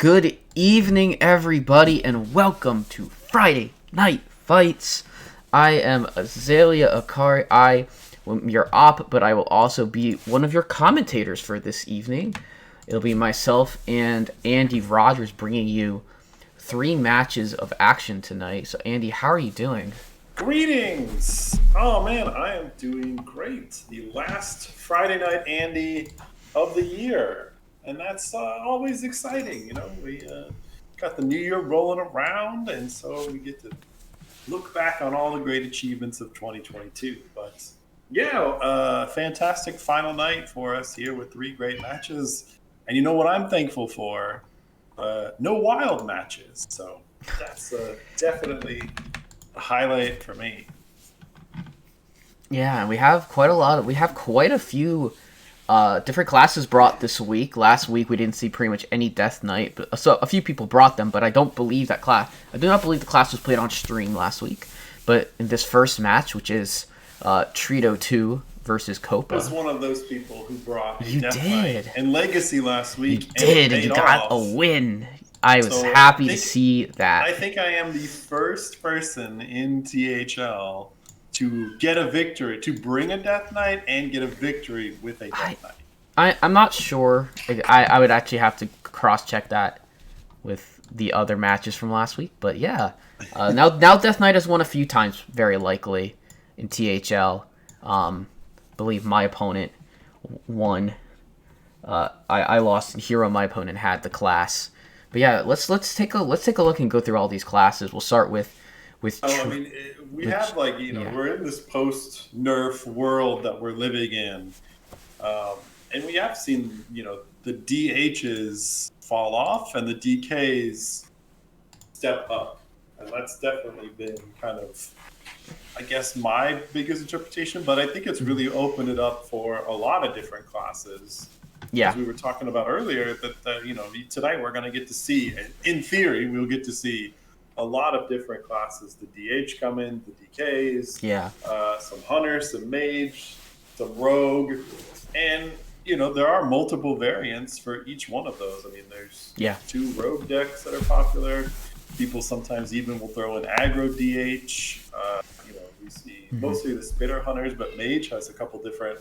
Good evening, everybody, and welcome to Friday Night Fights. I am Azalea Akari. I am your op, but I will also be one of your commentators for this evening. It'll be myself and Andy Rogers bringing you 3 matches of action tonight. So, Andy, how are you doing? Greetings! Oh man, I am doing great. The last Friday night Andy of the year, and that's always exciting. We got the new year rolling around, and so we get to look back on all the great achievements of 2022. But yeah, fantastic final night for us here with 3 great matches. And you know what I'm thankful for? No wild matches. So that's definitely a highlight for me. Yeah, we have quite a few different classes brought this week. Last week we didn't see pretty much any Death Knight, but so a few people brought them, but I do not believe the class was played on stream last week. But in this first match, which is Trito 2 versus I was Copa. one of those people who brought a You Death did. Knight and Legacy last You week, and it did, and you paid got a off. win. I was So happy to see that. I think I am the first person in THL to get a victory, to bring a Death Knight and get a victory with a I, Death Knight. I'm not sure. I would actually have to cross check that with the other matches from last week. But yeah, now Death Knight has won a few times, very likely in THL. Believe my opponent won. I lost in Hero. My opponent had the class. But yeah, let's take a look and go through all these classes. We'll start with Oh, I mean, we have yeah. we're in this post nerf world that we're living in. And we have seen, the DHs fall off and the DKs step up. And that's definitely been kind of, I guess, my biggest interpretation. But I think it's really opened it up for a lot of different classes. As Yeah. we were talking about earlier, that, tonight we're going to get to see, in theory, we'll get to see a lot of different classes. The DH come in, the DKs, Yeah. some hunter, some mage, some rogue, and there are multiple variants for each one of those. I mean, there's Yeah. 2 rogue decks that are popular. People sometimes even will throw an aggro DH. We see mostly the spitter hunters, but mage has a couple different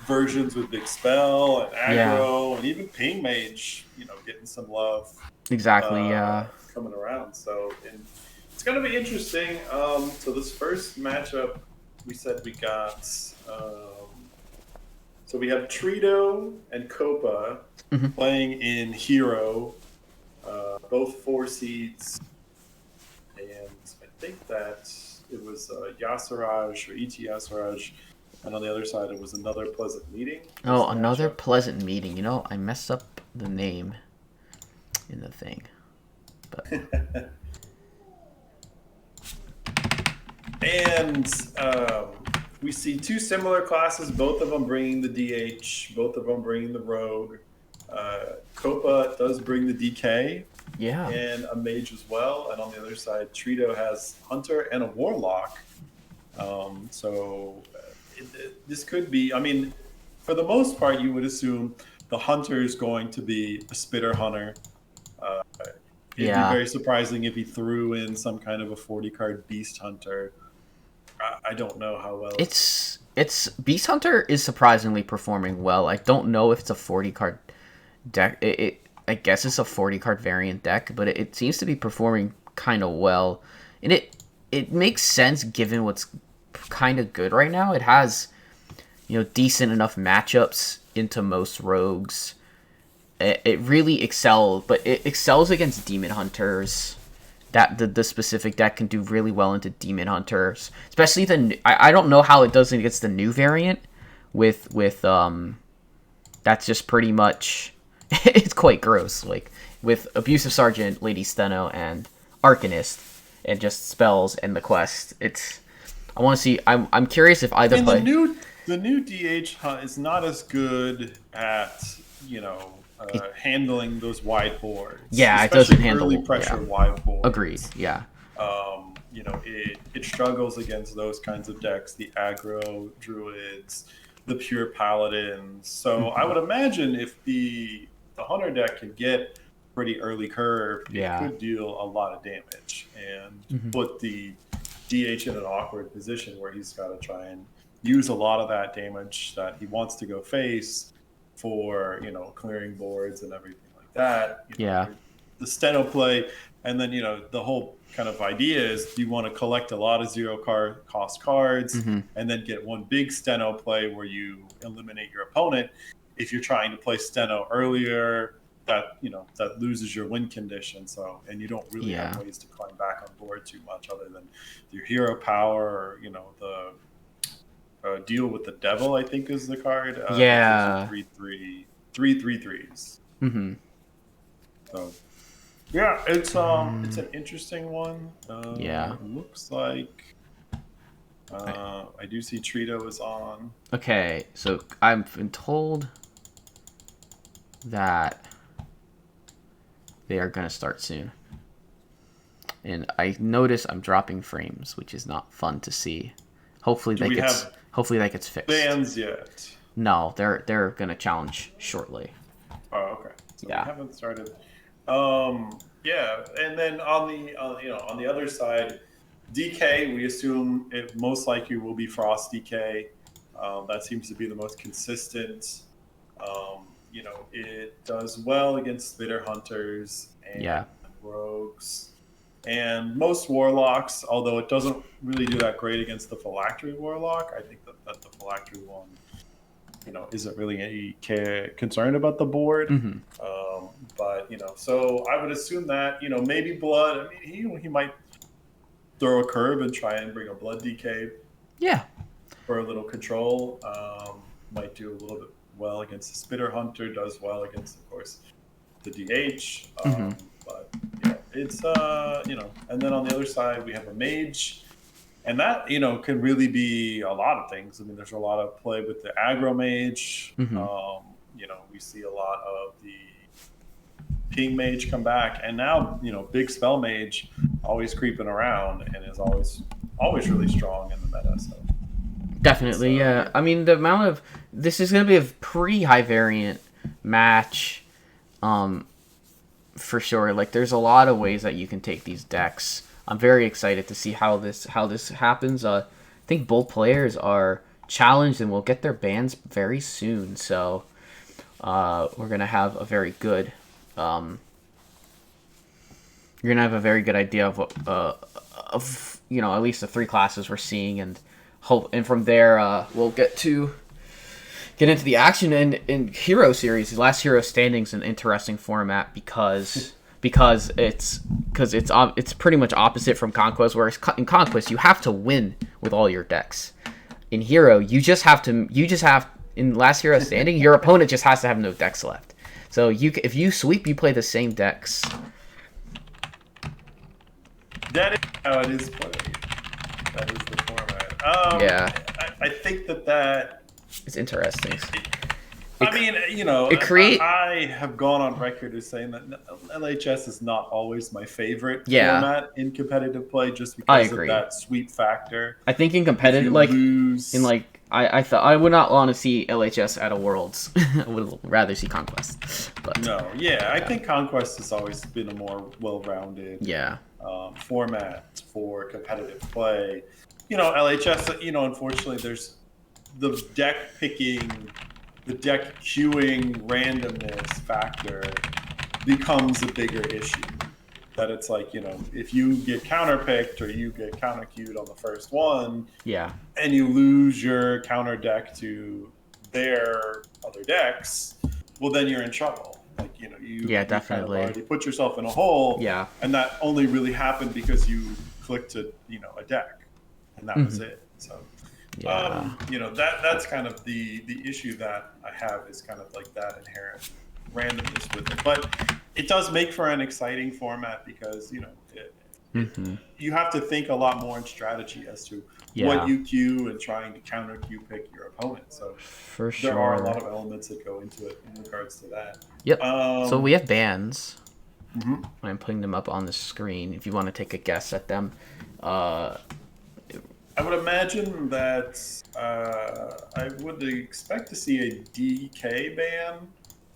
versions with big spell and Yeah. aggro, and even ping mage. Getting some love Exactly. Yeah. coming around. So, and it's going to be interesting. So this first matchup, we said we got. So we have Trito and Copa Mhm. playing in Hero, both 4 seeds, and I think that it was Yasiraj or ET Yasiraj, and on the other side it was Another Pleasant Meeting. Oh, another pleasant meeting. I messed up the name in the thing, but And we see 2 similar classes, both of them bringing the DH, both of them bringing the Rogue. Copa does bring the DK yeah. and a Mage as well. And on the other side, Trito has Hunter and a Warlock. This could be, I mean, for the most part, you would assume the Hunter is going to be a Spitter Hunter. Uh, it'd be Yeah. very surprising if he threw in some kind of a 40 card Beast Hunter. I don't know how well It's Beast Hunter is surprisingly performing well. I don't know if it's a 40 card deck. I guess it's a 40 card variant deck, but it seems to be performing kind of well, and it makes sense given what's kind of good right now. It has decent enough matchups into most rogues. It really excels, but it excels against demon hunters. That the specific deck can do really well into demon hunters, especially I don't know how it does against the new variant with that's just pretty much it's quite gross, like with abusive sergeant, lady steno, and arcanist, and just spells and the quest. I want to see. I'm curious if either and play. the new DH is not as good at handling those wide boards, Yeah, it doesn't especially handle. early pressure Yeah, wide agreed. boards. Yeah. It struggles against those kinds of decks, the aggro druids, the pure paladins. So I would imagine if the hunter deck can get pretty early curve, it Yeah. could deal a lot of damage and Hmm. put the DH in an awkward position where he's got to try and use a lot of that damage that he wants to go face for, clearing boards and everything like that. Yeah. The steno play, and then the whole kind of idea is you want to collect a lot of cost cards Hmm. and then get one big steno play where you eliminate your opponent. If you're trying to play steno earlier, that loses your win condition. So, and you don't really have Yeah. ways to climb back on board too much other than your hero power, or the deal with the devil, I think is the card that gives you Yeah. three threes. Hmm. So yeah, it's an interesting one. Yeah. Looks like I do see Trito is on. Okay, so I've been told that they are going to start soon. And I notice I'm dropping frames, which is not fun to see. Hopefully Do we have hopefully that gets fixed. bands yet? No, they're going to challenge shortly. Oh, okay. So we Yeah. haven't started. Yeah, and then on the other side, DK, we assume it most likely will be Frost DK. That seems to be the most consistent. It does well against Spitter Hunters and Yeah. Rogues and most Warlocks, although it doesn't really do that great against the Phylactery Warlock. I think that the Phylactery one, isn't really any concerned about the board. Hmm. But so I would assume that maybe Blood. I mean, he might throw a curve and try and bring a Blood DK Yeah. for a little control. Might do a little bit well against the Spitter Hunter. Does well against, of course, the DH. Hmm. But it's and then on the other side we have a Mage. And that, can really be a lot of things. I mean, there's a lot of play with the aggro mage. Hmm. We see a lot of the ping mage come back. And now, big spell mage always creeping around and is always really strong in the meta. So Definitely, yeah. I mean, the amount of this is going to be a pretty high variant match, for sure. Like, there's a lot of ways that you can take these decks. I'm very excited to see how this happens. I think both players are challenged and will get their bans very soon. So we're gonna have a very good. You're gonna have a very good idea of at least the three classes we're seeing, and from there we'll get into the action in Hero Series. The last Hero Standing is an interesting format because it's pretty much opposite from Conquest. Whereas in Conquest you have to win with all your decks. In Hero you just have in last Hero Standing your opponent just has to have no decks left. So if you sweep, you play the same decks. that is how it is played. That is the format. Yeah. I think that It's interesting. I mean, I have gone on record as saying that LHS is not always my favorite format in competitive play, just because of that sweep factor. I think in competitive, I would not want to see LHS at a Worlds. I would rather see Conquest. But I think Conquest has always been a more well-rounded format for competitive play. LHS, unfortunately, there's the deck picking. The deck queuing randomness factor becomes a bigger issue. That it's like, if you get counterpicked or you get counter queued on the first one, and you lose your counter deck to their other decks, well, then you're in trouble. Like, you definitely kind of already put yourself in a hole. Yeah. And that only really happened because you clicked a deck, and that was it. So. That's kind of the issue that I have, is kind of like that inherent randomness with it. But it does make for an exciting format because you have to think a lot more in strategy as to what you queue and trying to counter queue pick your opponent. So for sure, there are a lot of elements that go into it in regards to that. Yep. So we have bans. Mm-hmm. I'm putting them up on the screen. If you want to take a guess at them. I would imagine that I would expect to see a DK ban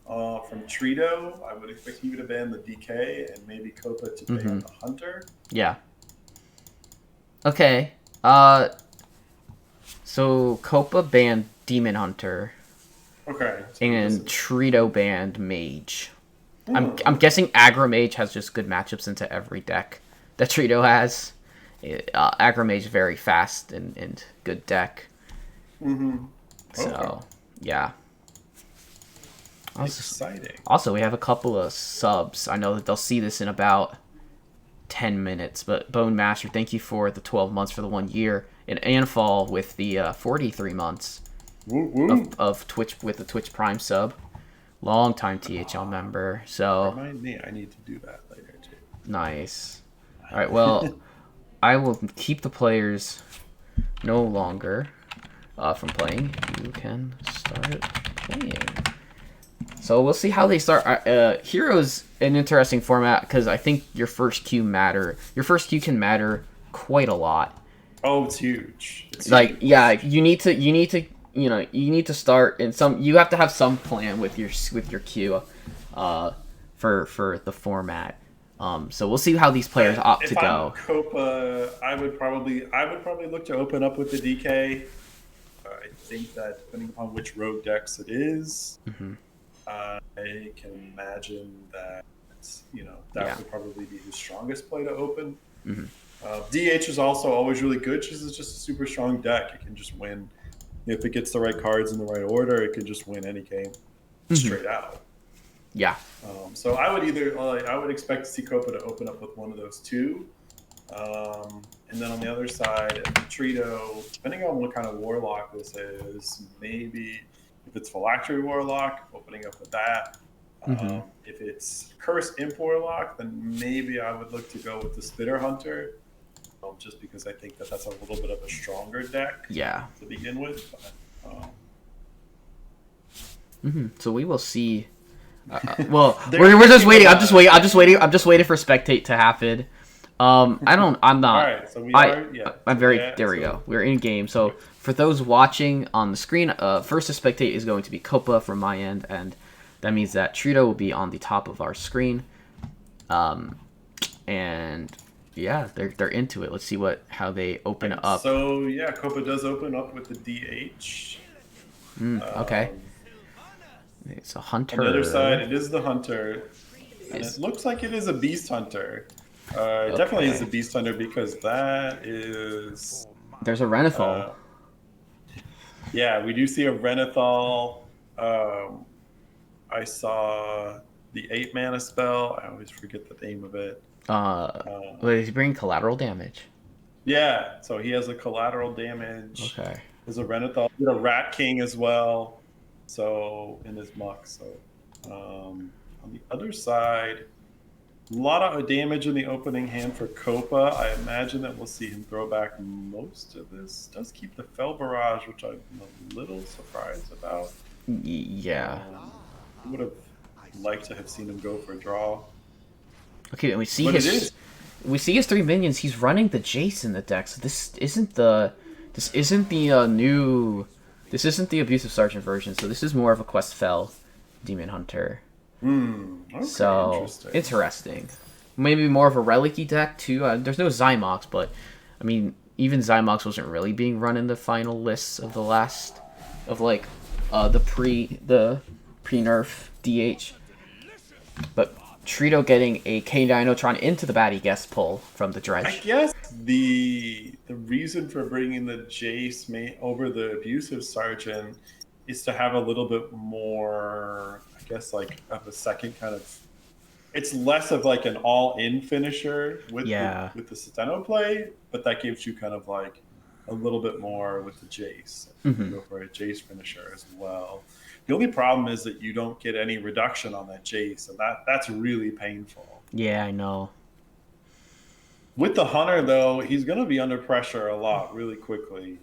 From Trito, I would expect he would have been the DK and maybe Copa to ban Mm-hmm. the Hunter. Yeah. Okay. Uh, so Copa banned Demon Hunter Okay, so he and doesn't. Trito banned Mage. I'm Okay. guessing Aggro Mage has just good matchups into every deck that Trito has. Aggro Mage is very fast and good deck. Mm-hmm. Okay. So yeah. Exciting. Also, we have a couple of subs. I know that they'll see this in about 10 minutes. But Bone Master, thank you for the 12 months for the 1 year. And Anfall with the 43 months Woo woo. of Twitch with the Twitch Prime sub. Long time THL member. So Remind me, I need to do that later too. nice. All right, well, I will keep the players no longer from playing. You can start playing. So we'll see how they start. Heroes an interesting format because I think your first queue matter. Your first queue can matter quite a lot. Oh, it's huge. It's Like huge. yeah, you need to you need to start in some. You have to have some plan with your queue, for the format. So we'll see how these players opt to If I'm go. Copa, I would probably look to open up with the DK. I think that depending upon which rogue decks it is, Hmm. I can imagine that that Yeah. would probably be his strongest play to open. Hmm. DH is also always really good. This is just a super strong deck. It can just win if it gets the right cards in the right order. It can just win any game Hmm. straight out. Yeah. So I would expect to see Copa to open up with one of those two. And then on the other side, Trito, depending on what kind of warlock this is, maybe if it's Phylactery Warlock, opening up with that. Hmm. If it's Curse Imp Warlock, then maybe I would look to go with the Spitter Hunter, just because I think that that's a little bit of a stronger deck Yeah. to begin with. But, So we will see. Well, they're we're just thinking waiting. I'm about just it. waiting. I'm just waiting for spectate to happen. I don't. I'm All not. right, so we are, yeah. I'm So very. yeah, There we so go. We're in game. So for those watching on the screen, first to spectate is going to be Copa from my end, and that means that Trito will be on the top of our screen. And yeah, they're into it. Let's see how they open up. So yeah, Copa does open up with the DH. Okay, Um, it's a on the other side, hunter. it is the Hunter, and it Is looks like it is a Beast Hunter. It definitely is a okay. Beast Hunter because that is, There's a Renethal. uh, yeah, we do see a Renathal. Um, I saw the 8 mana spell. I always forget the name of it. Uh, Wait, is he bringing collateral damage? yeah, so he has a collateral damage. Okay. There's a Renathal, a Rat King as well. So in his muck. So on the other side, a lot of damage in the opening hand for Copa. I imagine that we'll see him throw back most of this. Does keep the Fell Barrage, which I'm a little surprised about. Yeah. I would have liked to have seen him go for a draw. Okay, and But it is. we see his 3 minions. He's running the Jace in the deck. So this isn't the new this isn't the abusive sergeant version. So this is more of a quest fell demon hunter. Okay, So interesting. interesting. Maybe more of a relic-y deck too. There's no Zymox, but I mean even Zymox wasn't really being run in the final lists of the last of like the pre nerf DH. But Trito getting a K-Dinotron into the baddie guest pull from the I dredge. guess the reason for bringing the Jace over the abusive sergeant is to have a little bit more, I guess, like of a second kind of. It's less of like an all-in finisher with Yeah. with the Steno play, but that gives you kind of like a little bit more with the Jace. You can Hmm. go for a Jace finisher as well. The only problem is that you don't get any reduction on that Jace, and that's really painful. Yeah, I know. With the Hunter, though, he's going to be under pressure a lot really quickly.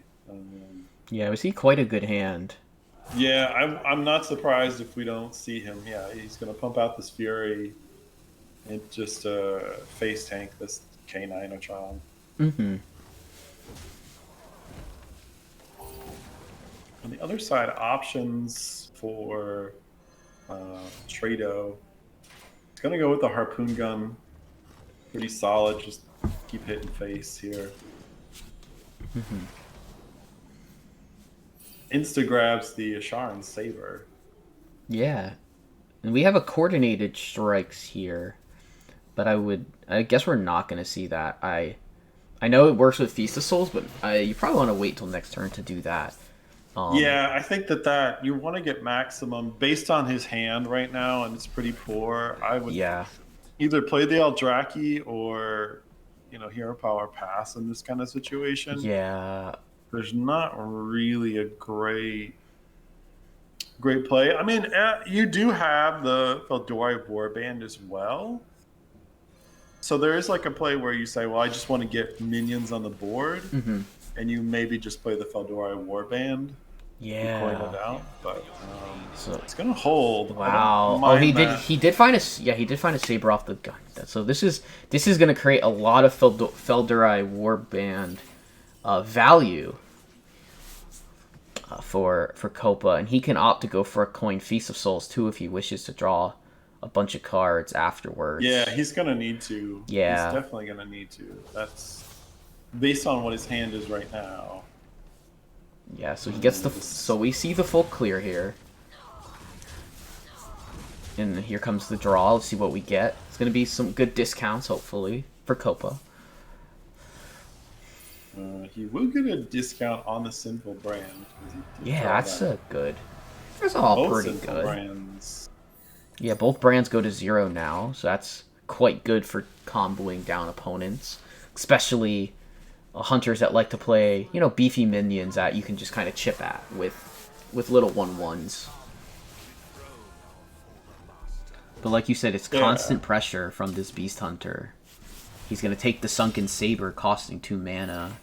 Yeah, was he quite a good hand? Yeah, I'm not surprised if we don't see him. Yeah, he's going to pump out this Fury and just face tank this K9 Mm-hmm. On the other side, options for Trado. It's gonna go with the harpoon gun. Pretty solid. Just keep hitting face here. Insta grabs the Asharan Saber. Yeah. And we have a coordinated strikes here. But I guess we're not going to see that. I know it works with Feast of Souls, but you probably want to wait till next turn to do that. Yeah, I think that you want to get maximum based on his hand right now, and it's pretty poor. I would Yeah. either play the Eldraki or, Hero Power Pass in this kind of situation. Yeah. There's not really a great play. I mean, you do have the Feldori Warband as well. So there is like a play where you say, well, I just want to get minions on the board, and you maybe just play the Feldori Warband. Yeah. Coin it out, but So it's gonna hold. wow. Oh, he did find a saber off the gun. So this is gonna create a lot of Feldori Warband value for Copa, and he can opt to go for a coin Feast of Souls too if he wishes to draw a bunch of cards afterwards. Yeah, he's gonna need to. Yeah, he's definitely gonna need to. That's based on what his hand is right now. Yeah, so he gets so we see the full clear here. And here comes the draw. Let's see what we get. It's going to be some good discounts, hopefully, for Copa. He will get a discount on the Sinful brand. Yeah, that's good. That's all both pretty Sinful good. Brands. Yeah, both brands go to 0 now, so that's quite good for comboing down opponents. Especially hunters that like to play, beefy minions that you can just kind of chip at with little 1/1s. But like you said, it's constant pressure from this Beast Hunter. He's gonna take the Sunken Saber, costing 2 mana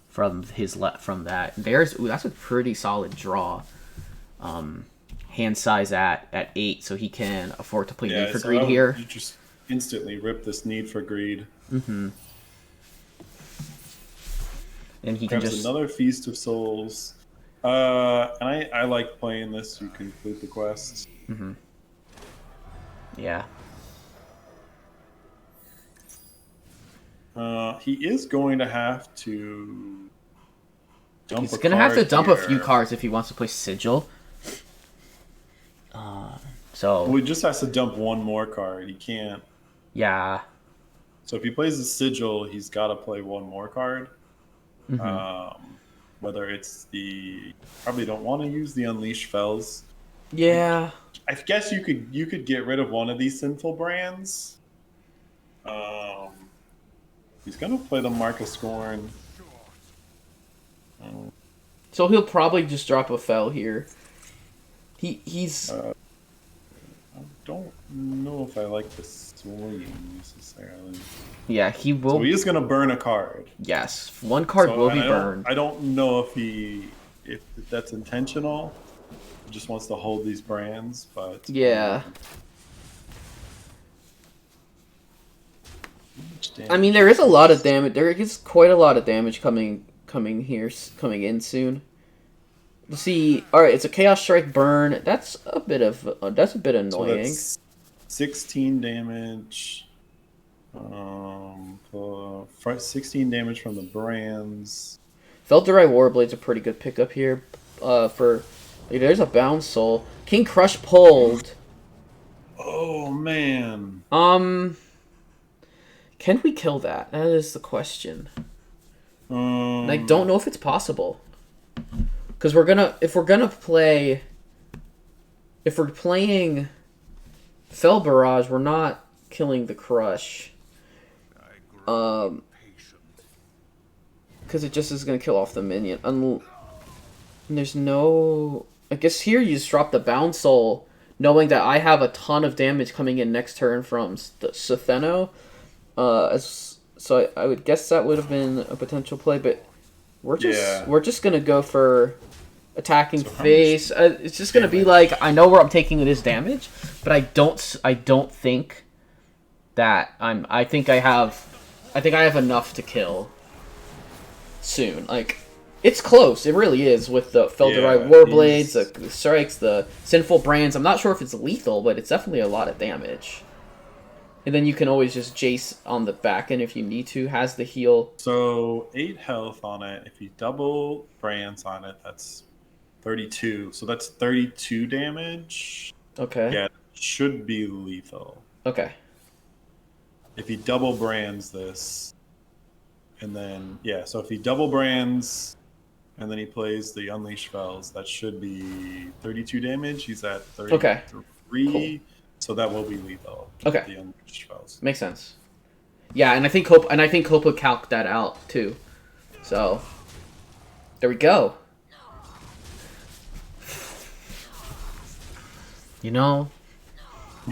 from that. That's a pretty solid draw. Hand size at 8, so he can afford to play Need for Greed here. You just instantly rip this Need for Greed. And he can just another Feast of Souls. And I like playing this. You can complete the quests. Yeah. He is going to have to dump He's going to have to dump here. a few cards if he wants to play Sigil. So he just has to dump one more card. He can't. Yeah. So if he plays the Sigil, he's got to play one more card. Whether it's probably don't want to use the Unleash Fells. Yeah. I guess you could get rid of one of these Sinful brands. He's gonna play the Mark of Scorn. So he'll probably just drop a Fel here. He's. I don't know if I like the swing necessarily. Yeah, he will. So he is gonna burn a card. Yes, one card will be burned. I don't know if that's intentional. He just wants to hold these brands, but yeah. I mean, there is a lot of damage. There is quite a lot of damage coming in soon. Let's see. All right, it's a Chaos Strike burn. That's a bit annoying. So that's 16 damage. 16 damage from the brands. Feldori Warblade's a pretty good pickup here. There's a Bound Soul. King Crush pulled. Oh man. Can we kill that? That is the question. I don't know if it's possible. Because if we're playing Fel Barrage, we're not killing the Crush. Because it just is going to kill off the minion. And there's no... I guess here you just drop the Bound Soul, knowing that I have a ton of damage coming in next turn from Setheno. So I would guess that would have been a potential play, but we're just going to go for attacking face. It's just going to be like, I know where I'm taking this damage, but I don't think that I think I have enough to kill soon. Like, It's close. It really is with the Felderite Yeah, Warblades, the strikes, the Sinful Brands. I'm not sure if it's lethal, but it's definitely a lot of damage. And then you can always just Jace on the back end if you need to. Has the heal. So 8 health on it. If you double brands on it, that's 32. So that's 32 damage. Okay. Yeah, it should be lethal. Okay. If he double brands this, and then yeah, so if he double brands and then he plays the Unleash Fells, that should be 32 damage. He's at 33. Okay. Cool. So that will be lethal. Okay. The Unleash Fells. Makes sense. Yeah, and I think Copa calced that out too. So there we go. You know,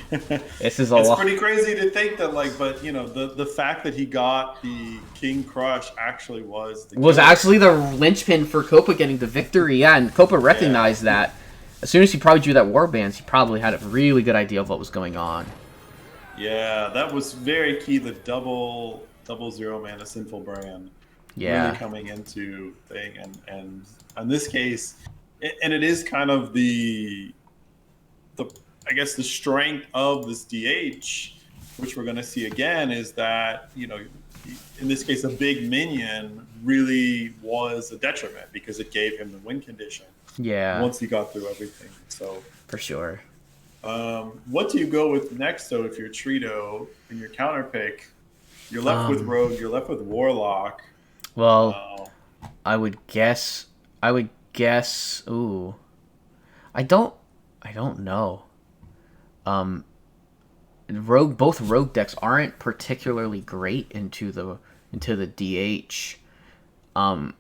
this is a It's lot. pretty crazy to think that, like, but you know, the fact that he got the King Crush actually was Actually the linchpin for Copa getting the victory. Yeah, and Copa recognized that. As soon as he probably drew that Warbands, he probably had a really good idea of what was going on. Yeah, that was very key. The double 0 mana Sinful Brand. Yeah. Really coming into thing, and in this case, and it is kind of the I guess the strength of this DH, which we're going to see again, is that, you know, in this case, a big minion really was a detriment because it gave him the win condition. Yeah. Once he got through everything. So for sure. What do you go with next, though, if you're Trito in your counter pick? You're left with Rogue, you're left with Warlock. Well, I would guess. Ooh, I don't know. Both rogue decks aren't particularly great into the DH. I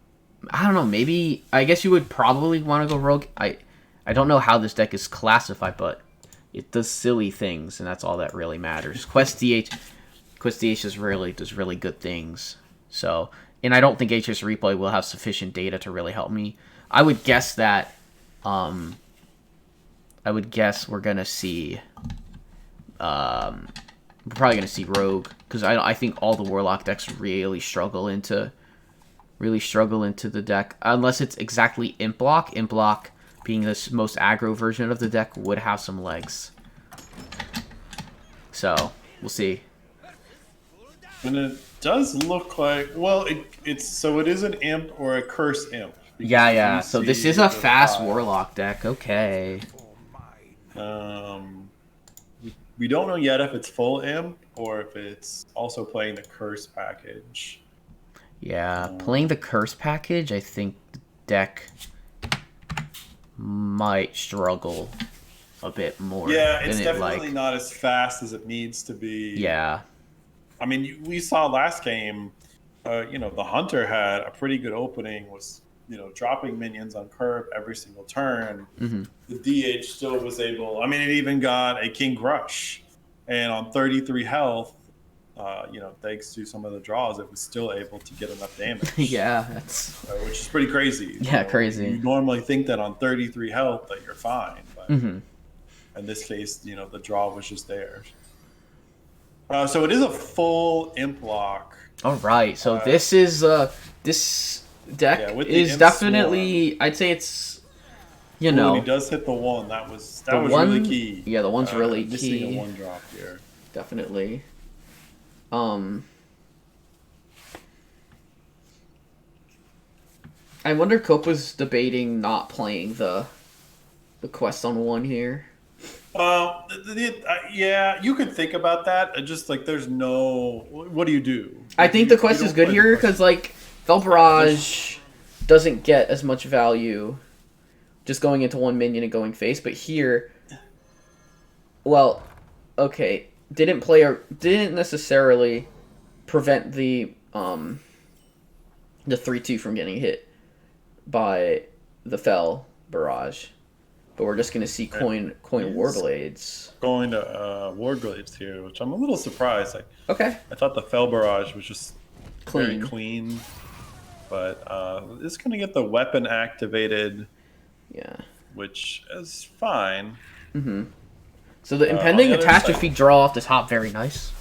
don't know. Maybe I guess you would probably want to go rogue. I don't know how this deck is classified, but it does silly things, and that's all that really matters. Quest DH does really good things. So, and I don't think HS Replay will have sufficient data to really help me. I would guess that. I would guess we're gonna see. We're probably gonna see Rogue because I think all the Warlock decks really struggle into the deck unless it's exactly Imp Block. Imp Block being the most aggro version of the deck would have some legs. So we'll see. And it does look like, well, it is an imp or a curse imp. Yeah. So this is a fast Warlock deck. Okay. We don't know yet if it's full imp or if it's also playing the curse package. Yeah, playing the curse package, I think the deck might struggle a bit more. Yeah, it's definitely not as fast as it needs to be. Yeah. I mean, we saw last game, the Hunter had a pretty good opening, was, dropping minions on curve every single turn. Mm-hmm. The DH still was able, I mean, it even got a King Crush. And on 33 health, thanks to some of the draws, it was still able to get enough damage. Yeah, that's... which is pretty crazy. Yeah, crazy. You normally think that on 33 health that you're fine. But in this case, the draw was just there. So it is a full imp lock. All right, so this is this deck is definitely swarm. I'd say it's He does hit the one. That was really key. Yeah, the one's really key. Missing a one drop here. Definitely. I wonder if Copa's debating not playing the quest on one here. Yeah, you could think about that. Just like there's no, what do you do? I think the quest is good here because like Fel Barrage doesn't get as much value just going into one minion and going face, but here, well, okay, didn't necessarily prevent the 3/2 from getting hit by the Fel Barrage. But we're just going to see coin Warblades. Going to Warblades here, which I'm a little surprised. Okay. I thought the Fel Barrage was just clean. Very clean. But it's going to get the weapon activated. Yeah. Which is fine. Mm-hmm. So the impending catastrophe draw off the top, very nice.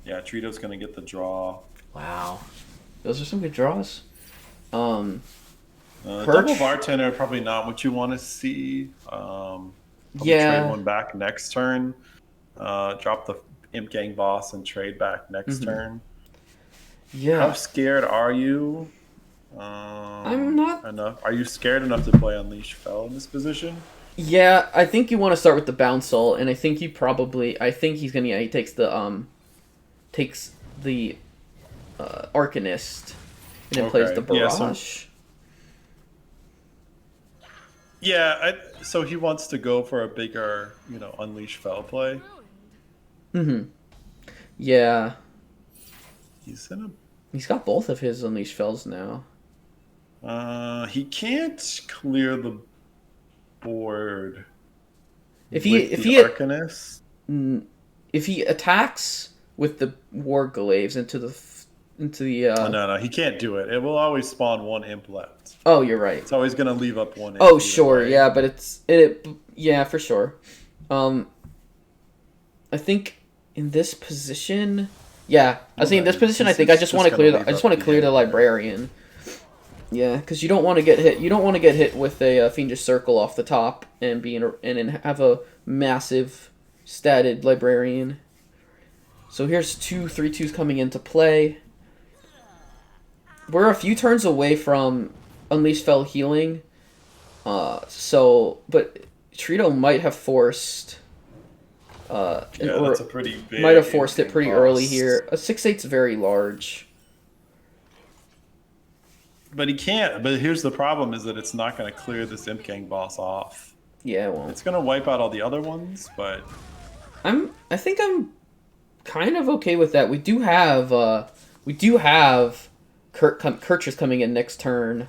Yeah, Trito's going to get the draw. Wow. Those are some good draws. Double Perch. bartender probably not what you want to see. Probably trade Yeah. one back next turn. Drop the Imp Gang boss and trade back next Hmm. turn. How Yeah. scared are you? I'm not. Enough. Are you scared enough to play Unleash Fell in this position? Yeah, I think you want to start with the Bouncel, and I think you probably. I think he's gonna. Yeah, he takes the Arcanist, and then plays the Okay. Yeah. So Barrage. so he wants to go for a bigger, Unleash Fell play. Mm-hmm. Yeah, He's in he's got both of his Unleash Fells now. he can't clear the board If he with if the he Arcanist. if he attacks with the War Glaives into the No, he can't do it. It will always spawn one imp left. Oh, you're right. It's always gonna leave up one imp. Oh, either sure, way. yeah, but it yeah, for sure. I think in this position, yeah, I think in this position, I think I just want to clear. I just want to clear the Librarian. Yeah, because you don't want to get hit. You don't want to get hit with a Fiendish Circle off the top and have a massive statted Librarian. So here's 2/3/2s coming into play. We're a few turns away from Unleash Fell healing. But Trito might have forced. That's a pretty big. Might have forced it pretty early here. A 6/8's very large. But he can't. But here's the problem: is that it's not going to clear this Imp Gang boss off. Yeah, it won't. It's going to wipe out all the other ones, but I think I'm kind of okay with that. We do have Kurtrus coming in next turn.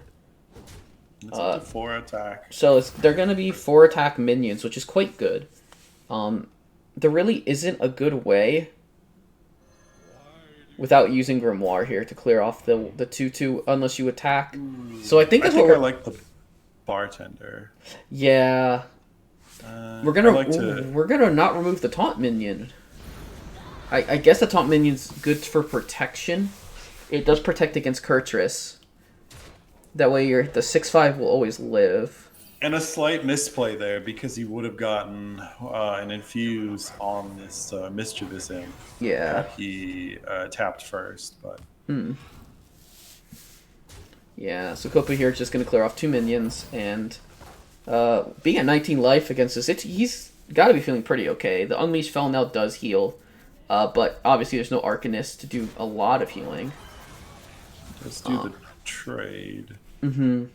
it's up to 4 attack. So they're going to be 4 attack minions, which is quite good. There really isn't a good way without using Grimoire here to clear off the 2/2 unless you attack. So I think that's I what we're like the bartender. Yeah. We're gonna not remove the taunt minion. I guess the taunt minion's good for protection. It does protect against Kurtrus. That way the 6/5 will always live. And a slight misplay there because he would have gotten an infuse on this mischievous imp. Yeah. He tapped first, but Yeah, so Kopa here is just going to clear off 2 minions, and being at 19 life against this, he's got to be feeling pretty okay. The Unleashed Fell now does heal, but obviously there's no Arcanist to do a lot of healing. let's do the trade. Mm-hmm.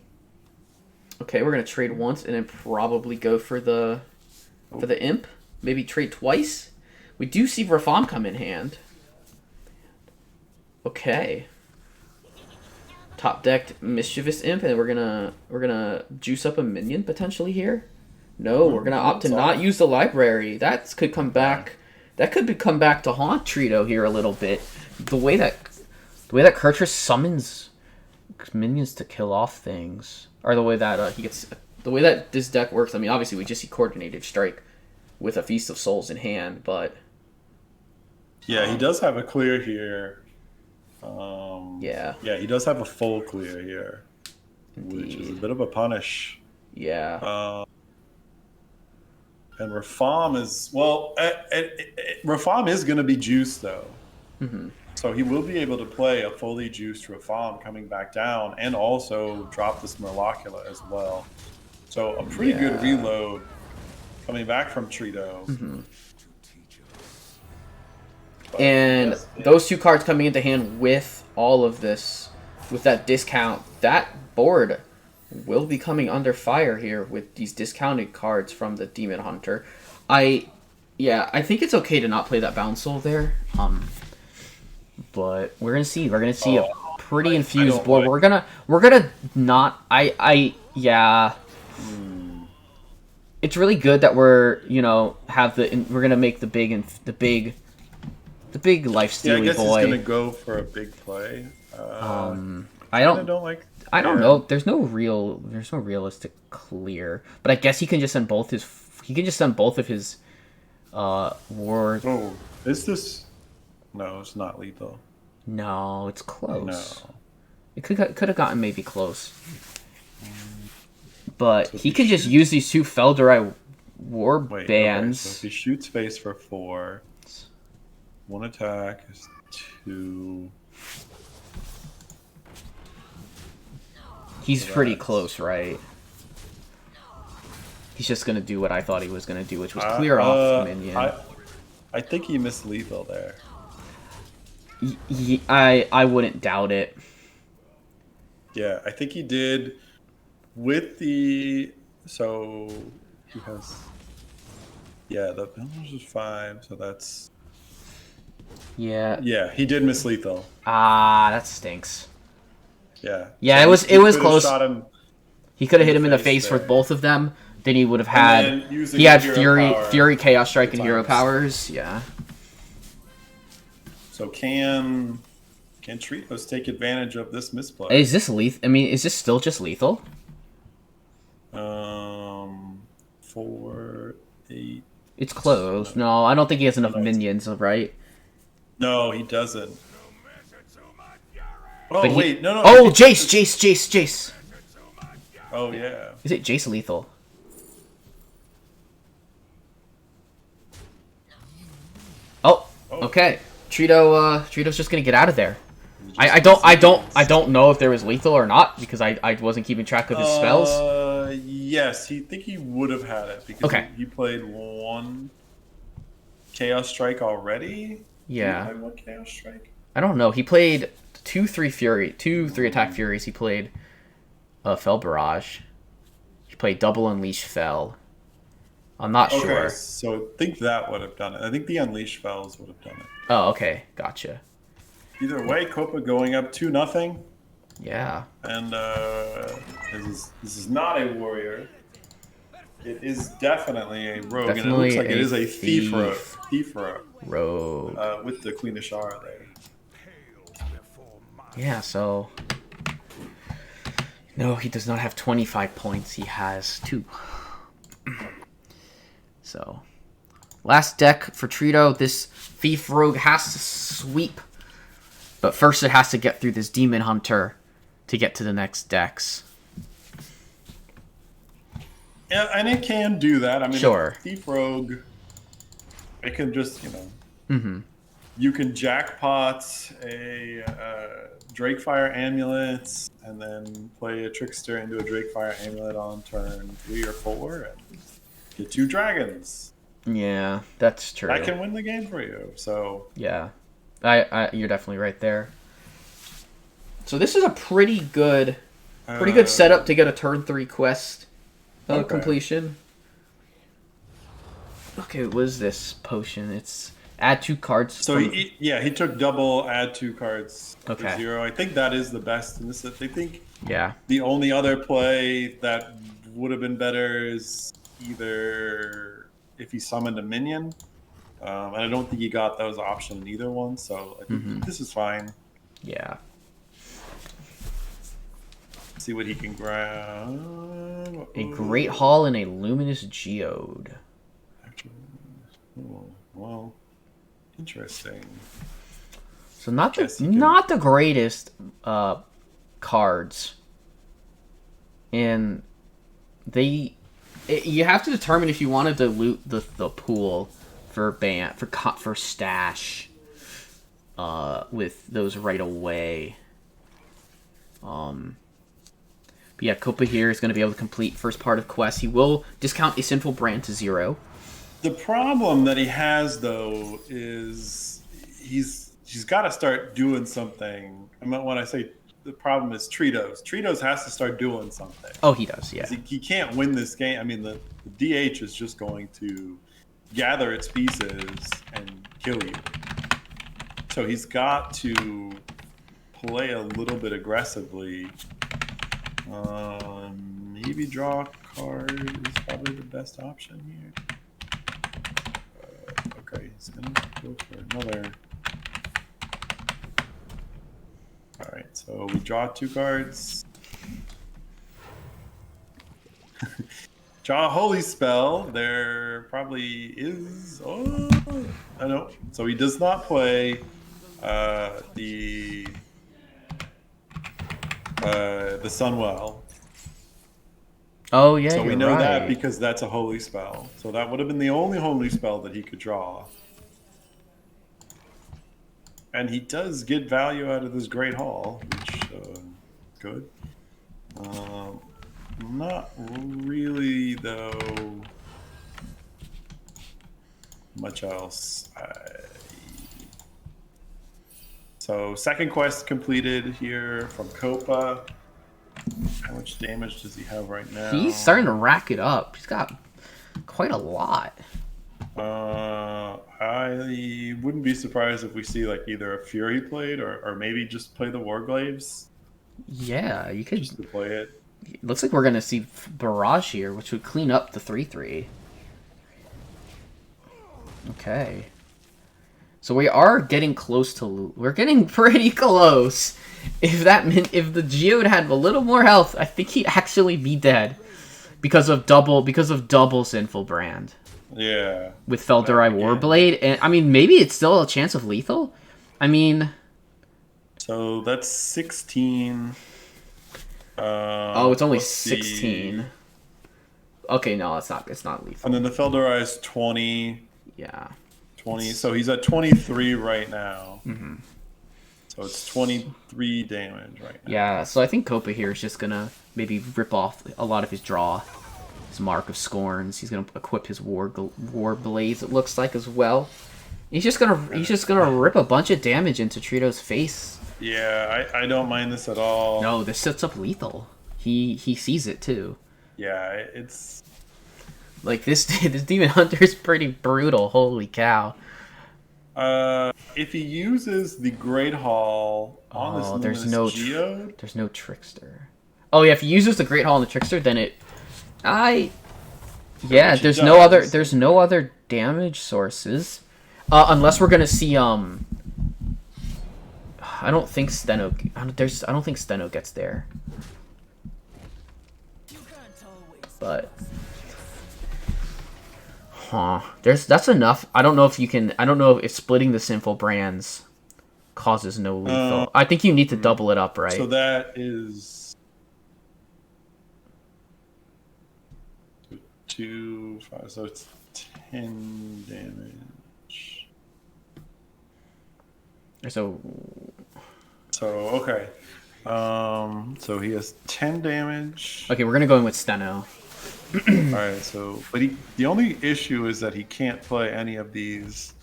Okay, we're going to trade once and then probably go for the imp. Maybe trade twice. We do see Rafam come in hand. Okay. Top decked Mischievous Imp, and we're gonna juice up a minion potentially here. No, we're gonna opt to not use the library. That could come back. That could come back to haunt Trito here a little bit. The way that Kurtrus summons minions to kill off things, or the way that the way that this deck works. I mean, obviously we just see Coordinated Strike with a Feast of Souls in hand, but yeah, he does have a clear here. Yeah, he does have a full clear here, indeed. Which is a bit of a punish. Yeah. And Rafam is Rafam is going to be juiced though, so he will be able to play a fully juiced Rafam coming back down, and also drop this Merlocula as well. So a pretty good reload coming back from Trito. And those 2 cards coming into hand with all of this, with that discount, that board will be coming under fire here with these discounted cards from the Demon Hunter. I think it's okay to not play that Bouncel there. But we're gonna see. We're gonna see a pretty infused board. We're gonna not. It's really good that we're we're gonna make the big lifestealy I guess boy. he's gonna go for a big play. I don't know. There's no realistic clear, but I guess he can just send both of his wards. Oh, is this? No, it's not lethal. No, it's close. No. It could have gotten maybe close. But So if he could just use these 2 Felderai war Wait, bands. okay, so if he shoots face for 4, 1 attack is 2. He's So pretty that's- close, right? He's just gonna do what I thought he was gonna do, which was clear off the minion. I think he missed lethal there. I wouldn't doubt it. Yeah, I think he did with the... So he has... Yeah, the penalty is 5, so that's... Yeah. Yeah, he did miss lethal. Ah, that stinks. Yeah. Yeah, So it was could've close. Shot him He could have hit him in the face there. with both of them. Then he would have And had. then using He had hero power Fury, Chaos Strike, and Hero times. Powers. Yeah. So can Tritos take advantage of this misplay? Is this lethal? I mean, is this still just lethal? 4, 8. It's close. No, I don't think he has enough minions, right? No, he doesn't. Oh But he- wait, no. Oh, Jace. Oh yeah. Is it Jace lethal? Oh, okay. Trito's just gonna get out of there. I don't know if there was lethal or not because I wasn't keeping track of his spells. Yes, he think he would have had it because Okay. he played 1 Chaos Strike already. Yeah. Did he play 1 Chaos Strike? I don't know. He played 3 attack furies. He played Fel Barrage. He played double unleash Fel. I'm not Okay, sure. so I think that would have done it. I think the Unleash Fells would have done it. Oh, okay, gotcha. Either way, Copa going up 2-0. Yeah. And this is not a warrior. It is definitely a rogue, and it looks Definitely like it is a thief. thief rogue Rogue. with the Queen of Shara there. Yeah. So. No, he does not have 25 points. He has 2. So, last deck for Trito. This Thief Rogue has to sweep. But first it has to get through this Demon Hunter to get to the next decks. Yeah, and it can do that. I mean, Sure. Thief Rogue, it can just, Mm-hmm. you can jackpot a Drakefire Amulet and then play a Trickster into a Drakefire Amulet on turn 3 or 4 and get 2 dragons. Yeah, that's true. That can win the game for you. So Yeah. You're definitely right there. So this is a pretty good setup to get a turn 3 quest Okay. completion. Okay, what is this potion? It's add 2 cards. So from- he took double, add 2 cards for Okay. 0. I think that is the best in this. I think yeah. the only other play that would have been better is either if he summoned a minion, and I don't think he got those options in either one. So I think this is fine. Yeah. See what he can grab. A Great Hall and a Luminous Geode. Actually, oh, well, interesting. So not Guess you can- not the greatest cards. And you have to determine if you want to dilute the pool for stash with those right away. But yeah, Copa here is going to be able to complete first part of quest. He will discount a Sinful Brand to 0. The problem that he has though is he's got to start doing something. I mean, when I say the problem is Tritos. Tritos has to start doing something. Oh, he does, yeah. He can't win this game. I mean, the DH is just going to gather its pieces and kill you. So he's got to play a little bit aggressively. Maybe draw a card is probably the best option here. Okay, he's gonna go for another. All right, so we draw 2 cards. Draw a holy spell. There probably is. Oh, I know. So he does not play the the Sunwell. Oh yeah, So we you're know that right. because that's a holy spell. So that would have been the only holy spell that he could draw. And he does get value out of this Great Hall, which good. Um, Not really, though, much else. So second quest completed here from Copa. How much damage does he have right He's now? starting to rack it up. He's got quite a lot. I wouldn't be surprised if we see like either a Fury played or maybe just play the Warglaives Yeah, you could. just to play it. Looks like we're gonna see Barrage here, which would clean up the 3/3. Okay. So we are getting close to. We're getting pretty close. If the Geode had a little more health, I think he'd actually be dead because of double Sinful Brand Yeah. with Felderai Again. Warblade, and I mean maybe it's still a chance of lethal. I mean, So that's 16. oh, it's only Plus 16. Okay, no, it's not. It's not lethal. And then the Felderai is 20. Yeah. 20. So he's at 23 right now. Mm-hmm. So it's 23 damage right now. Yeah, so I think Copa here is just gonna maybe rip off a lot of his draw, his Mark of Scorns. He's gonna equip his War Blades. It looks like as well. He's just gonna rip a bunch of damage into Trito's face. Yeah, I don't mind this at all. No, this sets up lethal. He sees it too. Yeah, it's Like this this Demon Hunter is pretty brutal. Holy cow! if he uses the Great Hall on this Oh, Luminous Geode, there's no Trickster. Oh yeah, if he uses the Great Hall on the Trickster, then yeah, which it there's does. no other damage sources, unless we're gonna see I don't think Steno. I don't think Steno gets there. But that's enough. I don't know if you can. I don't know if splitting the Sinful Brands causes no lethal. I think you need to double it up, right? So that is 2, 5. So it's 10 damage. So okay. So he has 10 damage. okay, we're gonna go in with Steno. All right. So, but the only issue is that he can't play any of these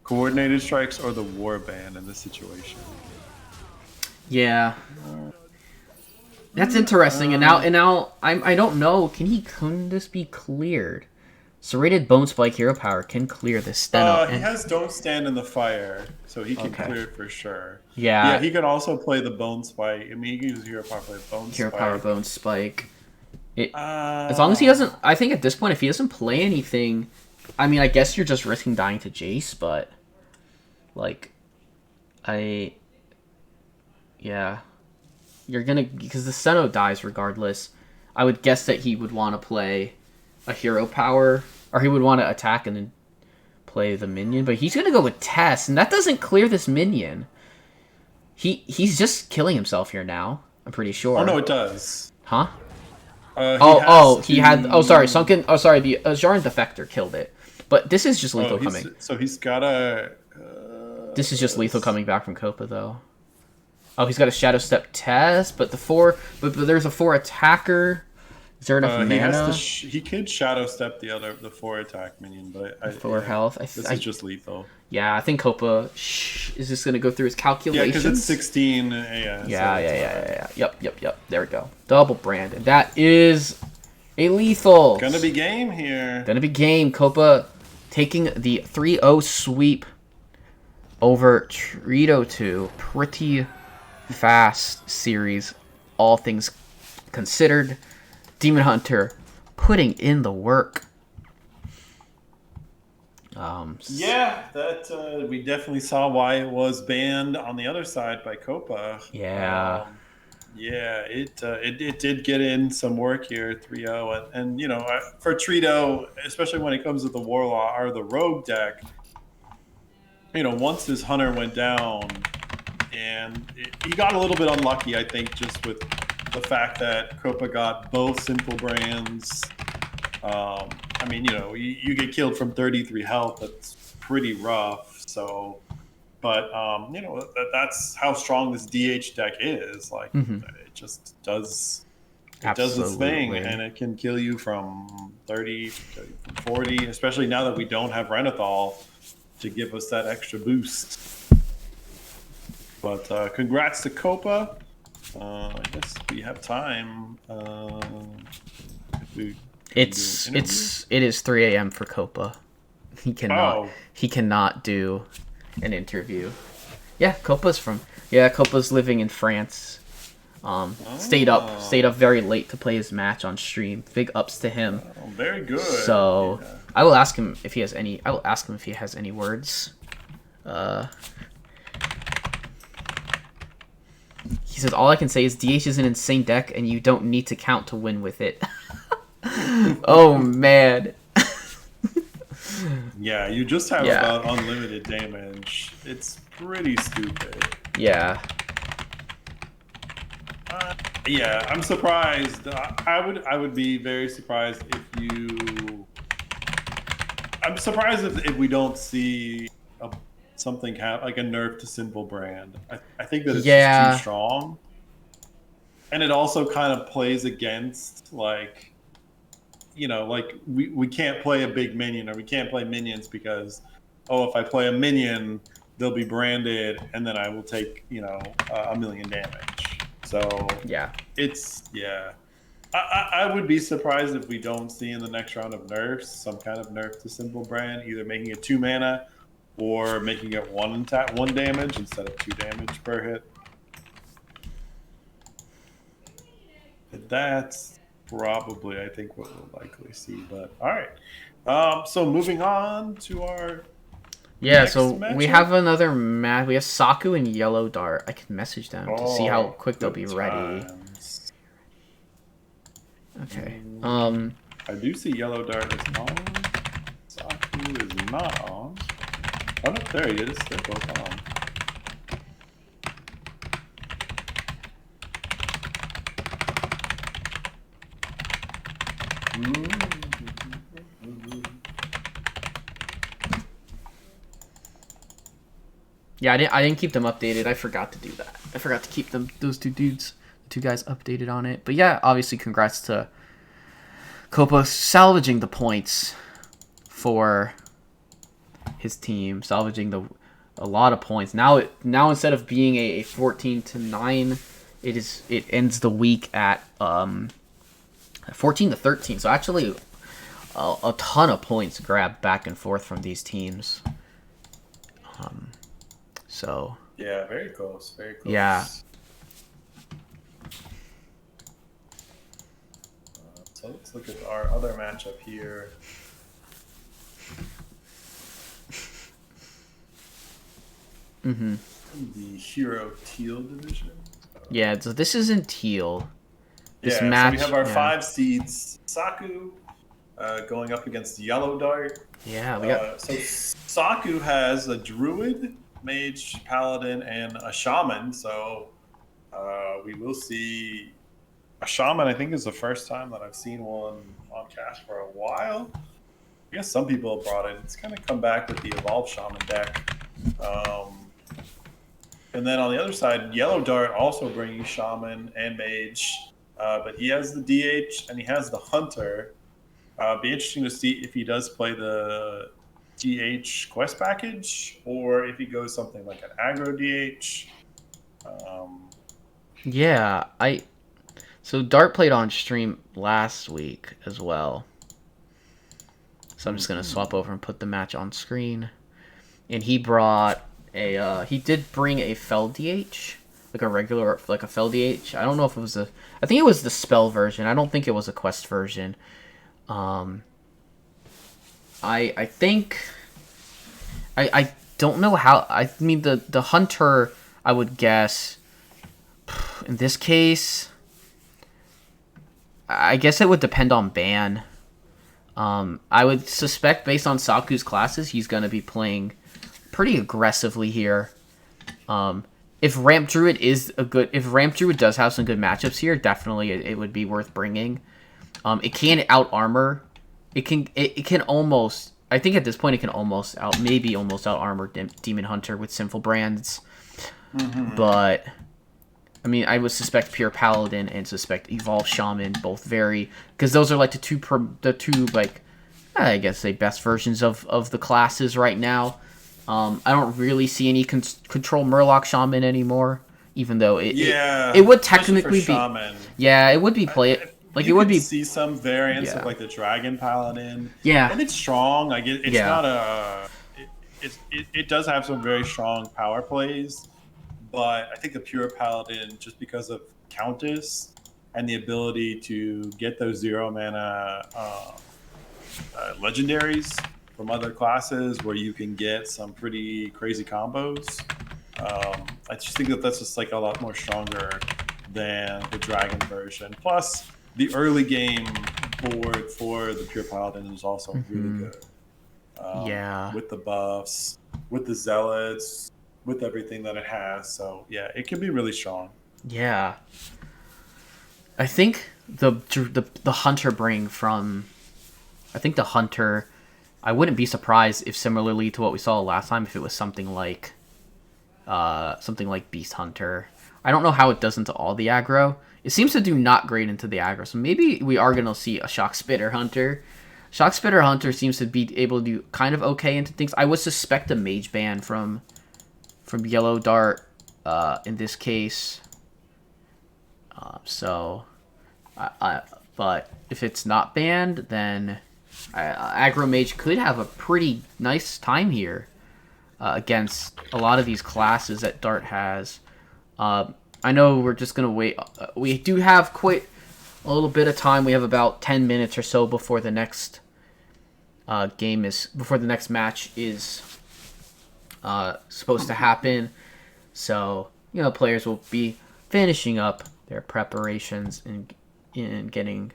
coordinated strikes or the Warband in this situation. Yeah, that's interesting. And now I don't know. Can this be cleared? Serrated Bone Spike Hero Power can clear this Steno. He has Don't Stand in the Fire, so he can Okay. clear it for sure. Yeah. Yeah, he can also play the Bone Spike. I mean, he can use Hero Power, play Bone Hero Spike. Power Bone Spike. As long as he doesn't, I think at this point, if he doesn't play anything, I mean, I guess you're just risking dying to Jace, but like, yeah, you're gonna because the Steno dies regardless. I would guess that he would want to play a Hero Power, or he would want to attack and then play the minion, but he's gonna go with Tess, and that doesn't clear this minion. He's just killing himself here now. I'm pretty sure. Oh no, it does. Huh? He had. Oh, sorry, Sunken. Oh, sorry, the Jarin Defector killed it. But this is just lethal coming. So he's got a. This is just lethal coming back from Copa, though. Oh, he's got a Shadow Step test, but but there's a 4 attacker. Is there enough mana? He could Shadow Step the 4 attack minion, but 4 health. This is just lethal. Yeah, I think Copa is just gonna go through his calculations. Yeah, because it's 16. Yeah. Yeah. Yep. There we go. Double brand, and that is a lethal. Gonna be game here. Gonna be game. Copa taking the 3-0 sweep over Trito 2. Pretty fast series, all things considered. Demon Hunter putting in the work. Yeah, that we definitely saw why it was banned on the other side by Copa. Yeah. Yeah, it did get in some work here, 3-0, and you know, for Trito, especially when it comes to the Warlock or the Rogue deck, you know, once his Hunter went down, and he got a little bit unlucky, I think, just with the fact that Copa got both simple brands. I mean, you get killed from 33 health. That's pretty rough. So, but that's how strong this DH deck is. Like, Hmm. it just does. It does its thing, Absolutely. and it can kill you from 30, from 40, especially now that we don't have Renathal to give us that extra boost. But congrats to Copa. I guess we have time. If we can do an interview. It is 3 a.m. for Copa. Oh, He cannot do an interview. Copa's living in France. Stayed up very late to play his match on stream. Big ups to him. very good. So Yeah. I will ask him if he has any. I will ask him if he has any words. He says all I can say is DH is an insane deck, and you don't need to count to win with it. Oh man. Yeah, you just have Yeah. about unlimited damage. It's pretty stupid. Yeah. Yeah, I'm surprised. I would be very surprised if you. I'm surprised if we don't see something like a nerf to simple brand. I think that it's just too strong, and it also kind of plays against like we can't play a big minion, or we can't play minions because if I play a minion, they'll be branded, and then I will take a million damage. So Yeah. I would be surprised if we don't see in the next round of nerfs some kind of nerf to simple brand, either making it 2 mana or making it one damage instead of 2 damage per hit. That's probably, I think, what we'll likely see. But all right, so moving on to our next So matchup. we have another match. We have Saku and Yellow Dart. I can message them to see how quick they'll be ready. Times. Okay. I do see Yellow Dart is on. Saku is not on. Oh no, there he is. They're both on. Yeah, I didn't keep them updated. I forgot to do that. I forgot to keep those two guys updated on it. But yeah, obviously congrats to Copa salvaging the points for his team, salvaging a lot of points. Now instead of being a 14-9, it ends the week at 14-13. So actually a ton of points grabbed back and forth from these teams. So yeah, very close, very close. Yeah. So let's look at our other matchup here. Mm-hmm. The Hero Teal division. Yeah, so this isn't Teal. This match. So we have our 5 seeds. Saku going up against Yellow Dart. Yeah, we got. So Saku has a Druid, Mage, Paladin, and a Shaman. So we will see a Shaman. I think is the first time that I've seen one on cast for a while. I guess some people have brought it. It's kind of come back with the Evolved Shaman deck. And then on the other side, Yellow Dart also bringing Shaman and Mage. But he has the DH and he has the Hunter. Be interesting to see if he does play the DH quest package or if he goes something like an aggro DH. So Dart played on stream last week as well. So I'm just gonna swap over and put the match on screen. And he brought he did bring a Fel DH, like a Fel DH. I don't know if it was I think it was the spell version. I don't think it was a quest version. I think I don't know how. I mean the Hunter, I would guess in this case, I guess it would depend on ban. I would suspect based on Saku's classes, he's going to be playing pretty aggressively here. if Ramp Druid is a good, if Ramp Druid does have some good matchups here, definitely it would be worth bringing. It can out armor. It can almost. I think at this point it can almost out armor Demon Hunter with Sinful Brands. But I mean, I would suspect Pure Paladin and suspect Evolve Shaman both very, because those are like the two like, I guess say best versions of the classes right now. I don't really see any control Murloc Shaman anymore, even though it would technically be Shaman. Yeah, it would be like you it would be see some variants of like the Dragon Paladin. Yeah, and it's strong. Like it's not a. It does have some very strong power plays, but I think the Pure Paladin, just because of Countess and the ability to get those 0 mana legendaries from other classes, where you can get some pretty crazy combos. I just think that's just like a lot more stronger than the Dragon version. Plus, the early game board for the Pure Paladin is also really good. With the buffs, with the zealots, with everything that it has. So yeah, it can be really strong. Yeah, I think the hunter bring from, I think the hunter, I wouldn't be surprised if similarly to what we saw last time, if it was something like Beast Hunter. I don't know how it does into all the aggro. It seems to do not great into the aggro, so maybe we are gonna see a Shock Spitter Hunter. Shock Spitter Hunter seems to be able to do kind of okay into things. I would suspect a Mage ban from Yellow Dart in this case. But if it's not banned, then Aggro Mage could have a pretty nice time here against a lot of these classes that Dart has. I know we're just going to wait. We do have quite a little bit of time. We have about 10 minutes or so before the next before the next match is supposed to happen. So, players will be finishing up their preparations and getting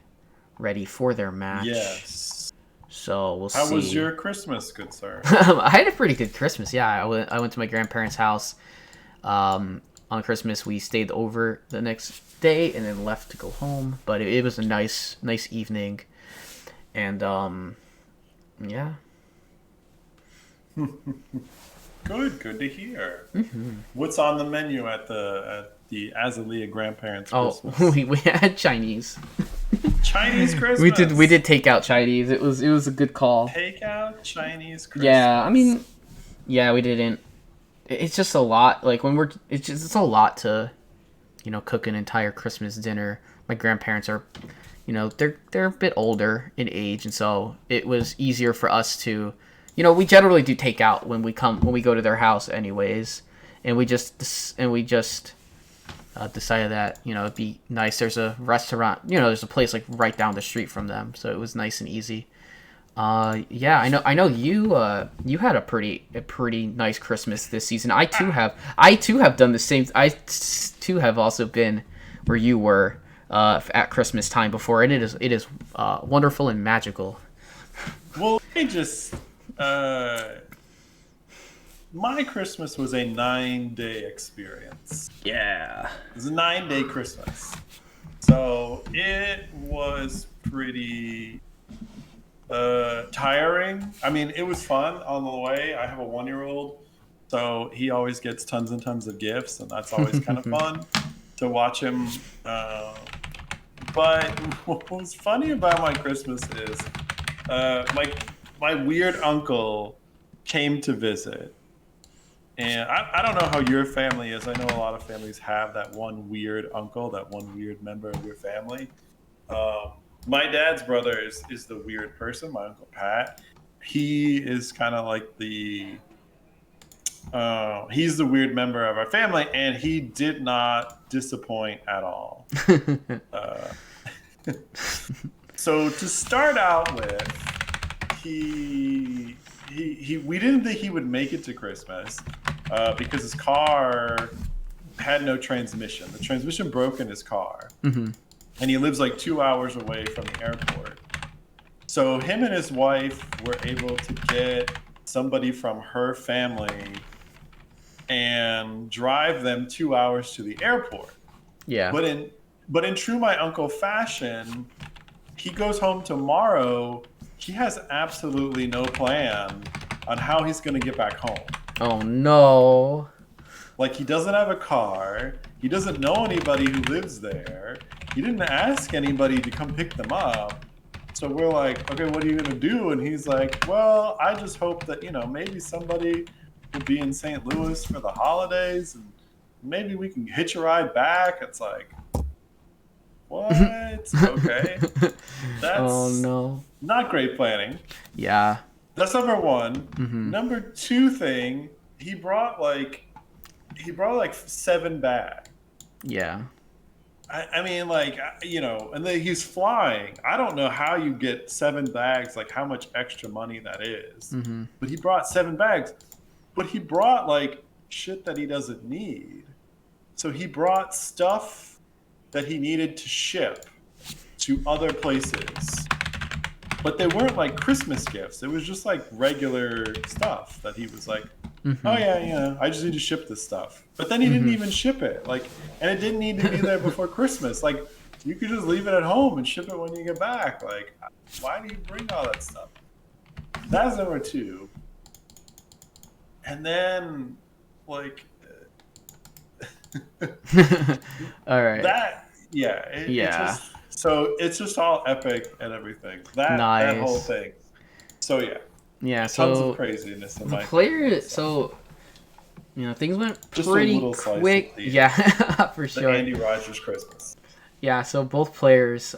ready for their match. Yes. So we'll see. How was your Christmas, good sir? I had a pretty good Christmas. Yeah, I went to my grandparents' house. On Christmas, we stayed over the next day and then left to go home. But it was a nice evening, and yeah. Good to hear. Mm-hmm. What's on the menu at the Azalea grandparents' Christmas? Oh, we had Chinese. Chinese Christmas. We did take out Chinese. It was a good call. Take out Chinese Christmas. Yeah, I mean, yeah, we didn't. It's just a lot. Like it's a lot to, cook an entire Christmas dinner. My grandparents are, they're a bit older in age, and so it was easier for us to, we generally do take out when we go to their house anyways, and we just decided that it'd be nice. There's a restaurant, there's a place like right down the street from them, so it was nice and easy. Yeah, I know you had a pretty nice Christmas this season. I too have done the same. I too have also been where you were at Christmas time before, and it is wonderful and magical. Well, my Christmas was a 9-day experience. Yeah, it was a 9-day Christmas, so it was pretty tiring. I mean, it was fun on the way. I have a 1-year-old, so he always gets tons and tons of gifts, and that's always kind of fun to watch him. But what was funny about my Christmas is my weird uncle came to visit. And I don't know how your family is. I know a lot of families have that one weird uncle, that one weird member of your family. My dad's brother is the weird person, my Uncle Pat. He is kind of like he's the weird member of our family, and he did not disappoint at all. So to start out with, we didn't think he would make it to Christmas because his car had no transmission. The transmission broke in his car. Mm-hmm. And he lives like 2 hours away from the airport. So him and his wife were able to get somebody from her family and drive them 2 hours to the airport. Yeah. But in true my uncle fashion, he goes home tomorrow. He has absolutely no plan on how he's going to get back home. Oh no. Like, he doesn't have a car. He doesn't know anybody who lives there. He didn't ask anybody to come pick them up. So we're like, okay, what are you going to do? And he's like, well, I just hope that, maybe somebody will be in St. Louis for the holidays and maybe we can hitch a ride back. It's like, what? Okay. That's Oh no. not great planning. Yeah. That's number one. Mm-hmm. Number two thing, he brought like 7 bags. Yeah. I mean, like, and then he's flying. I don't know how you get 7 bags, like how much extra money that is. Mm-hmm. But he brought 7 bags. But he brought like shit that he doesn't need. So he brought stuff that he needed to ship to other places. But they weren't like Christmas gifts. It was just like regular stuff that he was like, Mm-hmm. oh yeah, I just need to ship this stuff. But then he didn't even ship it. Like, and it didn't need to be there before Christmas. Like, you could just leave it at home and ship it when you get back. Like, why do you bring all that stuff? That's number 2. And then, like, All right. So it's just all epic and everything. That whole thing. So yeah. Yeah, tons so of craziness in the my players. So things went just pretty a little slice quick. of the, Yeah, for the sure. Andy Rogers Christmas. Yeah, so both players,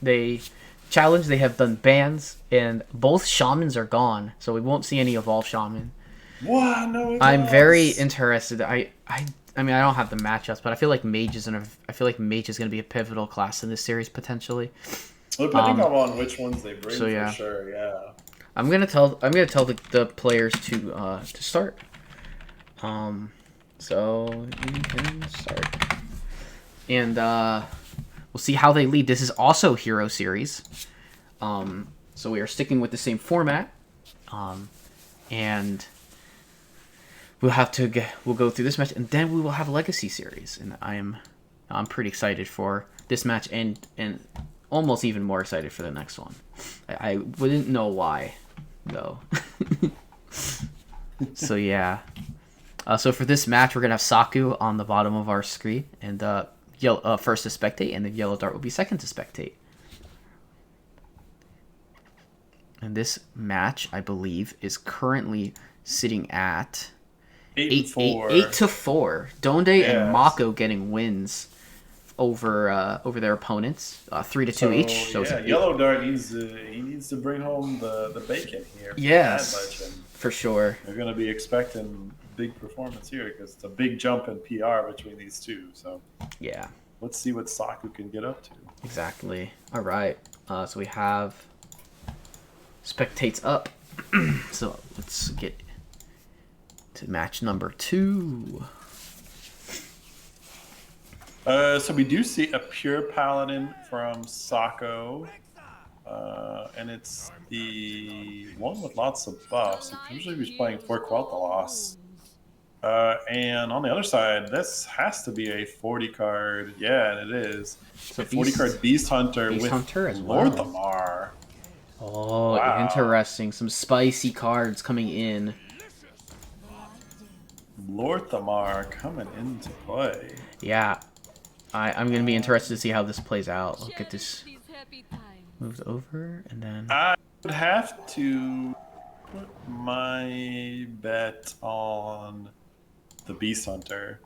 they challenge. They have done bans, and both shamans are gone, so we won't see any evolved shaman. What? No, I'm very interested. I mean, I don't have the matchups, but I feel like mage is gonna be a pivotal class in this series potentially. Depending on which ones they bring, so, yeah. for sure. Yeah. I'm gonna tell the players to start. So you can start, and we'll see how they lead. This is also Hero Series, so we are sticking with the same format, and we'll go through this match, and then we will have a Legacy Series, and I'm pretty excited for this match, and almost even more excited for the next one. I wouldn't know why, though. So yeah. So for this match, we're gonna have Saku on the bottom of our screen, and yellow first to spectate, and the yellow dart will be second to spectate. And this match, I believe, is currently sitting at 8-4. Donde and Mako getting wins over their opponents, 3-2 each. So yeah, Yellow Dart needs to bring home the bacon here. Yes, for sure. They're going to be expecting big performance here because it's a big jump in PR between these two. So yeah, let's see what Saku can get up to. Exactly. All right. So we have spectates up. So let's get to match number 2. So we do see a pure paladin from Sako, and it's the one with lots of buffs. Usually he's playing for Quel'Thalas. And on the other side, this has to be a 40 card. Yeah, and it is. So a 40 card Beast Hunter with as well. Lord Lamar. Oh, wow. Interesting. Some spicy cards coming in. Lord Thamar coming into play. Yeah. I'm going to be interested to see how this plays out. Look at this. Moves over, and then... I would have to put my bet on the Beast Hunter.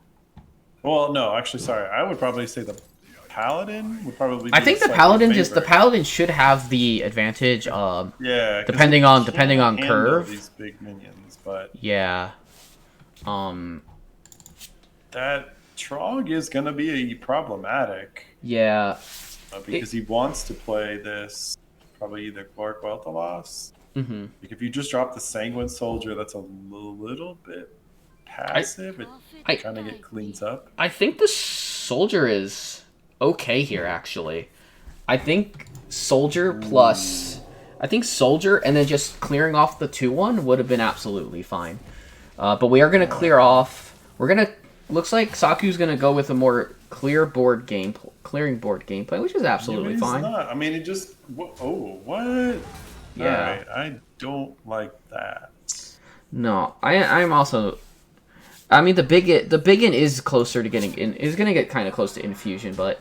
Well, no, actually, sorry. I would probably say the Paladin would probably be I think the Paladin should have the advantage, yeah, depending on curve. These big minions, but... Yeah. That Trog is going to be problematic. Yeah. Because he wants to play this probably either Clark Quel'Thalas. Mm-hmm. Like if you just drop the Sanguine Soldier, that's a little bit passive. It kind of get cleans up. I think the Soldier is okay here, actually. I think Soldier plus... I think Soldier and then just clearing off the 2-1 would have been absolutely fine. But we are gonna clear off. Looks like Saku's gonna go with a more clearing board gameplay, which is absolutely fine. Not. I mean, it just. Oh, what? Yeah. All right, I don't like that. No, I'm also. I mean, the big in is closer to getting in. Is gonna get kind of close to infusion, but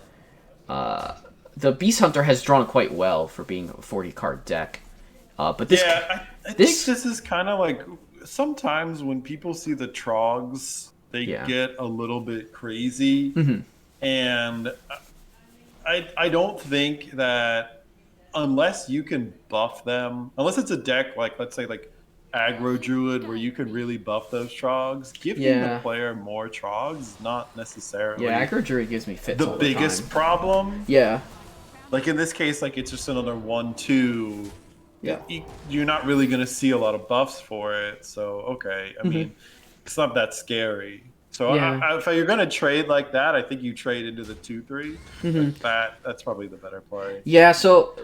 the Beast Hunter has drawn quite well for being a 40 card deck. But this, I think this is kind of like sometimes when people see the Trogs, they get a little bit crazy, and I don't think that unless you can buff them, unless it's a deck like, let's say, like aggro druid where you can really buff those Trogs, giving the player more Trogs is not necessarily aggro druid gives me fits the biggest problem. Like in this case, like it's just another 1/2. You're not really going to see a lot of buffs for it, so okay, I mean it's not that scary. So if you're going to trade like that, I think you trade into the 2/3. That's probably the better play. So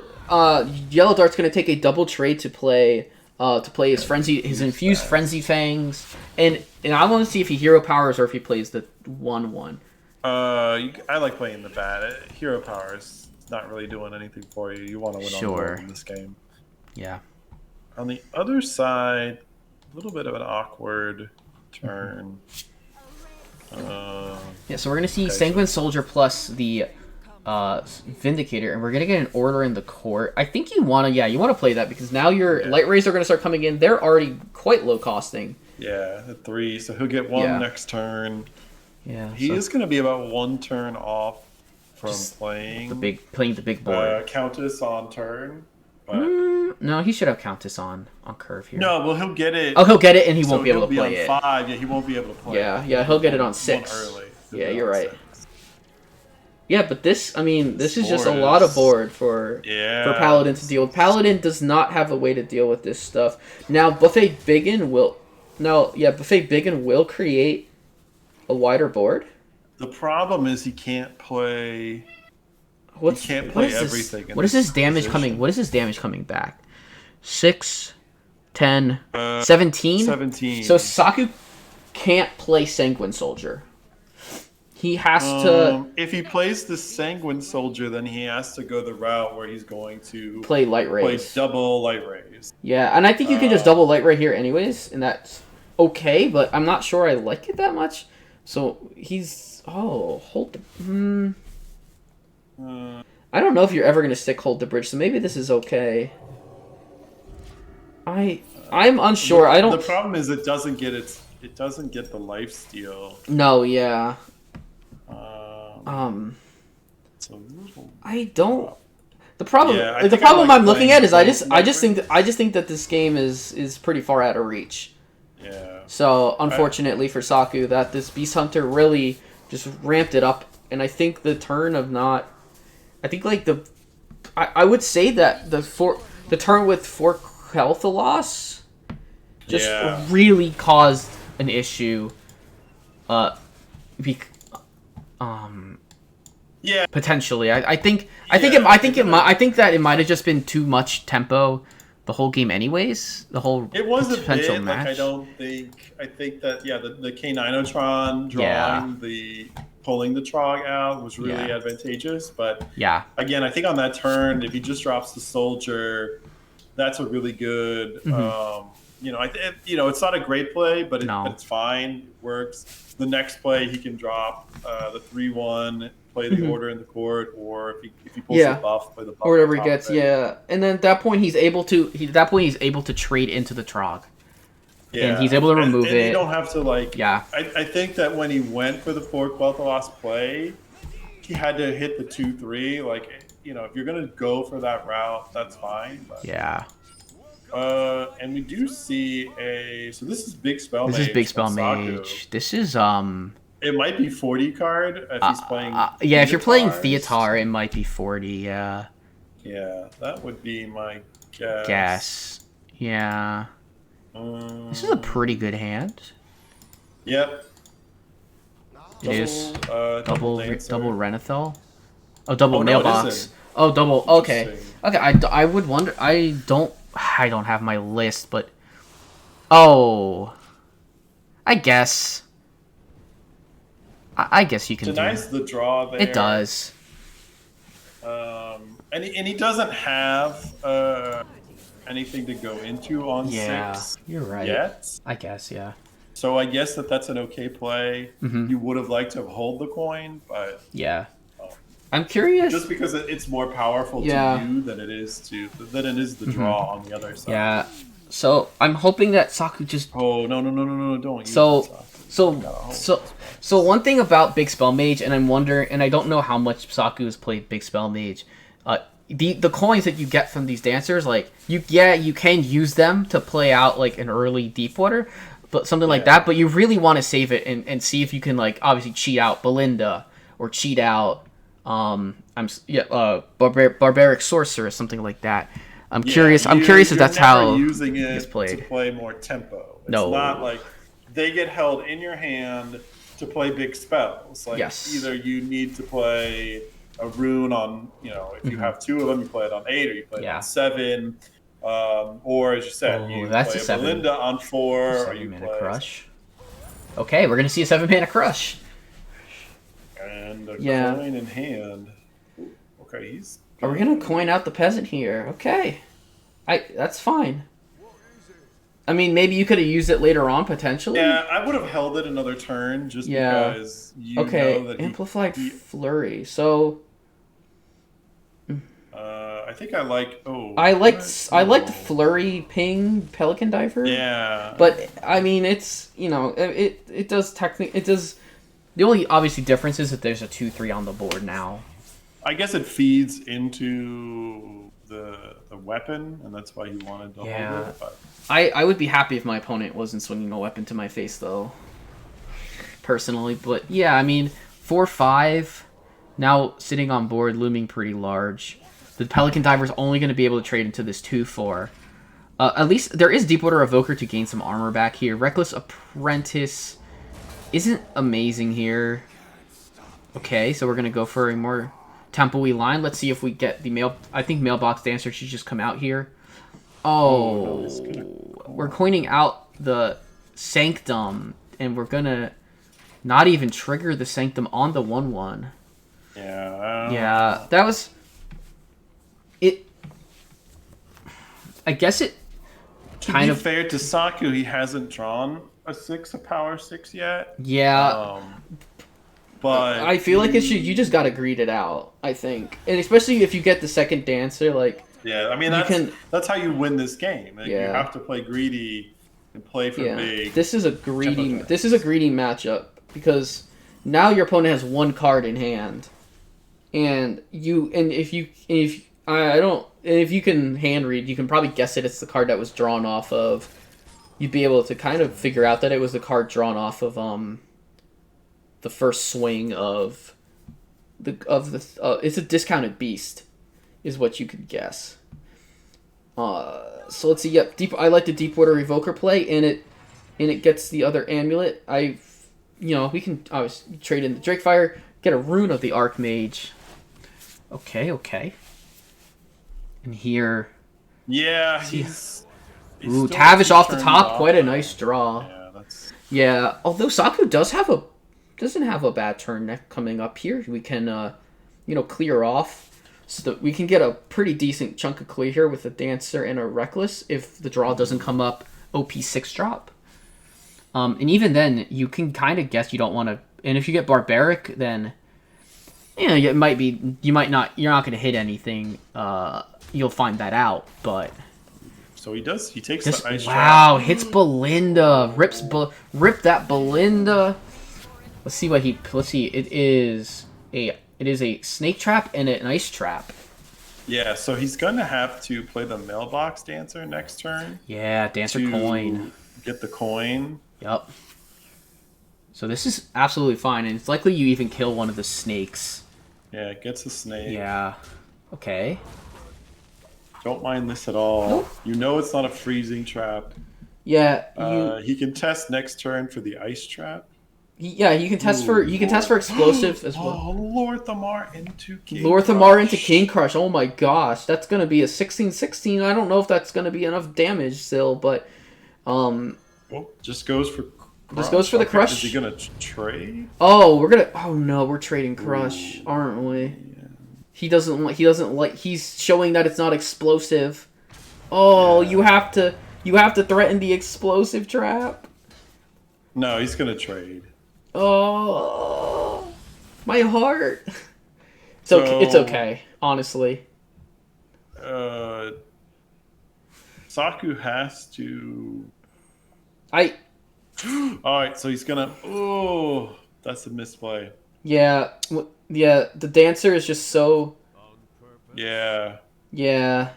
Yellow Dart's going to take a double trade to play his infused Frenzy Fangs, and I want to see if he hero powers or if he plays the 1/1. I like playing the bad. Hero powers not really doing anything for you. You want to win on the board in this game. Yeah. On the other side, a little bit of an awkward turn. So we're gonna see Sanguine Soldier plus the Vindicator, and we're gonna get an Order in the Court. I think you wanna play that because now your Light Rays are gonna start coming in. They're already quite low costing. Yeah, the 3, so he'll get 1 next turn. Yeah, he is gonna be about 1 turn off from playing the big board. Countess on turn. No, he should have Countess on curve here. No, well, he'll get it. Oh, he'll get it, and he won't be able to play it. 5, he won't be able to play it. Yeah, he'll get it on 6. Early. You're right. 6. Yeah, but this is just a lot of board for Paladin to deal with. Paladin does not have a way to deal with this stuff. Now, Buffet Biggin will create a wider board. The problem is he can't play. He can't play everything. What is his damage coming? What is his damage coming back? 6, 10, 17? 17. So Saku can't play Sanguine Soldier. He has to... If he plays the Sanguine Soldier, then he has to go the route where he's going to... play Light Rays. Play double Light Rays. Yeah, and I think you can just double Light Ray here anyways, and that's okay, but I'm not sure I like it that much. So he's... Oh, hold the... I don't know if you're ever going to stick Hold the Bridge, so maybe this is okay. I'm unsure. The problem is it doesn't get the lifesteal. No, yeah. It's a little I don't. The problem I'm looking at is I just think that this game is pretty far out of reach. Yeah. So unfortunately for Saku, that this Beast Hunter really just ramped it up, and I think the turn of not. I think like I would say that the turn with 4 health loss just really caused an issue. Potentially, I think that it might have just been too much tempo the whole game, anyways. The whole it was potential a bit match. I think that the K9otron drawing pulling the Trog out was really advantageous, but again, I think on that turn, if he just drops the Soldier, that's a really good. It's not a great play, but it's fine. It works. The next play, he can drop the 3/1, play the Order in the Court, or if he pulls the buff, play the buff. Or whatever he gets, and then at that point he's able to trade into the Trog. Yeah. And he's able to remove it. You don't have to I think that when he went for the 4 Quel'Thalas play, he had to hit the 2/3. If you're gonna go for that route, that's fine. But, and we do see so this is Big Spell Mage. This is Big Spell Mage. This is It might be 40 card if he's playing. If you're playing Theatar, it might be 40. Yeah. Yeah, that would be my guess. Yeah. This is a pretty good hand. Yep. It is double Renethal. Oh, double mailbox. Oh, double. Okay. I would wonder. I don't have my list, but I guess. I guess you can Denies the draw there. It does. And he doesn't have anything to go into on 6 you're right. yet. I guess, yeah. So I guess that's an okay play. You would have liked to hold the coin, but yeah. I'm curious. Just because it's more powerful to you than it is the draw on the other side. Yeah. So I'm hoping that Saku just. Oh no! Don't. So one thing about Big Spell Mage, and I'm wondering, and I don't know how much Saku has played Big Spell Mage. The coins that you get from these dancers, like you can use them to play out like an early deep water, but something like that. But you really want to save it and see if you can like obviously cheat out Belinda or cheat out Barbaric Sorcerer, something like that. I'm curious if that's how using it it's played. To play more tempo. It's no. not like they get held in your hand to play big spells. Like either you need to play a rune on, if you have 2 of them, you play it on 8, or you play it on 7, or as you said, you play a Belinda on 4, or you play Crush. Okay, we're gonna see a 7-mana Crush. And a coin in hand. Okay, Are we gonna coin out the peasant here? Okay, that's fine. I mean, maybe you could have used it later on potentially. Yeah, I would have held it another turn just because know that Amplified Flurry. So I think I like. I liked Flurry Ping Pelican Diver. Yeah, but I mean, it's it does technically The only obviously difference is that there's a 2/3 on the board now. I guess it feeds into the weapon, and that's why he wanted to hold it. But I would be happy if my opponent wasn't swinging a weapon to my face, though. Personally, but yeah, I mean, 4/5 now sitting on board, looming pretty large. The Pelican Diver's only going to be able to trade into this 2/4. At least there is Deepwater Evoker to gain some armor back here. Reckless Apprentice isn't amazing here. Okay, so we're going to go for a more tempo-y line. Let's see if we get the mail. I think Mailbox Dancer should just come out here. Oh, we're coining out the Sanctum, and we're going to not even trigger the Sanctum on the 1/1. Yeah, that was... It... I guess it kind of... To be fair to Saku, he hasn't drawn a power 6 yet. Yeah. But I feel like you just gotta greed it out, I think. And especially if you get the second dancer, like... Yeah, I mean, that's how you win this game. Like, you have to play greedy and play for big. This is a greedy matchup, because now your opponent has 1 card in hand. And if you can hand read, you can probably guess it's the card that was drawn off of. You'd be able to kind of figure out that it was the card drawn off of the first swing of it's a discounted beast, is what you could guess. So let's see. Yep, I like the Deepwater Evoker play, and it gets the other amulet. We can obviously trade in the Drakefire, get a rune of the Archmage. Okay. And here... Yeah, he's Tavish off the top, quite a nice draw. Yeah, that's... Yeah, although Saku doesn't have a bad turn coming up here. We can, clear off, so that we can get a pretty decent chunk of clear here with a Dancer and a Reckless if the draw doesn't come up OP 6 drop. And even then, you can kind of guess you don't want to... And if you get Barbaric, then... you're not going to hit anything. You'll find that out, but... So he does. He takes the ice trap. Wow, hits Belinda. Rip that Belinda. Let's see. It is a snake trap and an ice trap. Yeah, so he's going to have to play the Mailbox Dancer next turn. Yeah, Dancer coin. Get the coin. Yep. So this is absolutely fine, and it's likely you even kill one of the snakes. Yeah, it gets a snake. Yeah. Okay. Don't mind this at all. Nope. You know it's not a freezing trap. Yeah. He can test next turn for the ice trap. Yeah, you can test for explosive as well. Oh, Lorthamar into King Lorthamar into King Crush. Oh my gosh, that's gonna be a 16/16. I don't know if that's gonna be enough damage still, but well, just goes for This goes for the Okay. crush. Is he gonna trade? Oh, we're gonna. Oh no, we're trading crush, aren't we? Yeah. He doesn't like. He doesn't like. He's showing that it's not explosive. Oh, Yeah. you have to threaten the explosive trap. No, he's gonna trade. Oh, my heart. So, It's okay, honestly. Saku has to. I All right, so he's gonna. Oh, that's a misplay. yeah yeah. The dancer is just so Yeah. yeah.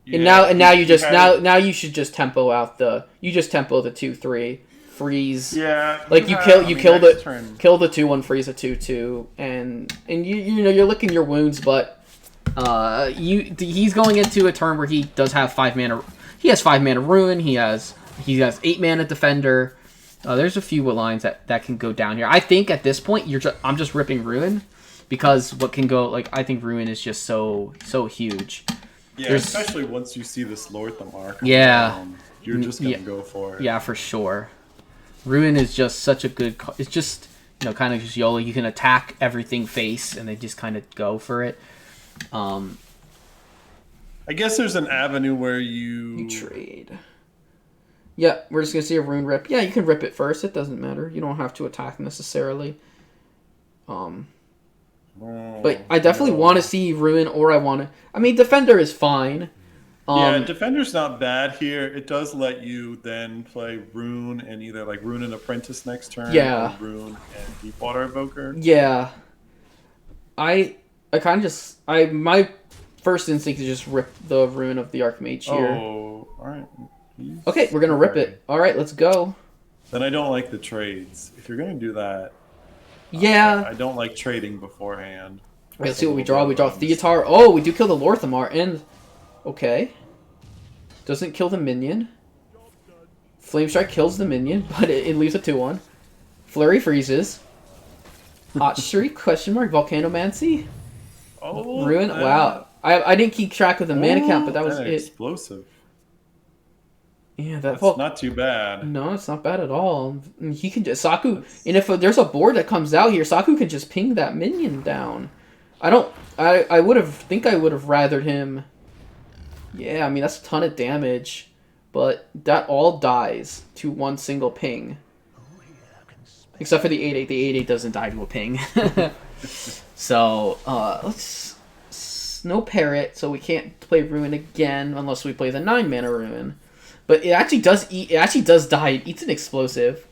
Yeah, And now you he just had it- now you should just tempo out the tempo the 2-3 freeze. Yeah. Like you I mean, kill next turn. the 2-1 freeze a 2-2 and you know you're licking your wounds, but he's going into a turn where he does have 5 mana. He has 5 mana ruin. He has 8 mana defender. There's a few lines that can go down here. I think at this point I'm just ripping ruin because what can go I think ruin is just so huge. Yeah, There's- especially once you see this Lorthamar. Yeah. You're just gonna Yeah. go for it. Yeah, for sure. Ruin is just such a good. It's just kind of just YOLO. You can attack everything face, and they just kind of go for it. I guess there's an avenue where you Trade. Yeah, we're just gonna see a rune rip. Yeah, you can rip it first. It doesn't matter. You don't have to attack necessarily. But I definitely want to see ruin, or I want to. I mean, defender is fine. Yeah, defender's not bad here. It does let you then play rune and either rune and apprentice next turn. Yeah. Or rune and deepwater evoker. Yeah. I kind of just my first instinct is just rip the ruin of the Archmage here. Oh, all right. Okay, we're gonna rip it. All right, let's go. Then I don't like the trades. If you're gonna do that, Yeah. I don't like trading beforehand. Wait, let's see what we draw. We draw Theotar. Oh, we do kill the Lorthamar, and okay, doesn't kill the minion. Flame Strike kills the minion, but it leaves a 2-1. Flurry freezes. Hot Streak? Question mark. Volcanomancy. Oh, Ruin. Wow. I didn't keep track of the mana count, but that was and it. explosive. Yeah, That's that not too bad. No, it's not bad at all. He can just Saku, and if there's a board that comes out here, Saku can just ping that minion down. I would have rathered him. Yeah, I mean that's a ton of damage, but that all dies to one single ping. Except for the 8/8. The 8/8 doesn't die to a ping. So let's no parrot, so we can't play ruin again unless we play the 9 mana ruin. But it actually does eat. It actually does die. It eats an explosive.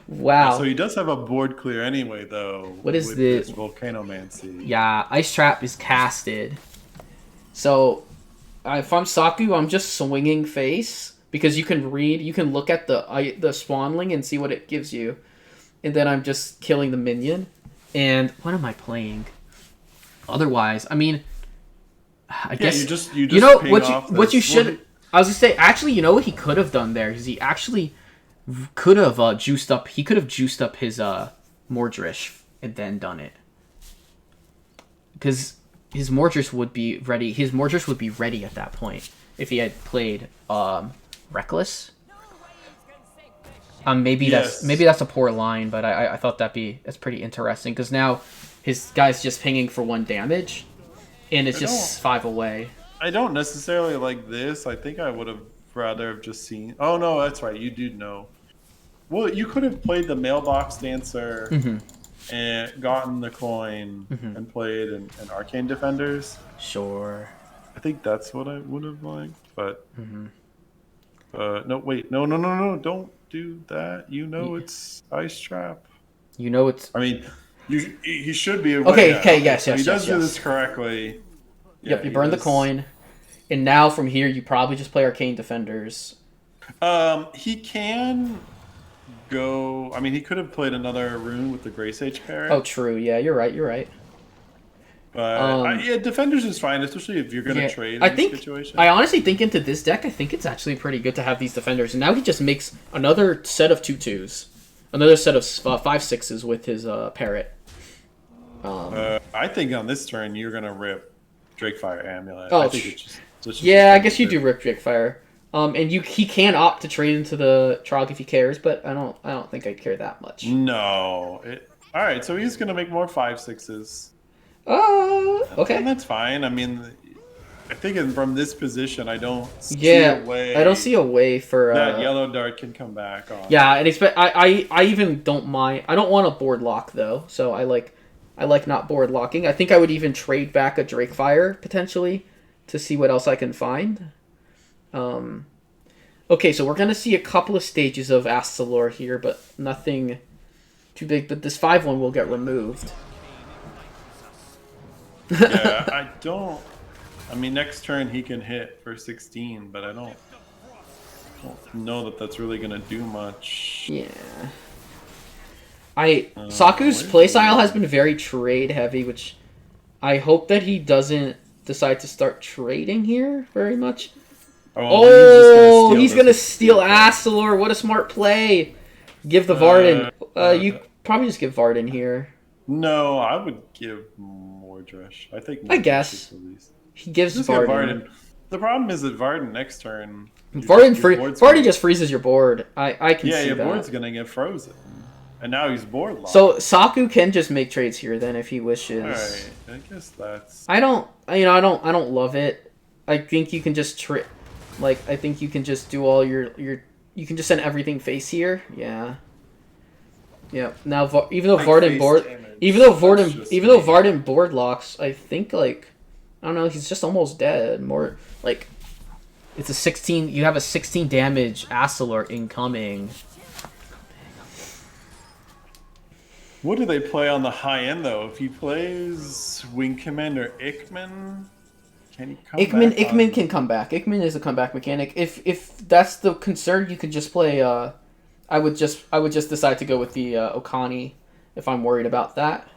Wow. So he does have a board clear anyway, though. What is with this? Volcanomancy. Yeah, Ice Trap is casted. So if I'm Saku, I'm just swinging face because you can look at the Swanling and see what it gives you, and then I'm just killing the minion. And what am I playing? Otherwise, I mean, I guess you just ping off what you this. should. I was gonna say, actually, you know what he could have done there is he actually could have juiced up. He could have juiced up his Mordrish and then done it, because his Mordrish would be ready. His Mordrish would be ready at that point if he had played Reckless. Maybe that's a poor line, but I thought that's pretty interesting because now his guy's just pinging for 1 damage, and it's just 5 away. I don't necessarily like this. I think I would have rather have just seen. Oh no, that's right. You do know. Well, you could have played the Mailbox Dancer and gotten the coin and played an Arcane Defenders. Sure. I think that's what I would have liked. But no, wait, no, don't do that. It's Ice Trap. It's. I mean, he should be Okay, yes, so yes, he does yes. do this correctly. Yep, Yeah, you he burn the does. coin, and now from here you probably just play Arcane Defenders. He can go. I mean, he could have played another rune with the Grey Sage Parrot. Oh, true. Yeah, you're right. But Defenders is fine, especially if you're going to trade in this situation. I honestly think into this deck, I think it's actually pretty good to have these Defenders. And now he just makes another set of 2/2s, another set of 5/6s with his Parrot. I think on this turn you're going to rip Drakefire Amulet. Oh, I think it's just yeah, I guess you do rip Drakefire. And he can opt to trade into the Trog if he cares, but I don't think I'd care that much. No. All right, so he's gonna make more 5/6s. Okay. And that's fine. I mean, I think from this position, I don't see Yeah, a way. I don't see a way for that yellow dart can come back on. Yeah, and I even don't mind. I don't want a board lock though, so I like not board locking. I think I would even trade back a Drakefire potentially to see what else I can find. Okay, so we're gonna see a couple of stages of Astalor here, but nothing too big. But this 5/1 will get removed. Yeah, I don't. I mean, next turn he can hit for 16, but I don't know that that's really gonna do much. Yeah. Saku's playstyle has been very trade heavy, which I hope that he doesn't decide to start trading here very much. Oh, he's gonna steal Astalor. What a smart play. Give the Varden. You probably just give Varden here. No, I would give Mordresh. I think I guess. He gives Varden. The problem is that Varden next turn... Varden just freezes your board. I can see that. Yeah, your board's gonna get frozen. And now he's board locked. So Saku can just make trades here then if he wishes. Alright, I guess that's... I don't love it. I think you can just I think you can just do all your you can just send everything face here. Yeah. Yeah. Now even though Varden board locks, I think I don't know, he's just almost dead. More it's a 16. You have a 16 damage Astalor incoming. What do they play on the high end though? If he plays Wing Commander Ikman, can he come back? Ikman can come back. Ikman is a comeback mechanic. If that's the concern, you could just play. I would just decide to go with the Okani if I'm worried about that.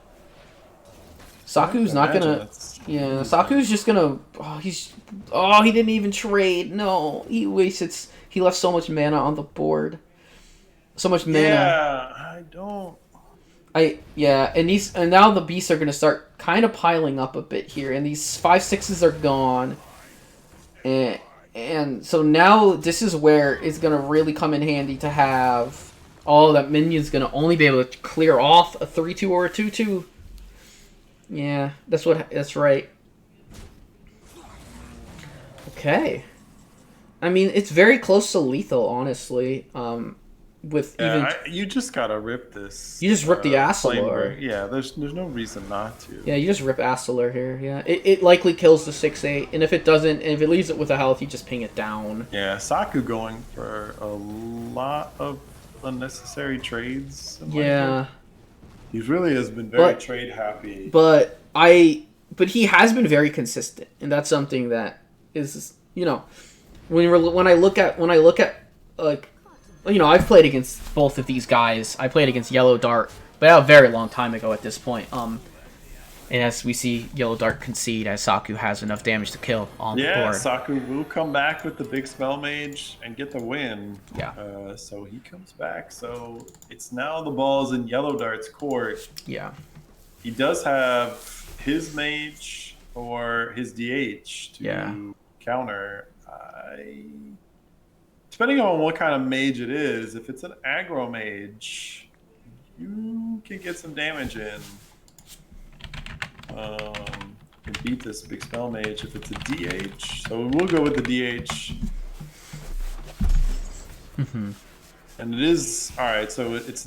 Saku's not gonna. Yeah, Saku's just gonna. He didn't even trade. No, he wasted. He left so much mana on the board. So much mana. Yeah, I don't. And now the beasts are gonna start kind of piling up a bit here, and these 5/6s are gone. And so now this is where it's gonna really come in handy to have all that minion's gonna only be able to clear off a 3/2 or a 2/2. Yeah, that's right. Okay. I mean, it's very close to lethal, honestly. You just gotta rip this. You just rip the Astalor. Yeah, there's no reason not to. Yeah, you just rip Astalor here. Yeah, it likely kills the 6/8, and if it doesn't, if it leaves it with a health, you just ping it down. Yeah, Saku going for a lot of unnecessary trades. Yeah. He really has been very trade happy. But he has been very consistent, and that's something that is, when I look at I've played against both of these guys. I played against Yellow Dart, but a very long time ago at this point. And as we see Yellow Dart concede, as Saku has enough damage to kill on the board. Yeah, Saku will come back with the big Spell Mage and get the win. Yeah. So he comes back. So it's now the ball's in Yellow Dart's court. Yeah. He does have his Mage or his DH to counter. Depending on what kind of mage it is, if it's an aggro mage, you can get some damage in. Can beat this big spell mage if it's a DH. So we'll go with the DH. And it is alright, so it's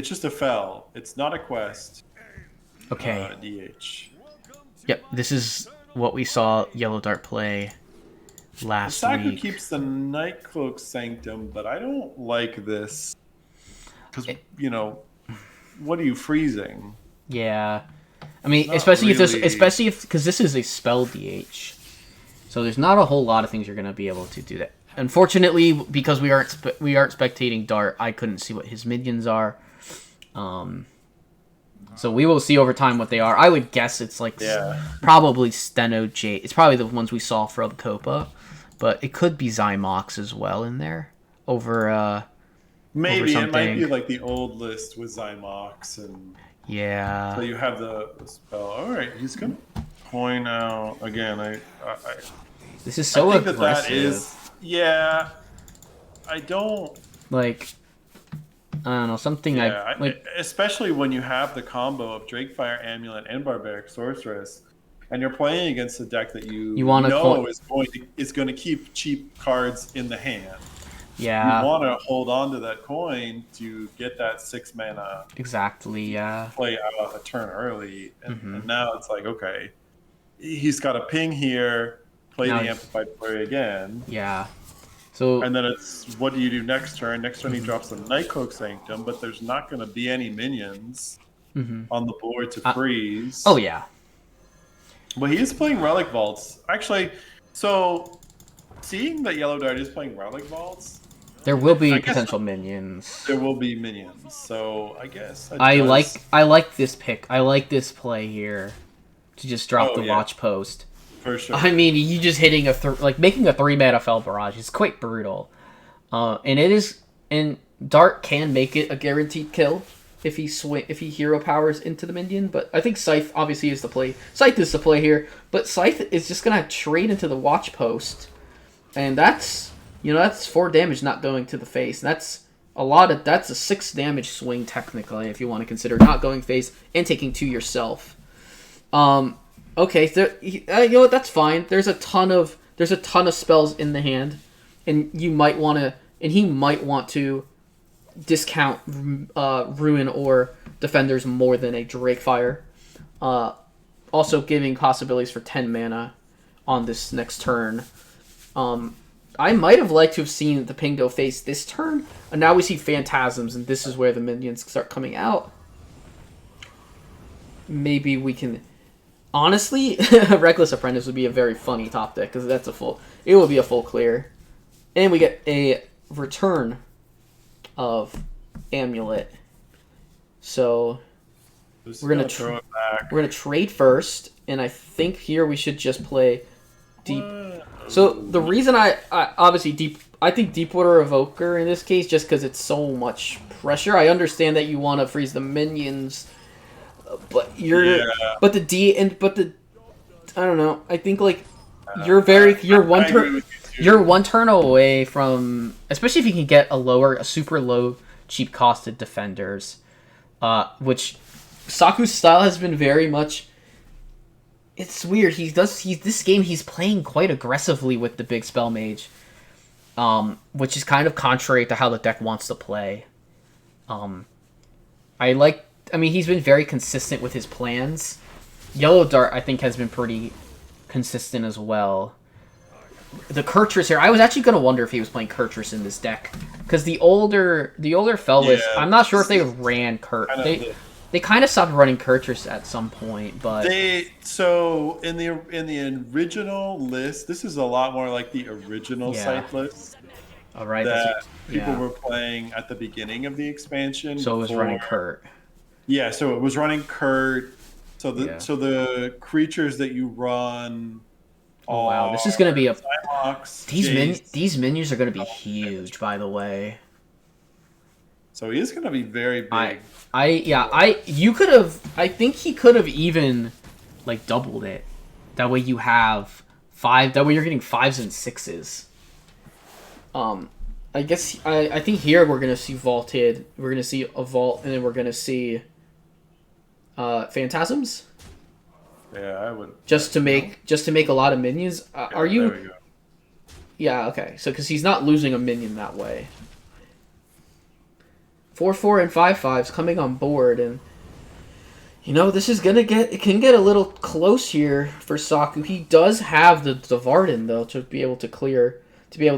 just a fell. It's not a quest. Okay. DH. Yep, this is what we saw Yellow Dart play last Saku week. keeps the Nightcloak Sanctum, but I don't like this. Because, what are you freezing? Yeah. I mean, especially if because this is a spell DH. So there's not a whole lot of things you're going to be able to do that. Unfortunately, because we aren't spectating Dart, I couldn't see what his minions are. So we will see over time what they are. I would guess it's probably Steno Jade. It's probably the ones we saw from Copa, but it could be Zymox as well in there. Maybe it might be like the old list with Zymox and so you have the spell. All right, he's gonna point out again. This is so aggressive. Yeah, I don't. Like, I don't know, something Yeah, like. especially when you have the combo of Drakefire Amulet and Barbaric Sorceress, and you're playing against a deck that You you want to know is going to keep cheap cards in the hand. You Yeah, want to hold on to that coin to get that 6 mana exactly. Yeah. play out a turn early, Hmm. and now it's like, okay, he's got a ping here, play Now the it's Amplified Flurry again, yeah. So and then it's what do you do next turn? Next turn he mhm, drops the Nightcloak Sanctum, but there's not going to be any minions mhm. on the board to Uh, oh freeze. yeah, But he is playing Relic Vaults. Actually, so seeing that Yellow Dart is playing Relic Vaults, there will be I guess potential minions. there will be minions. So I guess that does. I like this pick. I like this play here to just drop Oh the yeah, watch post. for sure. I mean, you just hitting like making a 3 mana Fel Barrage is quite brutal. And it is, and Dart can make it a guaranteed kill if he hero powers into the minion. But I think Scythe obviously is the play. Scythe is the play here, but Scythe is just gonna trade into the watch post, and that's 4 damage not going to the face. That's a 6 damage swing technically if you want to consider not going face and taking 2 yourself. Okay, you know what? That's fine. There's a ton of spells in the hand, and he might want to discount Ruin or Defenders more than a Drakefire. Also giving possibilities for 10 mana on this next turn. I might have liked to have seen the ping go face this turn, and now we see Phantasms, and this is where the minions start coming out. Maybe we can. Honestly, Reckless Apprentice would be a very funny top deck because it would be a full clear, and we get a return of Amulet. So Just we're gonna throw it back. we're gonna trade first, and I think here we should just play deep. So the reason I obviously I think Deepwater Evoker in this case just because it's so much pressure. I understand that you want to freeze the minions. But Yeah. I don't know. I think like you're I agree with you too. you're 1 turn away from, especially if you can get a super low cheap costed defenders, which Saku's style has been very much. It's weird. This game he's playing quite aggressively with the big spell mage, which is kind of contrary to how the deck wants to play. I mean, he's been very consistent with his plans. Yellow Dart, I think, has been pretty consistent as well. The Kurtrus here, I was actually going to wonder if he was playing Kurtrus in this deck. Because the older Fellas, Yeah, I'm not sure if they ran Kind of They kind of stopped running Kurtrus at some point, but... so in the original list, this is a lot more like the original Yeah. site list All right, that people yeah. were playing at the beginning of the expansion. So it was running Kurt. Yeah, so it was running Kurt. So Yeah. the creatures that you run. Oh wow, this is gonna be a. Cymox, These menus are gonna be huge, by the way. So he is gonna be very big. You could have. I think he could have even, like, doubled it. That way you have 5. That way you're getting 5s and 6s. I guess I think here we're gonna see vaulted. We're gonna see a vault, and then we're gonna see Phantasms. Yeah, I would. Just to make a lot of minions. Are you? There we go. Yeah. Okay. So because he's not losing a minion that way. 4/4 and 5/5s coming on board, and this is it can get a little close here for Saku. He does have the Varden though to be able to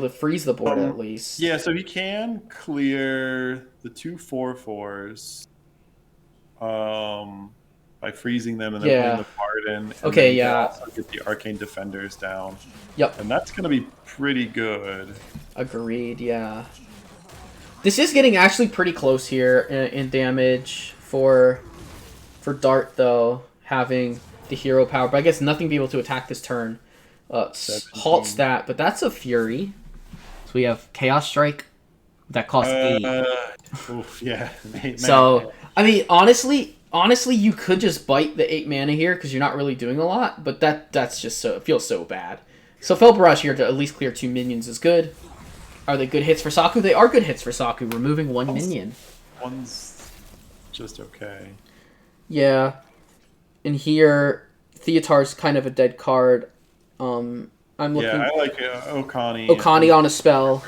freeze the board at least. Yeah, so he can clear the 2 4/4s by freezing them and then putting the Pardon. And Okay, then you can yeah. also get the Arcane Defenders down. Yep. And that's going to be pretty good. Agreed. Yeah. This is getting actually pretty close here in damage for Dart though, having the hero power, but I guess nothing be able to attack this turn. Halts that, but that's a Fury. So we have Chaos Strike that costs 8. Oof, yeah. 8 So mana. I mean, honestly, you could just bite the 8 mana here because you're not really doing a lot. But that's just it feels so bad So Fel Barrage here to at least clear 2 minions is good. Are they good hits for Saku? They are good hits for Saku, removing 1 minion. One's just okay. Yeah. And here, Theotar's kind of a dead card. I'm looking... Yeah, I like Okani. Okani on a spell.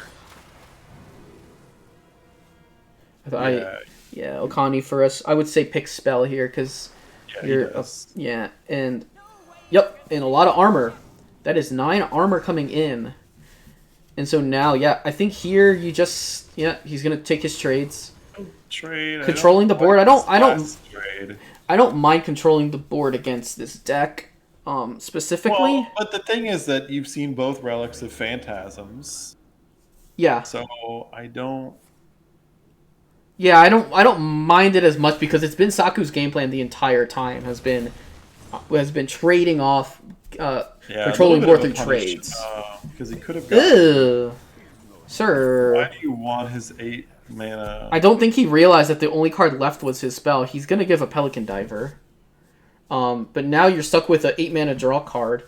Yeah. Okani for us. I would say pick spell here, because you're... and... Yep, and a lot of armor. That is 9 armor coming in. And so now, I think here you just... Yeah, he's going to take his trades. Trade. Controlling the board. I don't mind controlling the board against this deck, specifically. Well, but the thing is that you've seen both Relics of Phantasms. Yeah. So I don't... Yeah, I don't mind it as much because it's been Saku's game plan the entire time has been trading off controlling board through trades. Because he could have got... Sir. Why do you want his 8 mana? I don't think he realized that the only card left was his spell. He's gonna give a Pelican Diver. But now you're stuck with an 8 mana draw card,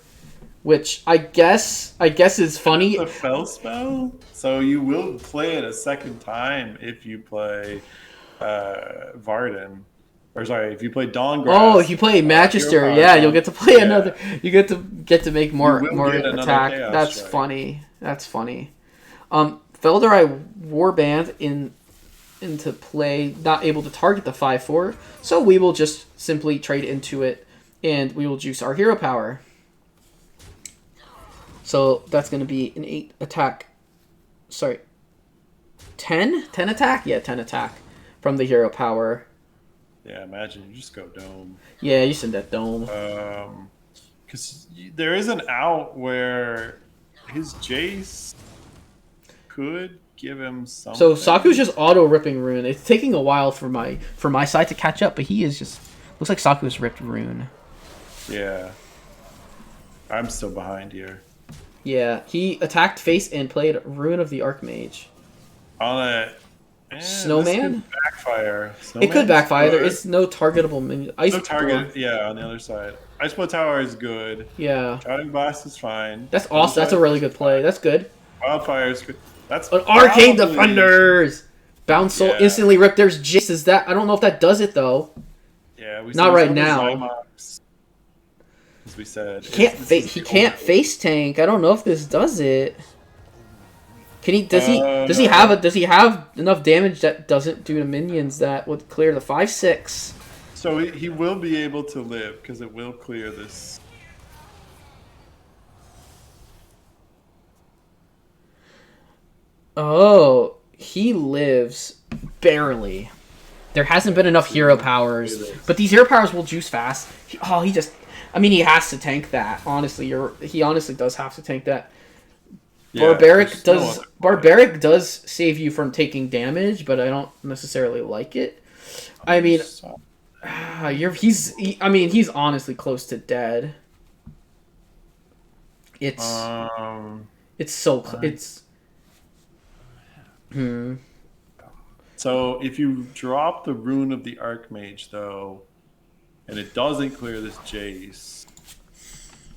which I guess is funny. The Fel spell? So you will play it a second time if you play Varden. Or sorry, if you play Dawngrass. Oh, if you play Magister, you'll get to play another. You get to make more attack. That's strike. funny. That's funny. Felderai Warband into play, not able to target the 5/4, so we will just simply trade into it, and we will juice our hero power. So that's going to be an 8 attack. Sorry, 10 attack. Yeah, 10 attack from the hero power. Yeah, imagine you just go dome. Yeah, you send that dome. Because there is an out where his Jace could give him something. So Saku's just auto ripping rune. It's taking a while for my side to catch up, but he is just looks like Saku's ripped rune. Yeah, I'm still behind here. Yeah, he attacked face and played Rune of the Archmage. On a Snowman? This could backfire. It could backfire. There is no targetable minion. No target. Yeah, on the other side. Ice Blow Tower is good. Yeah. Shouting Blast is fine. That's awesome. That's a really good play. That's good. Wildfire is good. That's an Arcane Defenders. Bounce Soul instantly rip. There's Jace. Is that? I don't know if that does it though. Yeah, we not right now. Zymox, as we said, he can't face tank. I don't know if this does it. Can he? Does he have enough damage that doesn't do to minions that would clear the 5/6? So he will be able to live because it will clear this. Oh, he lives barely. There hasn't been enough hero powers, but these hero powers will juice fast. He has to tank that. Honestly, he honestly does have to tank that. Yeah, Barbaric does save you from taking damage, but I don't necessarily like it. I mean, he's honestly close to dead. It's so it's. So if you drop the Rune of the Archmage, though, and it doesn't clear this Jace,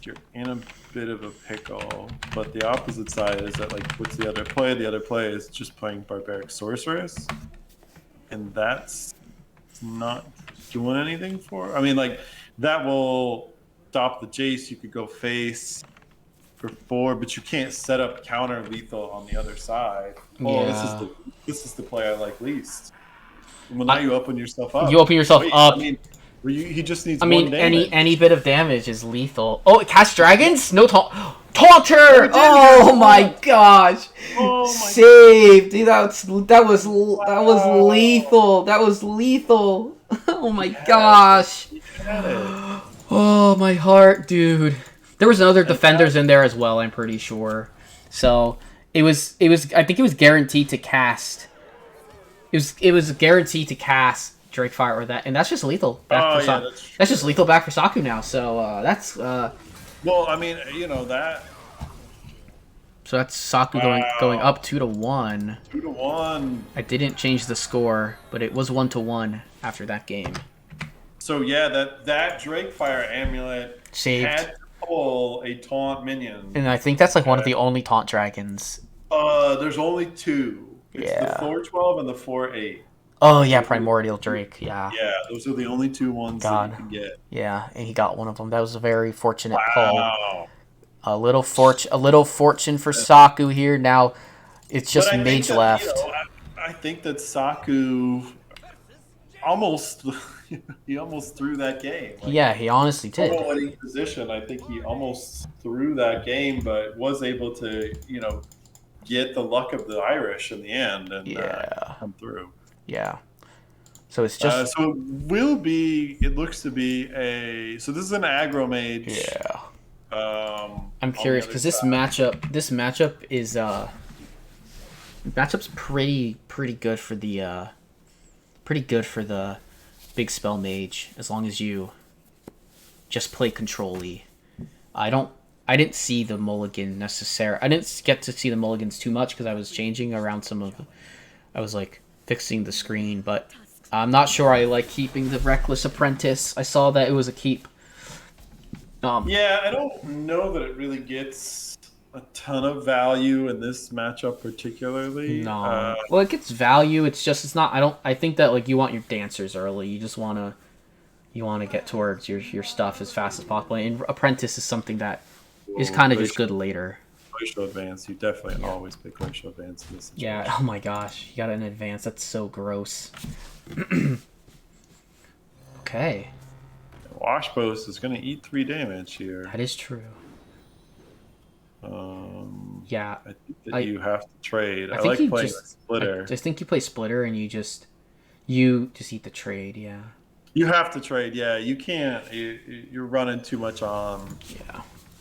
you're in a bit of a pickle. But the opposite side is that, like, what's the other play? The other play is just playing Barbaric Sorceress, and that's not doing anything for. I mean, like, that will stop the Jace. You could go face for 4, but you can't set up counter lethal on the other side. Oh, yeah. This is the play I like least. Well, now you open yourself up. You open yourself up. I mean, he just needs. one damage. any bit of damage is lethal. Oh, it casts dragons? No taunter! Oh my gosh! Oh my Saved, dude. That was lethal. That was lethal. Oh my gosh! Oh my heart, dude. There was other defenders in there as well, I'm pretty sure. So it was I think it was guaranteed to cast. It was guaranteed to cast Drakefire or that, and that's just lethal back for Saku. That's just lethal back for Saku now. So that's well, I mean, that. So that's Saku going up 2-1. 2-1. I didn't change the score, but it was 1-1 after that game. So yeah, that Drakefire amulet saved. had to pull a taunt minion. And I think that's like one of the only taunt dragons. There's only two. It's the Yeah. 412 and the 48. Oh yeah, Primordial Drake. Yeah. Yeah, those are the only two ones that God. you can get. Yeah, and he got one of them. That was a very fortunate pull. Wow. A little fortune for Saku here. Now it's just But I think mage that, left. I think that Saku almost he almost threw that game. Like, Yeah, he honestly did. total winning position. I think he almost threw that game, but was able to get the luck of the Irish in the end and come through. Yeah. So it's just so it looks to be so this is an aggro mage. yeah. I'm on curious the because other this matchup is matchup's pretty good for the big spell mage as long as you just play control-y. I didn't see the mulligan necessary. I didn't get to see the mulligans too much because I was changing around I was like fixing the screen, but I'm not sure I like keeping the Reckless Apprentice. I saw that it was a keep. Yeah, I don't know that it really gets a ton of value in this matchup particularly. No. Well, it gets value. It's not. I think that like you want your dancers early. You just wanna get towards your stuff as fast as possible. And Apprentice is something that is kind of just good later. Glacial Advance. You definitely always pick Glacial Advance in this situation. Yeah. Oh my gosh, you got an advance. That's so gross. Okay. Wash Post is going to eat 3 damage here. That is true. Yeah. I think that you have to trade. I think like playing Splitter. I just think you play Splitter and you just eat the trade. Yeah. You have to trade. Yeah, you can't. You're running too much on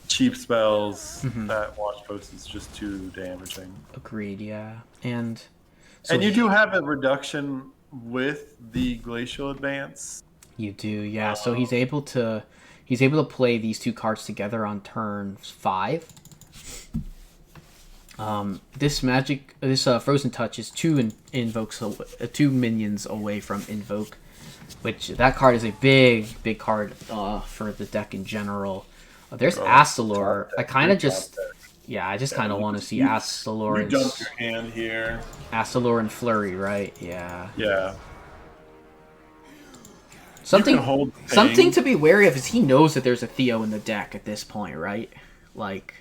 cheap spells. That Wash Post is just too damaging. Agreed. Yeah. And you do have a reduction with the Glacial Advance. You do, yeah. So he's able to play these two cards together on turn 5. This Frozen Touch is 2 2 minions away from Invoke, which that card is a big card for the deck in general. There's Astalor. I kind of just kind of want to see Astalor. You dump your hand here. Astalor and Flurry, right? Yeah. Yeah. Something to be wary of is he knows that there's a Theo in the deck at this point, right? Like,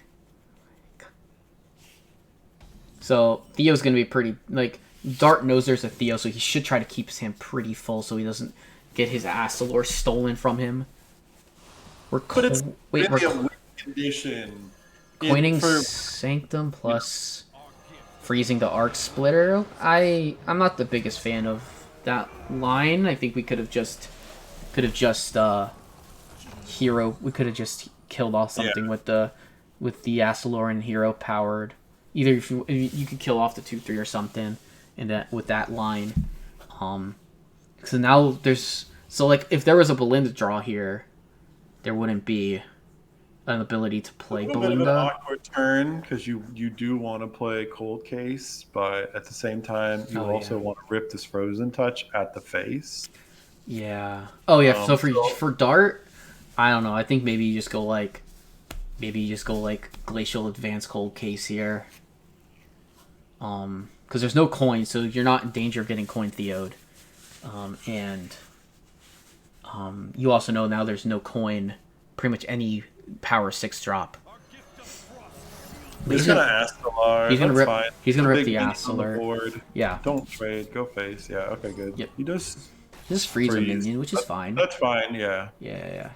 so Theo's gonna be pretty Dart knows there's a Theo, so he should try to keep his hand pretty full so he doesn't get his Astalor stolen from him. We're condition. Coining Sanctum plus freezing the Arc Splitter. I'm not the biggest fan of that line. I think we could have just hero. We could have just killed off something with the Astalor and hero powered. Either if you could kill off the 2/3 or something, and that with that line. So now if there was a Belinda draw here, there wouldn't be an ability to play Belinda. A bit of an awkward turn because you do want to play Cold Case, but at the same time you also want to rip this Frozen Touch at the face. Yeah. Oh yeah. So for Dart, I don't know. I think maybe you just go Glacial Advance Cold Case here. Because there's no coin, so you're not in danger of getting coin Theo'd. You also know now there's no coin. Pretty much any power 6 drop. He's gonna Astalor. He's gonna rip. Fine. He's gonna rip the Astalor. Yeah. Don't trade. Go face. Yeah. Okay. Good. Yep. He does. Just freeze a minion, which is fine. That's fine. Yeah. Yeah.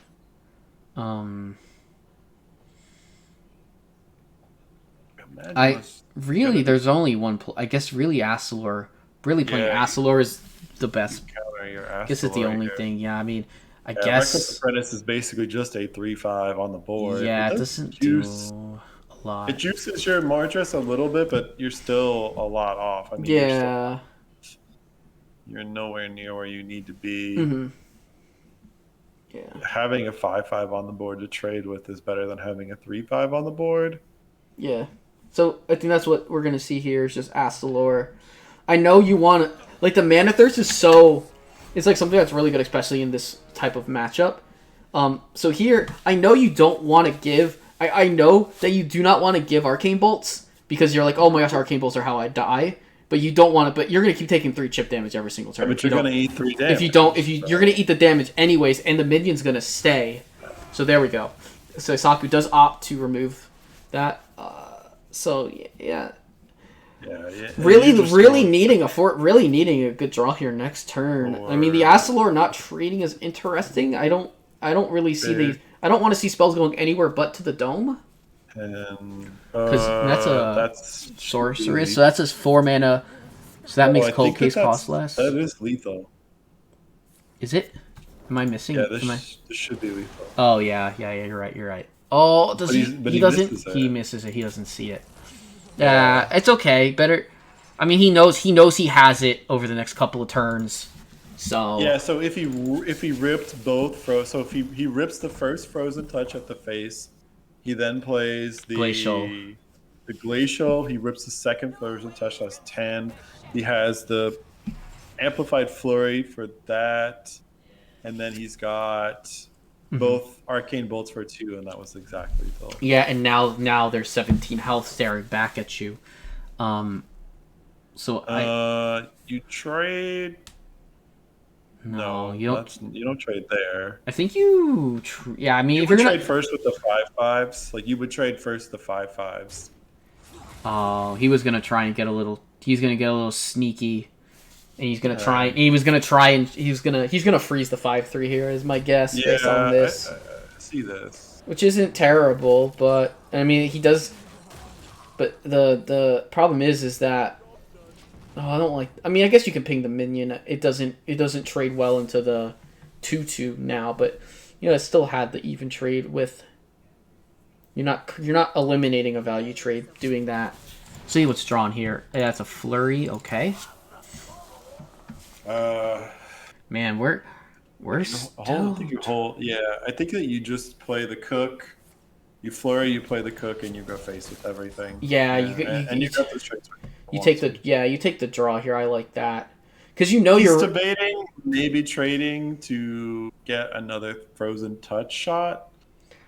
There's only one. I guess really Astalor. Really playing Astalor is the best. I guess it's the only thing. Yeah. I mean, I guess Reckless Apprentice is basically just a 3/5 on the board. Yeah, it doesn't do a lot. It juices your Mardress a little bit, but you're still a lot off. I mean, you're nowhere near where you need to be. Yeah. Having a 5/5 on the board to trade with is better than having a 3/5 on the board. Yeah. So I think that's what we're gonna see here is just Astalor. I know you want the Mana Thirst is so. It's like something that's really good, especially in this type of matchup. So here, I know you don't want to give. I know that you do not want to give arcane bolts because you're like, oh my gosh, arcane bolts are how I die. But you don't want to. But you're gonna keep taking 3 chip damage every single turn. But you're gonna eat 3 damage. If you don't, you're gonna eat the damage anyways, and the minion's gonna stay. So there we go. So Saku does opt to remove that. So yeah. Yeah. Really needing a good draw here next turn. I mean, the Asalor not trading is interesting. I don't really see I don't want to see spells going anywhere but to the dome. Because that's sorceress, so that's his 4 mana. So that makes cold case cost less. That is lethal. Is it? Am I missing? Yeah, this should be lethal. Oh yeah, you're right. Oh, does he doesn't. He misses it. He doesn't see it. Yeah, it's okay. Better. I mean, he knows he has it over the next couple of turns. So yeah. So if he ripped both so if he rips the first frozen touch at the face, he then plays the glacial. He rips the second frozen touch. That's 10. He has the amplified flurry for that, and then he's got both arcane bolts for 2, and that was exactly lethal. Yeah, and now there's 17 health staring back at you. So you trade. No, you don't trade there. I think you. I mean, if you're gonna trade first with the 5/5s, like you would trade first the 5/5s. Oh, he was gonna try and get a little. He's gonna get a little sneaky, and he's gonna try. He's gonna freeze the 5/3 here. Is my guess based on this. I see this, which isn't terrible, but I mean he does. But the problem is that. Oh, I don't like. I mean, I guess you can ping the minion. It doesn't trade well into the 2/2 now, but it still had the even trade with. You're not eliminating a value trade doing that. See what's drawn here. Yeah, that's a flurry. Okay. Man, we're still. I think that you just play the cook. You flurry, you play the cook, and you go face with everything. Yeah, you got the trades. You take the draw here. I like that because he's debating maybe trading to get another frozen touch shot.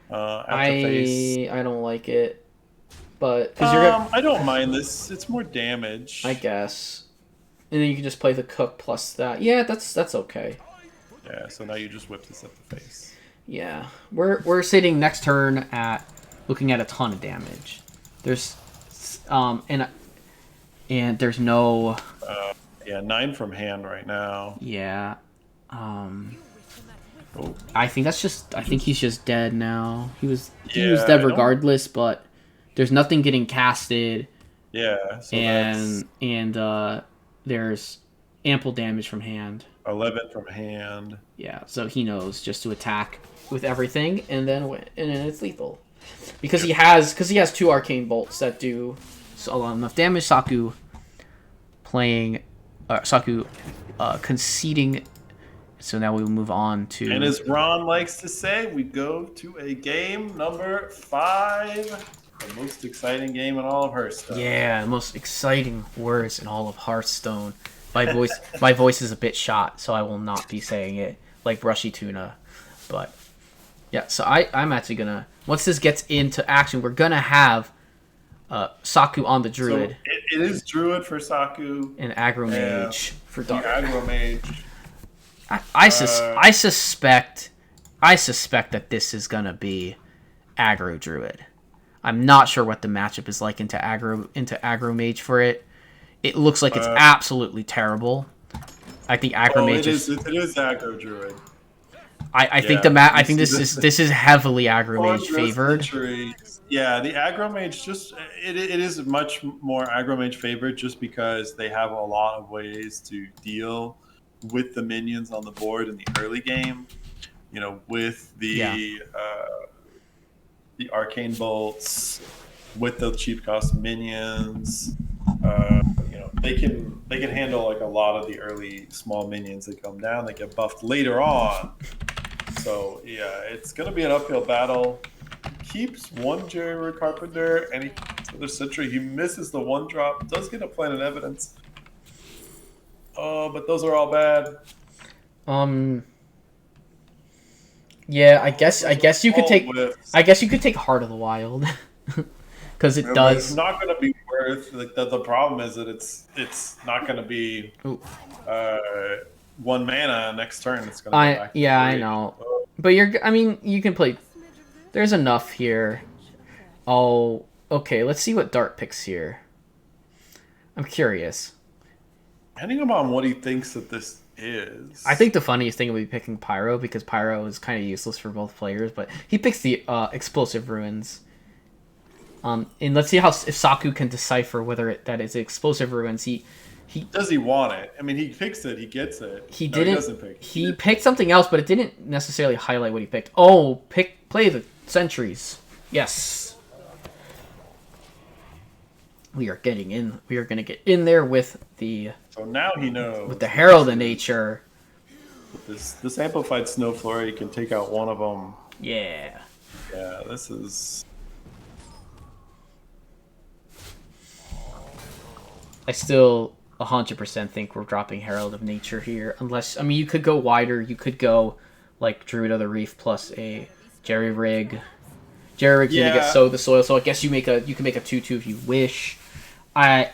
I don't like it, but I don't mind this. It's more damage, I guess. And then you can just play the cook plus that. Yeah, that's okay. Yeah, so now you just whip this at the face. Yeah, we're sitting next turn at looking at a ton of damage. There's and there's no 9 from hand right now. Yeah. I think he's just dead now. He was dead regardless, but there's nothing getting casted. Yeah. So and there's ample damage from hand. 11 from hand. Yeah, so he knows just to attack with everything, and then it's lethal because he has 2 arcane bolts that do a lot enough damage. Saku conceding. So now we will move on to. And as Ron likes to say, we go to a game number 5. The most exciting game in all of Hearthstone. Yeah, the most exciting words in all of Hearthstone. My voice is a bit shot, so I will not be saying it like Brushy Tuna. But yeah, so I'm actually gonna once this gets into action, we're gonna have Saku on the Druid. So it is Druid for Saku. And Aggro Mage for Dark. Aggro Mage. I suspect that this is gonna be Aggro Druid. I'm not sure what the matchup is like into Aggro Mage for it. It looks like it's absolutely terrible. I think Aggro Mage it is Aggro Druid. I think this is heavily Aggro Mage favored. Yeah, the Aggro Mage it is much more Aggro Mage favored just because they have a lot of ways to deal with the minions on the board in the early game. With the arcane bolts, with the cheap cost minions. They can handle like a lot of the early small minions that come down. They get buffed later on. So yeah, it's gonna be an uphill battle. He keeps one Jerry Carpenter and he keeps another Sentry. He misses the 1-drop. Does get a Planet Evidence. But those are all bad. Yeah, I guess you could All take whiffs. I guess you could take Heart of the Wild because it Yeah, but it's does. not going to be worth. Like the problem is that it's not going to be Ooh. uh, 1 mana next turn. It's going to go back to I 3. know, but I mean, you can play. There's enough here. Oh, okay. Let's see what Dart picks here. I'm curious. Depending upon what he thinks that this is. I think the funniest thing would be picking Pyro because Pyro is kind of useless for both players, but he picks the Explosive Ruins. And let's see how if Saku can decipher whether that is Explosive Ruins. He Does he want it? I mean, he picks it. He gets it. he No, didn't. He doesn't pick. He picked something else, but it didn't necessarily highlight what he picked. Oh, play the Sentries. Yes. We are getting in. We are gonna get in there with the So now he knows. with the Herald of Nature. This amplified snow flurry can take out one of them. Yeah. Yeah, this is. I still 100% think we're dropping Herald of Nature here. Unless, I mean, you could go wider. You could go like Druid of the Reef plus a Jerry Rig. Jerry Rig's gonna get Sow the Soil, so I guess you can make a 2/2 if you wish. Yeah,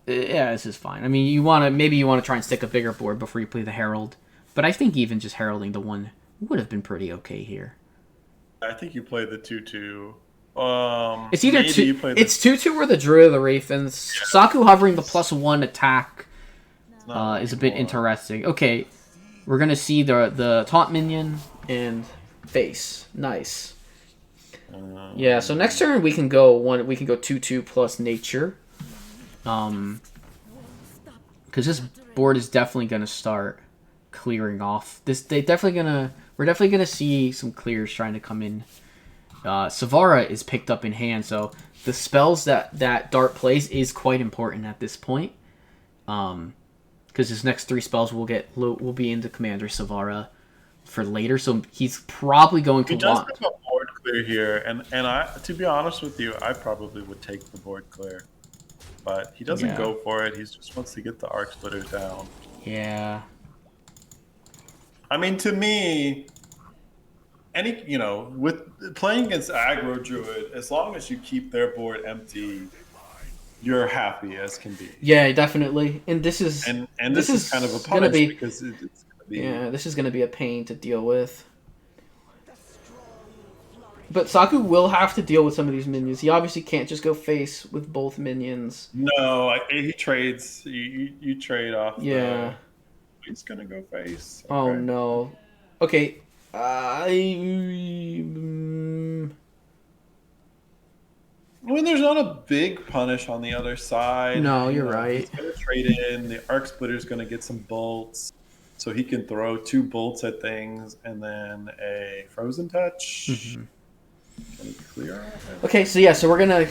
this is fine. I mean, maybe you want to try and stick a bigger board before you play the Herald, but I think even just heralding the one would have been pretty okay here. I think you play the 2/2. It's either it's 2/2 or the Druid of the Reef, and Saku hovering the +1 attack is a bit interesting. Okay, we're gonna see the taunt minion and face. Nice. Yeah, so next turn we can go 2/2 plus nature. Because this board is definitely gonna start clearing off. We're definitely gonna see some clears trying to come in. Savara is picked up in hand, so the spells that Dart plays is quite important at this point. Because his next 3 spells will be into Commander Savara for later, so he's probably going to He does want. have a board clear here, and I, to be honest with you, I probably would take the board clear, but he doesn't go for it. He just wants to get the Arc Splitters down. Yeah. I mean, to me, with playing against aggro druid, as long as you keep their board empty, you're happy as can be. Yeah, definitely. And this is this is kind of a punish because it's gonna be. Yeah, this is gonna be a pain to deal with. But Saku will have to deal with some of these minions. He obviously can't just go face with both minions. No, he trades. You trade off. Yeah. He's gonna go face. Okay. Oh no. Okay. I mean, there's not a big punish on the other side. No, you're right. He's going to trade in. The Arc Splitter's going to get some bolts. So he can throw 2 bolts at things and then a Frozen Touch. Mm-hmm. Can he clear? Okay, so yeah, we're gonna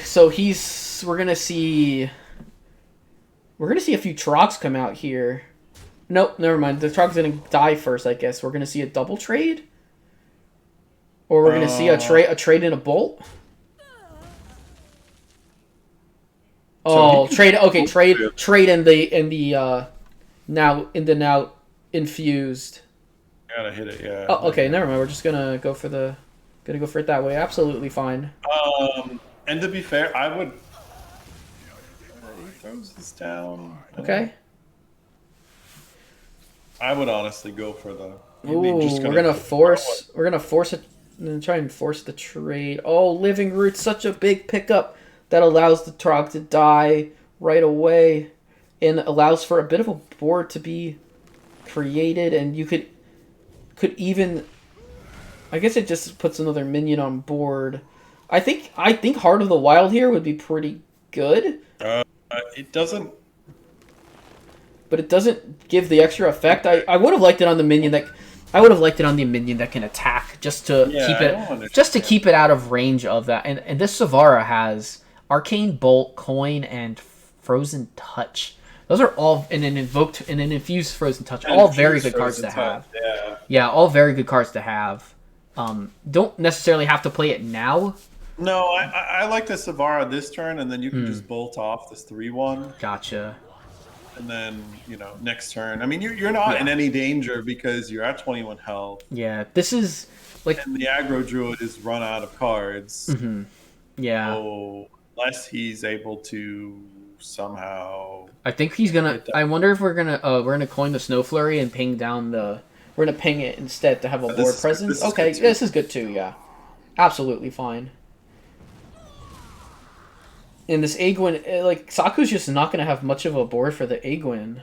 see a few Trogs come out here. Nope, never mind. The Trog's gonna die first, I guess. We're gonna see a double trade? Or we're gonna see a trade in a bolt? Oh, trade in the now infused. Gotta hit it, yeah. Oh, okay, never mind. We're just gonna go for it that way. Absolutely fine. And to be fair, I would. He throws this down. Okay. I would honestly go for the. We're gonna force it and try and force the trade. Oh, Living Root's such a big pickup that allows the Trog to die right away and allows for a bit of a board to be created, and you could even, I guess it just puts another minion on board. I think Heart of the Wild here would be pretty good. It doesn't. But it doesn't give the extra effect. I would have liked it on the minion that can attack just to keep it out of range of that. And this Savara has Arcane Bolt, Coin, and Frozen Touch. Those are all in an infused Frozen Touch. All very good cards to have. Yeah, all very good cards to have. Don't necessarily have to play it now. No, I like the Savara this turn, and then you can just bolt off this 3/1. Gotcha. and then next turn. I mean, you're not in any danger because you're at 21 health. Yeah, this is like, and the aggro druid is run out of cards. yeah. So unless he's able to somehow, I think he's gonna. I wonder if we're gonna coin the Snow Flurry and ping down the. We're gonna ping it instead to have a board presence. Okay, this is good too. Yeah, absolutely fine. And this Aegwin, like Saku's just not gonna have much of a board for the Aegwin.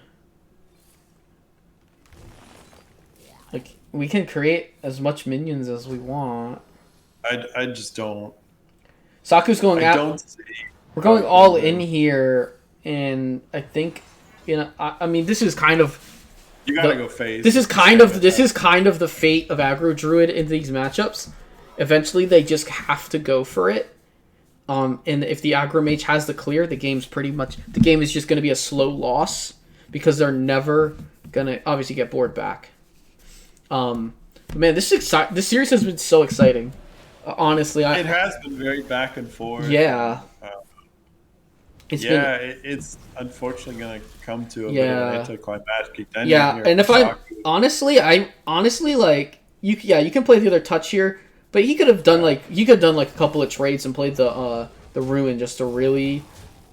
Like we can create as much minions as we want. I just don't. Saku's going out. We're going all in here, and I think, I mean, this is kind of. You gotta go face. This is kind of the fate of aggro druid in these matchups. Eventually, they just have to go for it. And if the aggro mage has the clear, the game is just gonna be a slow loss because they're never gonna obviously get board back. Man, this series has been so exciting. Honestly, it has been very back and forth. Yeah. It's unfortunately going to come to a bit of an anticlimactic ending. Yeah, and if I honestly like you can play the other touch here, but he could have done like a couple of trades and played the ruin just to really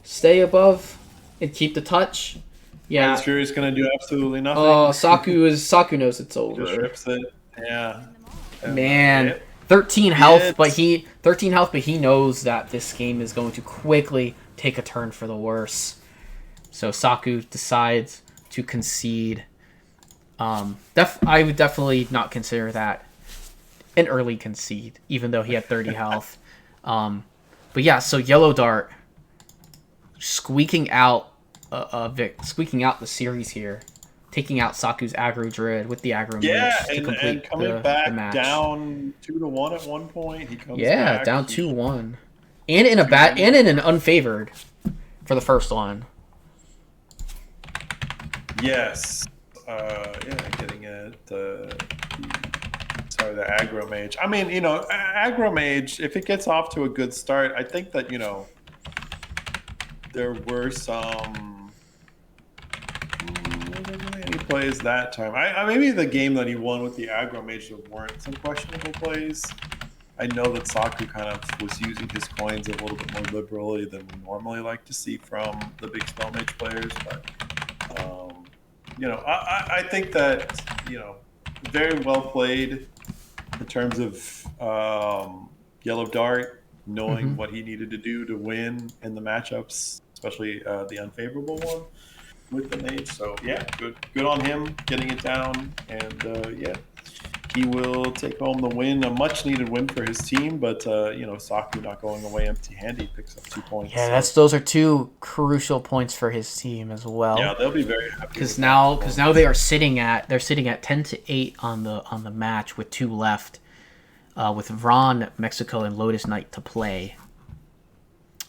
stay above and keep the touch. Yeah, Lance Fury's going to do absolutely nothing. Oh, Saku knows it's over. Just rips it. Yeah, man. 13 health, but he knows that this game is going to quickly take a turn for the worse. So Saku decides to concede. I would definitely not consider that an early concede, even though he had 30 health. But yeah, so Yellow Dart squeaking out the series here. Taking out Saku's aggro druid with the aggro mage to complete and coming back the match. Down 2-1 at one point. He comes back. Down 2-1, and in an unfavored for the first one. Yes, getting at the aggro mage. I mean, aggro mage. If it gets off to a good start, I think that there were some. Plays that time. Maybe the game that he won with the aggro mage there weren't some questionable plays. I know that Saku kind of was using his coins a little bit more liberally than we normally like to see from the big spell mage players, but I think that very well played in terms of Yellow Dart knowing what he needed to do to win in the matchups, especially the unfavorable one with the mage. So yeah, good on him getting it down, and he will take home the win, a much needed win for his team. But Saku not going away empty-handed, picks up 2 points. Yeah, those are 2 crucial points for his team as well. Yeah, they'll be very happy because now they're sitting at 10-8 on the match with 2 left, with Vron, Mexico, and Lotus Knight to play.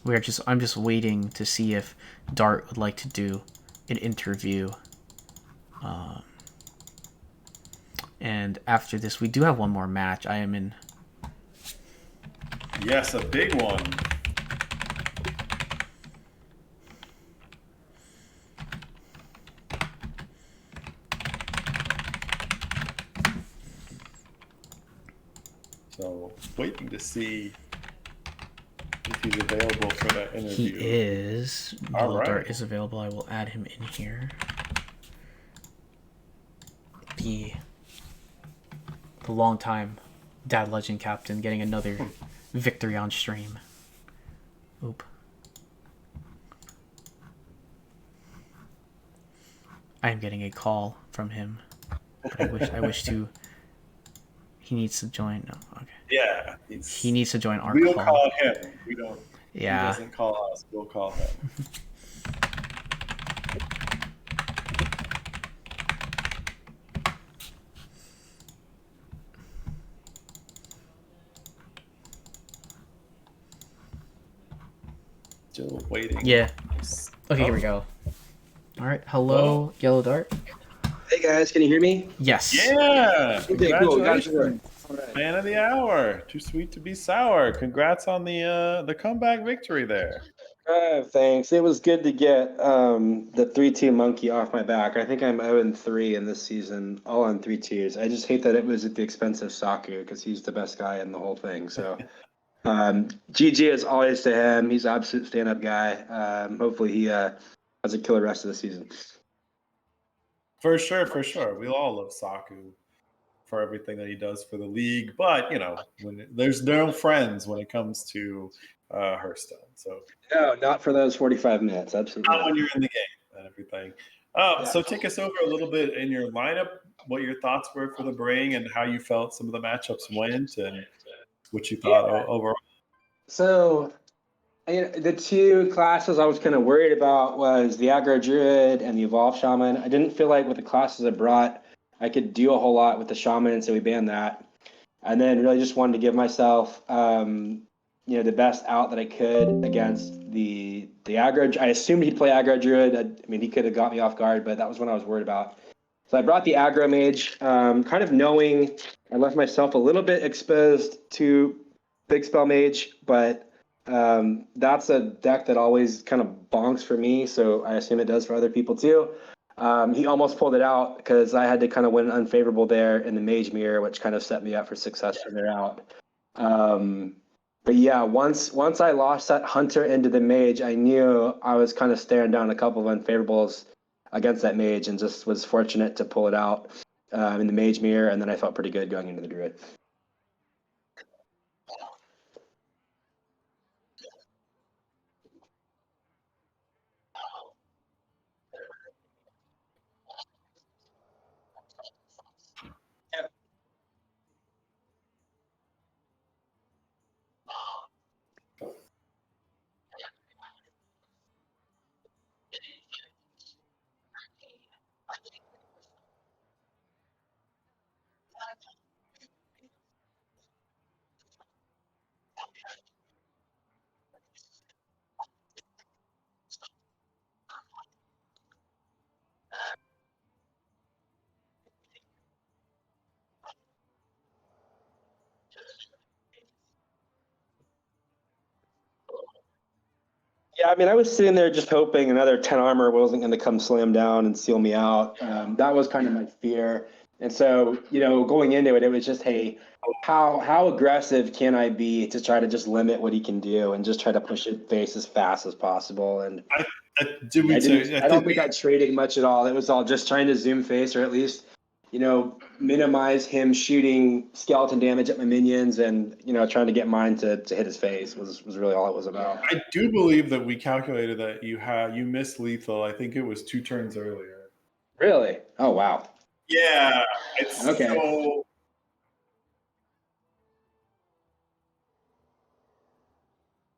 I'm just waiting to see if Dart would like to do an interview, and after this we do have one more match. I am in. Yes, a big one. So waiting to see if he's available for that interview. He is. Yellow Dart is available. I will add him in here. The long-time Dad Legend captain getting another victory on stream. Oop. I am getting a call from him. But I wish to. He needs to join. No, okay. Yeah. He needs to join our call. We'll call him. We don't. Yeah. He doesn't call us. We'll call him. Still waiting. Yeah. Okay, here we go. All right. Hello, Yellow Dart. Hey guys, can you hear me? Yes. Yeah. Okay, cool. Got your word. Right. Man of the hour. Too sweet to be sour. Congrats on the comeback victory there. Thanks. It was good to get the 3-2 monkey off my back. I think I'm 0-3 in this season, all on 3-2s. I just hate that it was at the expense of Saku because he's the best guy in the whole thing. So GG is always to him. He's an absolute stand-up guy. Hopefully he has a killer rest of the season. For sure, for sure. We all love Saku for everything that he does for the league, but when there's no friends when it comes to Hearthstone. So No, not for those 45 minutes. Absolutely not not. when you're in the game and everything. So take us over a little bit in your lineup, what your thoughts were for the Bring and how you felt some of the matchups went and what you thought overall. So the two classes I was kind of worried about was the Aggro Druid and the Evolve Shaman. I didn't feel like with the classes I brought, I could do a whole lot with the Shaman, so we banned that. And then really just wanted to give myself, the best out that I could against the Aggro. I assumed he'd play Aggro Druid. I mean, he could have got me off guard, but that was what I was worried about. So I brought the Aggro Mage, kind of knowing I left myself a little bit exposed to Big Spell Mage, but that's a deck that always kind of bonks for me, so I assume it does for other people too. He almost pulled it out because I had to kind of win unfavorable there in the Mage Mirror, which kind of set me up for success from there out. But yeah, once I lost that Hunter into the Mage, I knew I was kind of staring down a couple of unfavorables against that Mage, and just was fortunate to pull it out in the Mage Mirror, and then I felt pretty good going into the Druid. Yeah, I mean, I was sitting there just hoping another 10 armor wasn't going to come slam down and seal me out. That was kind of my fear. And so, going into it, it was just, hey, how aggressive can I be to try to just limit what he can do and just try to push it face as fast as possible? And I I don't think I traded much at all. It was all just trying to zoom face, or at least, minimize him shooting skeleton damage at my minions, and trying to get mine to hit his face was really all it was about. I do believe that we calculated that you missed lethal. I think it was 2 turns earlier. Really? Oh wow. Yeah, it's Okay. so.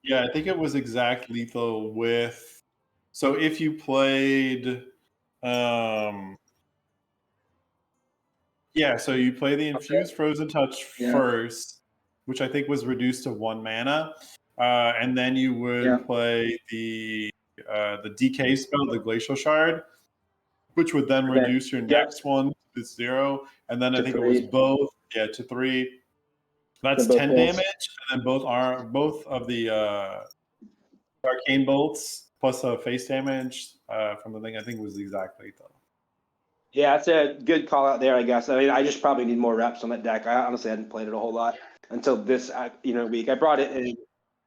Yeah, I think it was exact lethal with. So if you played, so you play the infused frozen touch first, which I think was reduced to 1 mana, and then you would play the DK spell, the Glacial Shard, which would then reduce your next one to 0, and then I think 3. It was both, to 3. That's 10 damage, and then both of the arcane bolts plus face damage from the thing. I think was exact lethal. Yeah, that's a good call out there, I guess. I mean, I just probably need more reps on that deck. I honestly hadn't played it a whole lot until this week. I brought it in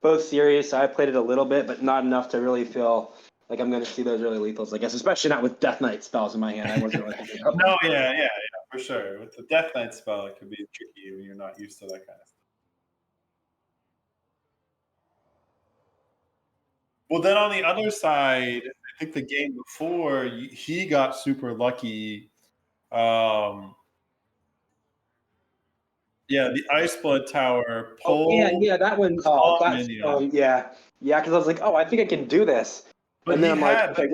both series, so I played it a little bit, but not enough to really feel like I'm going to see those early lethals, I guess, especially not with Death Knight spells in my hand. I wasn't really thinking about No, yeah, for sure. With the Death Knight spell, it could be tricky when you're not used to that kind of stuff. Well, then on the other side, I think the game before, he got super lucky. The Ice Blood Tower pulled. Oh, yeah, that one. Because I was like, I think I can do this. But and then I'm like, okay,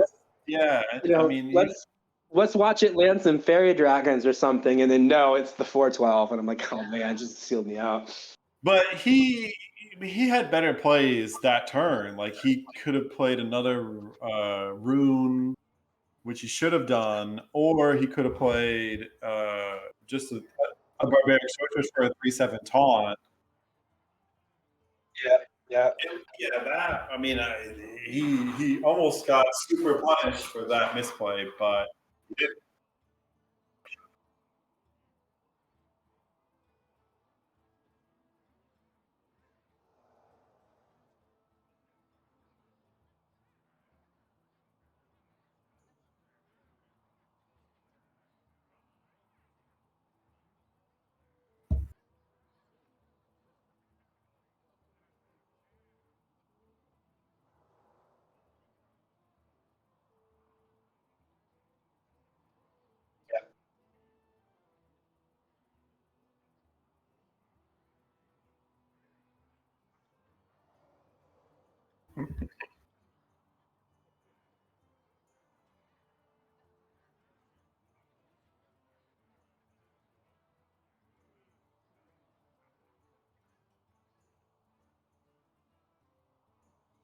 let's watch it land some Fairy Dragons or something, and then no, it's the 4/12, and I'm like, oh man, it just sealed me out. But he had better plays that turn. Like he could have played another rune, which he should have done, or he could have played just a barbaric sorceress for a 3/7 taunt. Yeah. Yeah. Yeah, that. I mean, he almost got super punished for that misplay, but it,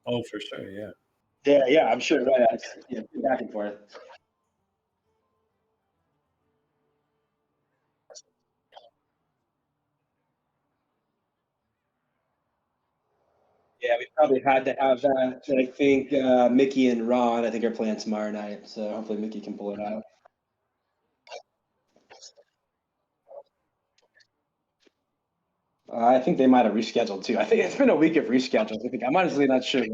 oh, for sure, yeah. Yeah, I'm sure. Right. Yeah, back and forth. Yeah, we probably had to have that. And I think Mickey and Ron, I think, are playing tomorrow night. So hopefully Mickey can pull it out. I think they might have rescheduled too. I think it's been a week of reschedules. I think I'm honestly not sure.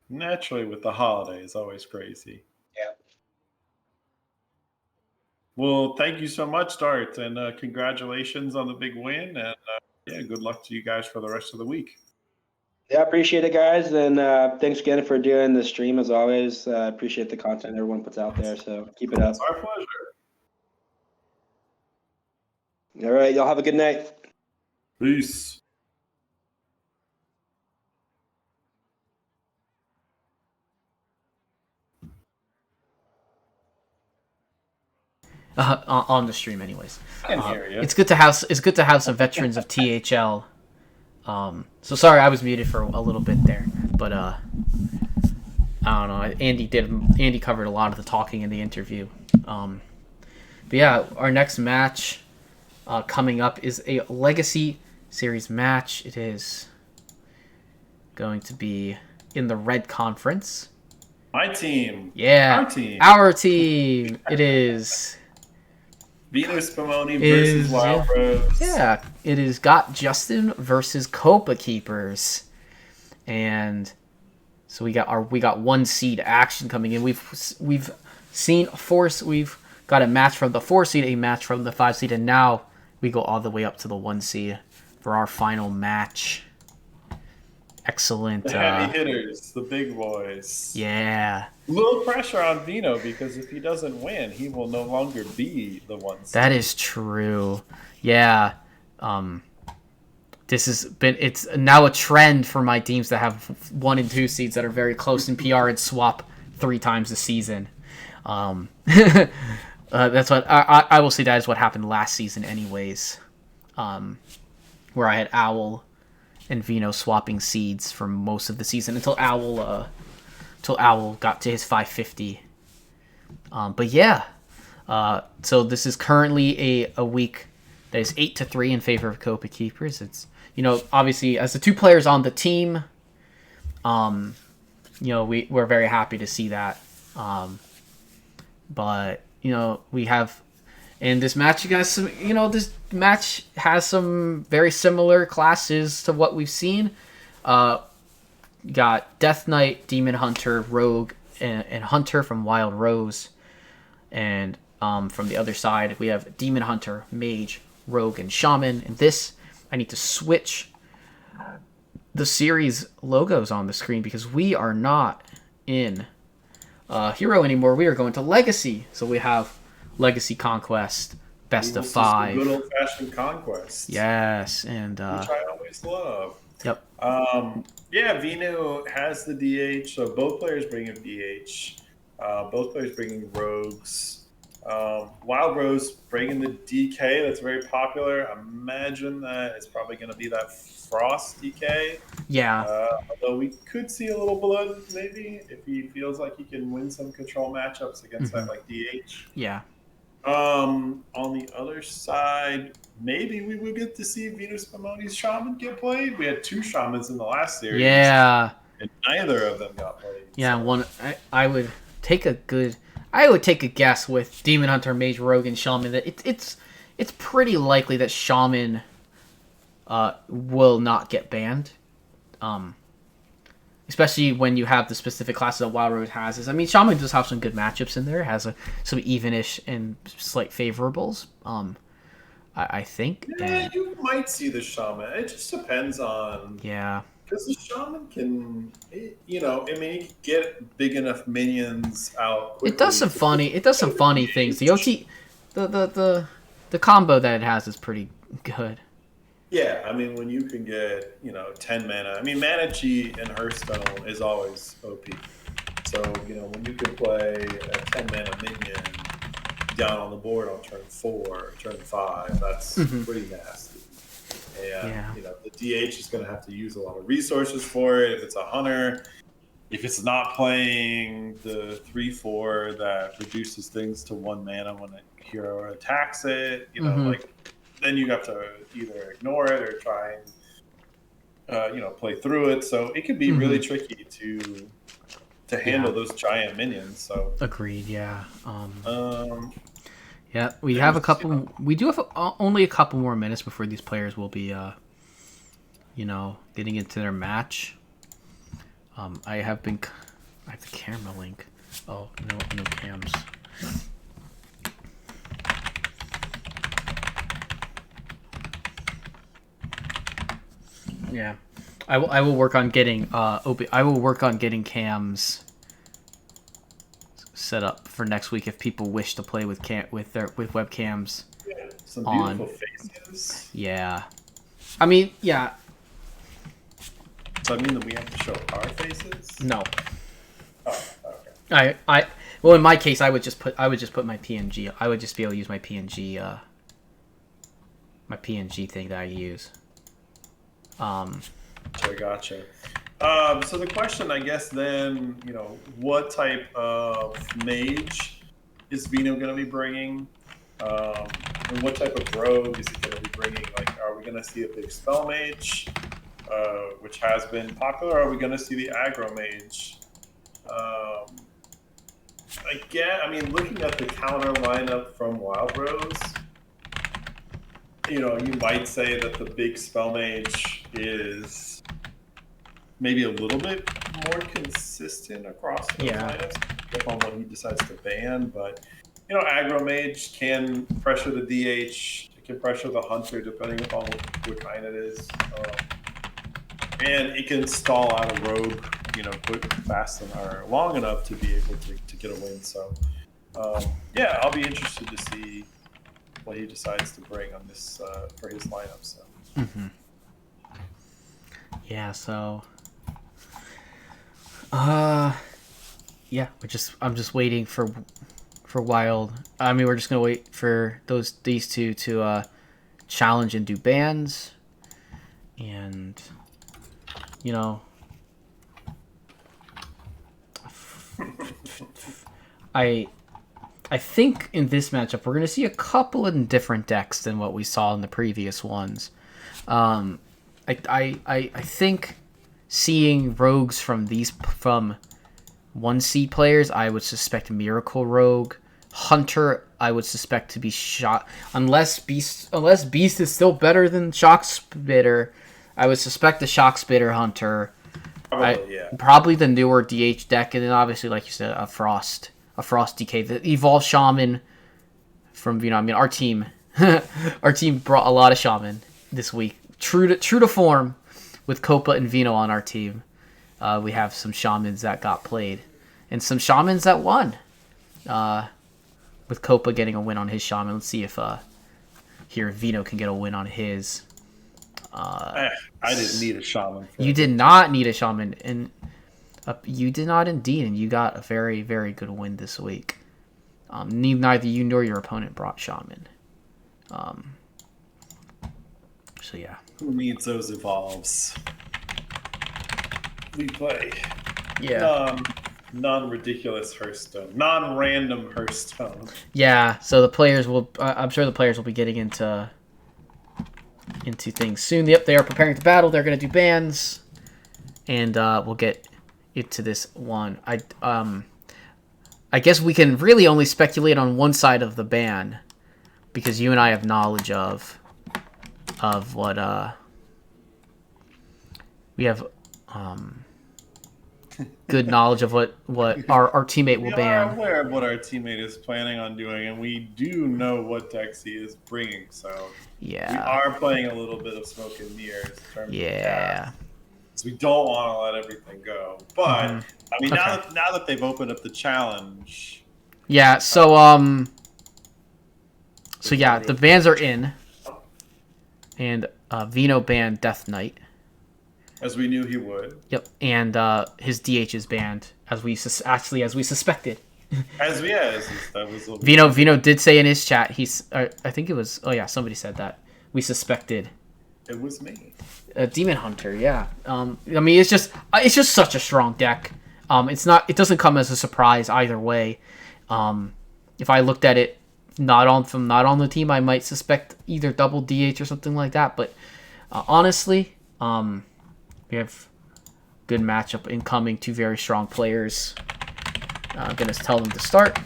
Naturally, with the holidays, always crazy. Yeah. Well, thank you so much, Dart, and congratulations on the big win. And yeah, good luck to you guys for the rest of the week. Yeah, appreciate it, guys, and thanks again for doing the stream as always. Appreciate the content everyone puts out there. So keep it It's up. our pleasure. All right, y'all have a good night. Peace. On the stream, anyways. I can hear you. It's good to have some veterans of THL. So sorry I was muted for a little bit there, but I don't know. Andy covered a lot of the talking in the interview. But yeah, our next match coming up is a Legacy Series match. It is going to be in the Red Conference. My team. Yeah, Our team. Our team. It is. Venus Pomoni versus Wild Rose. Yeah, it is Got Justin versus Copa Keepers, and so we got one seed action coming in. We've seen we've got a match from the 4 seed, a match from the 5 seed, and now we go all the way up to the 1 seed for our final match. Excellent. The heavy hitters, the big boys. Yeah. A little pressure on Vino because if he doesn't win, he will no longer be the one seed. That is true. Yeah. It's now a trend for my teams to have 1 and 2 seeds that are very close in PR and swap 3 times a season. That's what I will say. That is what happened last season, anyways. Where I had Owl and Vino swapping seeds for most of the season until Owl got to his 550. But yeah, so this is currently a week that is 8-3 in favor of Copa Keepers. It's, obviously as the 2 players on the team, we're very happy to see that. But we have in this match, you guys, this match has some very similar classes to what we've seen. Got Death Knight, Demon Hunter, Rogue, and Hunter from Wild Rose. And from the other side, we have Demon Hunter, Mage, Rogue, and Shaman. And this, I need to switch the series logos on the screen because we are not in Hero anymore. We are going to Legacy. So we have Legacy Conquest, Best of 5. Good old-fashioned Conquest. Yes, and which I always love. Yep. Yeah, Vino has the DH, so both players bring him DH. Both players bringing Rogues. Wild Rose bringing the DK, that's very popular. I imagine that it's probably going to be that Frost DK. Yeah. Although we could see a little blood, maybe, if he feels like he can win some control matchups against that, like DH. Yeah. On the other side, maybe we would get to see Venus Pomoni's shaman get played. We had two shamans in the last series, Yeah, and neither of them got played. yeah. So. One, I would take a good. I would take a guess with Demon Hunter, Mage, Rogue, and Shaman that it's pretty likely that Shaman will not get banned. Especially when you have the specific classes that Wild Road has. I mean, Shaman does have some good matchups in there. It has some evenish and slight favorables. I think. Yeah, you might see the shaman. It just depends on Yeah. because the shaman can, I mean, he can get big enough minions out quickly. It does some funny. It does some funny things. The OT, the combo that it has is pretty good. Yeah, I mean, when you can get 10 mana. I mean, Mana Chi and Hearthstone is always OP. So when you can play a 10 mana minion down on the board on turn 4, turn 5, that's pretty nasty. And the DH is going to have to use a lot of resources for it. If it's a hunter, if it's not playing the 3/4 that reduces things to 1 mana when a hero attacks it, then you have to either ignore it or try and play through it. So it could be really tricky to handle those giant minions. So agreed. Yeah. Yeah, we have a couple. We do have only a couple more minutes before these players will be, getting into their match. I have the camera link. Oh, no cams. Yeah, I will work on getting I will work on getting cams set up for next week if people wish to play with webcams. Yeah, some beautiful faces. Yeah, I mean, yeah. So I mean that we have to show our faces. No. Oh, okay. Well, in my case, I would just put my PNG. I would just be able to use my PNG thing that I use. Gotcha. So the question, I guess, then, what type of mage is Vino going to be bringing? And what type of rogue is he going to be bringing? Like, are we going to see a big spell mage, which has been popular? Or are we going to see the aggro mage? I mean, looking at the counter lineup from Wild Rose, you might say that the big spell mage is maybe a little bit more consistent across those lineups, depending on what he decides to ban. But aggro mage can pressure the DH, it can pressure the hunter, depending upon what kind it is, and it can stall out a rogue, quick, fast, or long enough to be able to get a win. So, I'll be interested to see what he decides to bring on this for his lineup. So. Yeah. So. I'm just waiting for Wild. I mean, we're just gonna wait for these two to challenge and do bans, and I think in this matchup we're gonna see a couple of different decks than what we saw in the previous ones. I think seeing rogues from 1C players, I would suspect Miracle Rogue. Hunter, I would suspect to be shot unless Beast is still better than Shock Spitter. I would suspect the Shock Spitter Hunter. Probably the newer DH deck, and then obviously, like you said, a Frost DK. The Evolved Shaman from our team our team brought a lot of Shaman this week. True to form with Copa and Vino on our team. We have some Shamans that got played and some Shamans that won. With Copa getting a win on his Shaman. Let's see if Vino can get a win on his. I didn't need a Shaman. You did not need a Shaman, and you did not indeed, and you got a very, very good win this week. Neither you nor your opponent brought Shaman. So yeah. Who needs those evolves? We play. Yeah. non-ridiculous Hearthstone, non-random Hearthstone. Yeah, so the players will. I'm sure the players will be getting into things soon. Yep, they are preparing to battle. They're going to do bans, and we'll get into this one. I guess we can really only speculate on one side of the ban because you and I have knowledge of what we have good knowledge of what our teammate will We are ban. aware of what our teammate is planning on doing, and we do know what decks he is bringing. So we Yeah. are playing a little bit of smoke and mirrors in terms of Yeah. cast. So we don't want to let everything go. But Mhm. I mean, Okay. now that they've opened up the challenge, Yeah, so yeah, the bans are in. And Vino banned Death Knight. as we knew he would, Yep, and his DH is banned, as we suspected. that was Vino did say in his chat I think it was somebody said that we suspected It was me. Demon Hunter. Yeah, I mean it's just such a strong deck. It doesn't come as a surprise either way. If I looked at it not on the team, I might suspect either double DH or something like that. But honestly, we have good matchup incoming. Two very strong players. I'm gonna tell them to start,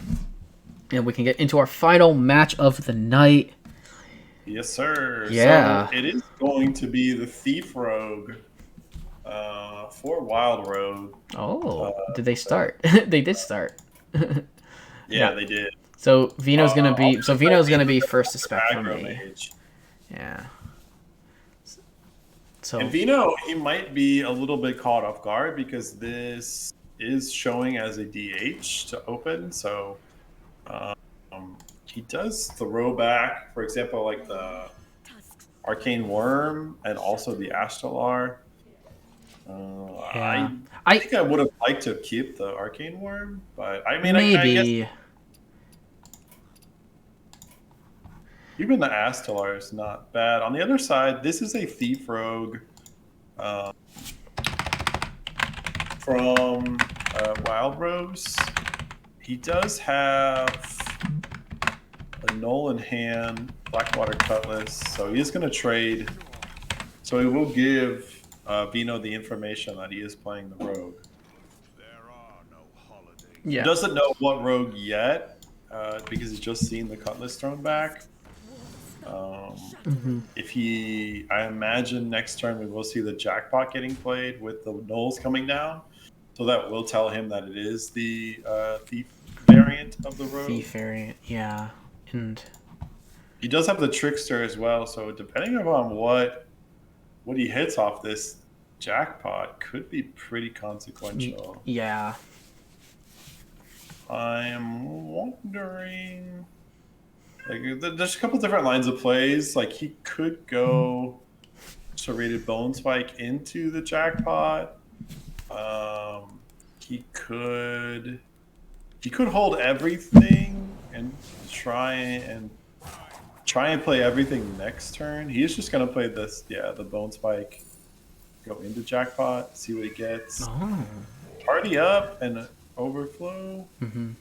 and we can get into our final match of the night. Yes, sir. Yeah. So it is going to be the Thief Rogue for Wild Road. Oh, did they start? They did start. Yeah, they did. So Vino's gonna be Vino's first to spec for aggro me. mage. Yeah. So And Vino, he might be a little bit caught off guard because this is showing as a DH to open. So he does throw back, for example, like the Arcane Worm and also the Ashtalar. yeah, I think I would have liked to keep the Arcane Worm, but I mean, I guess maybe. even the Ashtalar is not bad. On the other side, this is a Thief Rogue from Wild Rose. He does have a Null in hand, Blackwater Cutlass, so he is going to trade. So he will give Vino the information that he is playing the Rogue. Yeah. He doesn't know what Rogue yet because he's just seen the Cutlass thrown back. I imagine next turn we will see the Jackpot getting played with the Knolls coming down. So that will tell him that it is the Thief variant of the Rogue. Thief variant, yeah. And he does have the Trickster as well, so depending upon what he hits off this Jackpot could be pretty consequential. Yeah. I am wondering, like, there's a couple different lines of plays. Like, he could go Serrated Bone Spike into the Jackpot. He could hold everything and try and play everything next turn. He's just gonna play this, the Bone Spike, go into Jackpot, see what he gets. Oh. Party up and Overflow. Mm-hmm.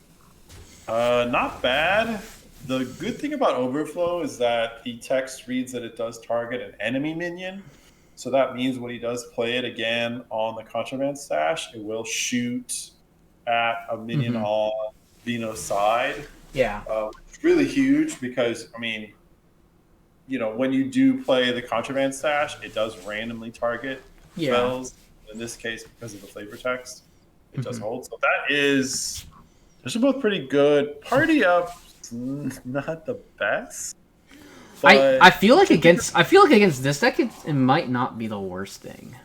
Not bad. The good thing about Overflow is that the text reads that it does target an enemy minion. So that means when he does play it again on the Contraband Stash, it will shoot at a minion on Vino's side. Yeah. It's really huge because, I mean, when you do play the Contraband Stash, it does randomly target spells. In this case, because of the flavor text, it does hold. So those are both pretty good. Party Up, not the best. I feel like against this deck it might not be the worst thing.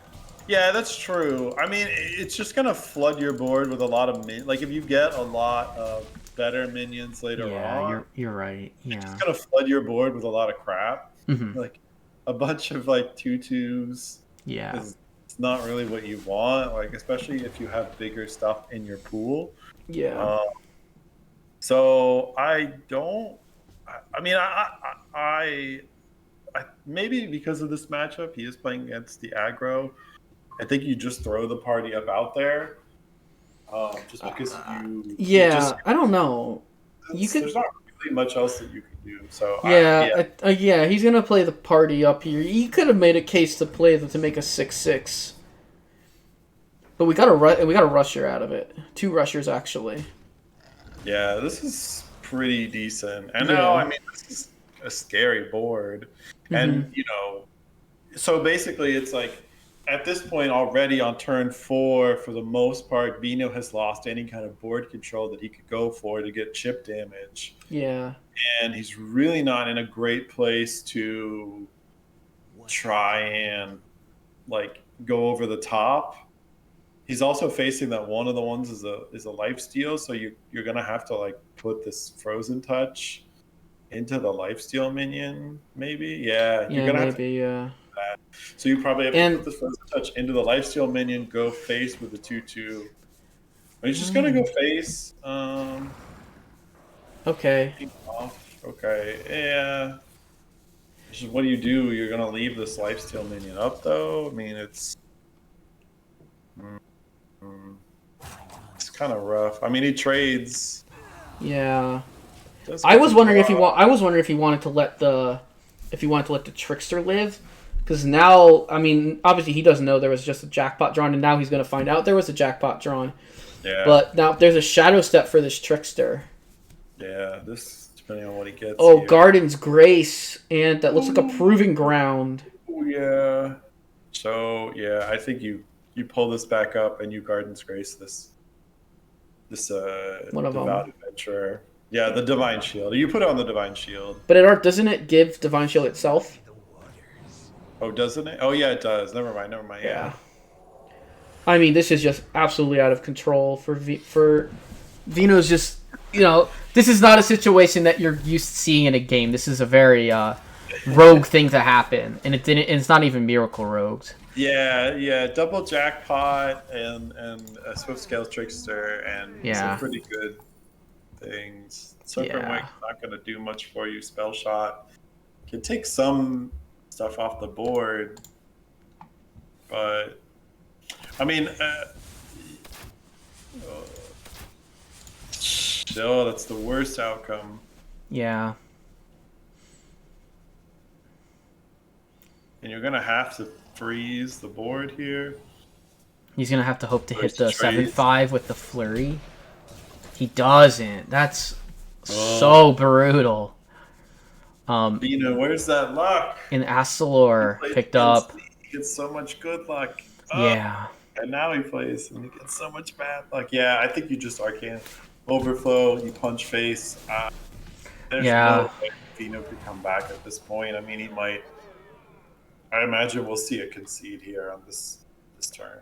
Yeah, that's true. I mean, it's just gonna flood your board with a lot of like if you get a lot of better minions later on. You're right. Yeah, it's gonna flood your board with a lot of crap, like a bunch of like 2/2s. Yeah, it's not really what you want. Like especially if you have bigger stuff in your pool. Yeah. So I don't. I mean, I maybe because of this matchup, he is playing against the aggro. I think you just throw the Party Up out there. just because Yeah, I don't know. You could. there's not really much else that you can do. So Yeah, yeah, he's gonna play the party up here. He could have made a case to play to make a 6-6, but we got a rusher out of it. 2 rushers actually. yeah, this is pretty decent. And Yeah. now, I mean, this is a scary board, and so basically, it's like at this point already on turn 4, for the most part, Vino has lost any kind of board control that he could go for to get chip damage. Yeah. And he's really not in a great place to try and like go over the top. He's also facing that one of the ones is a life steal, so you're gonna have to like put this frozen touch into the life steal minion, maybe. Yeah, you're gonna have to. Yeah. So you probably have to put this frozen touch into the life steal minion, go face with the 2/2. Are you just gonna go face? Okay. Okay, yeah. What do you do? You're gonna leave this lifesteal minion up, though. I mean, it's kind of rough. I mean, he trades. Yeah. I was wondering if he wanted to let the trickster live, because now, I mean, obviously he doesn't know there was just a jackpot drawn, and now he's gonna find out there was a jackpot drawn. Yeah. But now there's a shadow step for this trickster. Yeah, this depending on what he gets. Oh, here. Garden's Grace, and that looks like a proving ground. Oh, yeah. So yeah, I think you pull this back up and you Garden's Grace this One of devout them. adventurer. Yeah, the Divine Shield. You put it on the Divine Shield. But doesn't it give Divine Shield itself? Oh, doesn't it? Oh yeah, it does. Never mind. Yeah. I mean, this is just absolutely out of control for Vino's. Just, this is not a situation that you're used to seeing in a game. This is a very rogue thing to happen, and it's not even Miracle Rogues. Yeah, double jackpot and a Swift Scale Trickster and some pretty good things. Serpent Wing's not going to do much for you. Spell Shot can take some stuff off the board, but I mean, still, that's the worst outcome. Yeah. And you're going to have to freeze the board here. He's going to have to hope to hit the 7/5 with the flurry. He doesn't. That's so brutal. Where's that luck? And Astalor picked up. He gets so much good luck. Yeah. And now he plays and he gets so much bad luck. Yeah, I think you just Arcane Overflow, you punch face. There's no way Vino could come back at this point. I mean, he might. I imagine we'll see a concede here on this turn.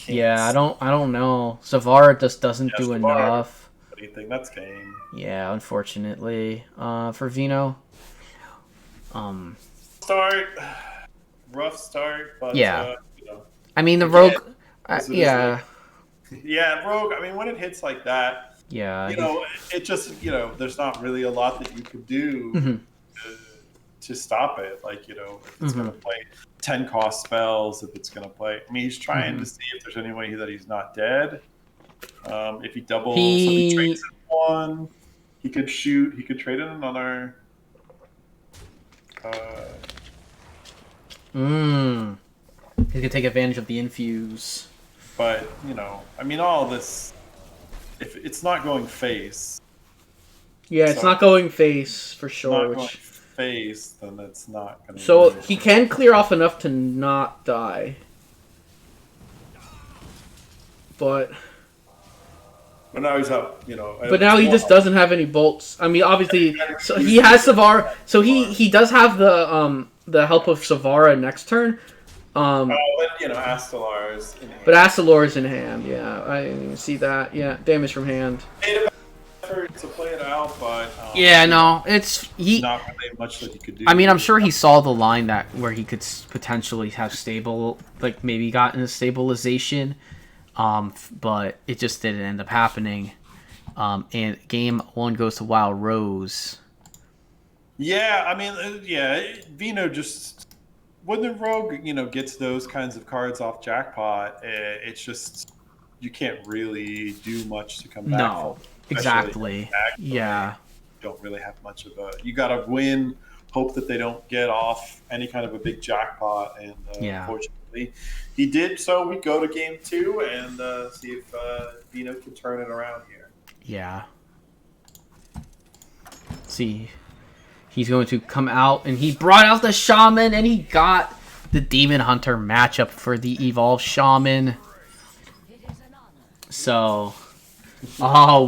I don't know. Savara just doesn't do enough. What do you think? That's game. Yeah, unfortunately, for Vino. Rough start, but I mean, the rogue. Yeah, rogue. I mean, when it hits like that, it just there's not really a lot that you could do to stop it. Like if it's gonna play 10 cost spells, if it's gonna play. I mean, he's trying to see if there's any way that he's not dead. If he doubles, if he trades in one, he could shoot. He could trade in another. He's gonna take advantage of the infuse. But I mean, all this. If it's not going face. Yeah, it's not going face for sure. Not going face, then it's not going to. So he can clear off enough to not die. But now he's up, But now he just doesn't have any bolts. I mean, obviously, so he has Savara. So he does have the help of Savara next turn. But Astalar's in hand. But Astalor's in hand. Yeah, I see that. Yeah, damage from hand. Effort to play it out, but it's not really much that he could do. I mean, I'm sure he saw the line where he could potentially have maybe gotten a stabilization. But it just didn't end up happening. And game 1 goes to Wild Rose. Yeah, I mean, Vino just when the rogue, gets those kinds of cards off jackpot, it's just you can't really do much to come back No, from. exactly. Actually, Yeah, don't really have much of a. You got to win, hope that they don't get off any kind of a big jackpot, and yeah, unfortunately, he did. So we go to game 2 and see if Vino can turn it around here. yeah. See, he's going to come out, and he brought out the Shaman, and he got the Demon Hunter matchup for the Evolved Shaman. So,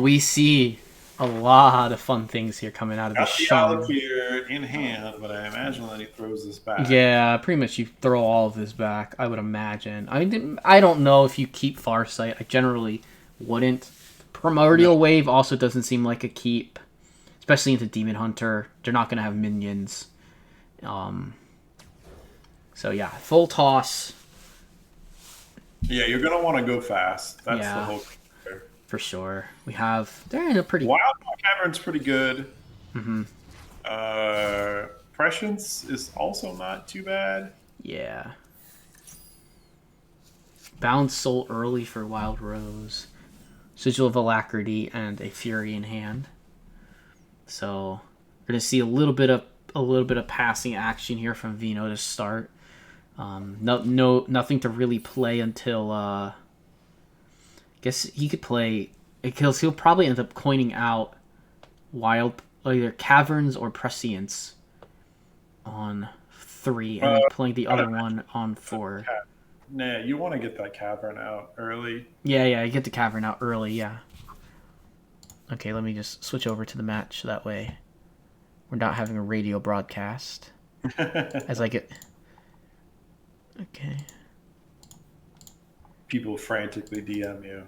we see a lot of fun things here coming out of the Got the Shaman. Alakir in hand, but I imagine that he throws this back. Yeah, pretty much you throw all of this back, I would imagine. I mean, I don't know if you keep Farsight. I generally wouldn't. Primordial Wave also doesn't seem like a keep, especially into Demon Hunter. They're not going to have minions. So yeah, full toss. Yeah, you're gonna want to go fast. That's Yeah. the whole thing there. For sure. They're in a pretty... Wild Cavern's pretty good. Mm-hmm. Prescience is also not too bad. Yeah. Bound Soul early for Wild Rose. Sigil of Alacrity and a Fury in hand. So we're gonna see a little bit of passing action here from Vino to start. Nothing to really play until I guess he could play because he'll probably end up coining out either Caverns or Prescience on 3 and then playing the other one on 4. Nah, you want to get that Cavern out early. Yeah, you get the Cavern out early, yeah. Okay, let me just switch over to the match so that way we're not having a radio broadcast as I get... Okay. People frantically DM you.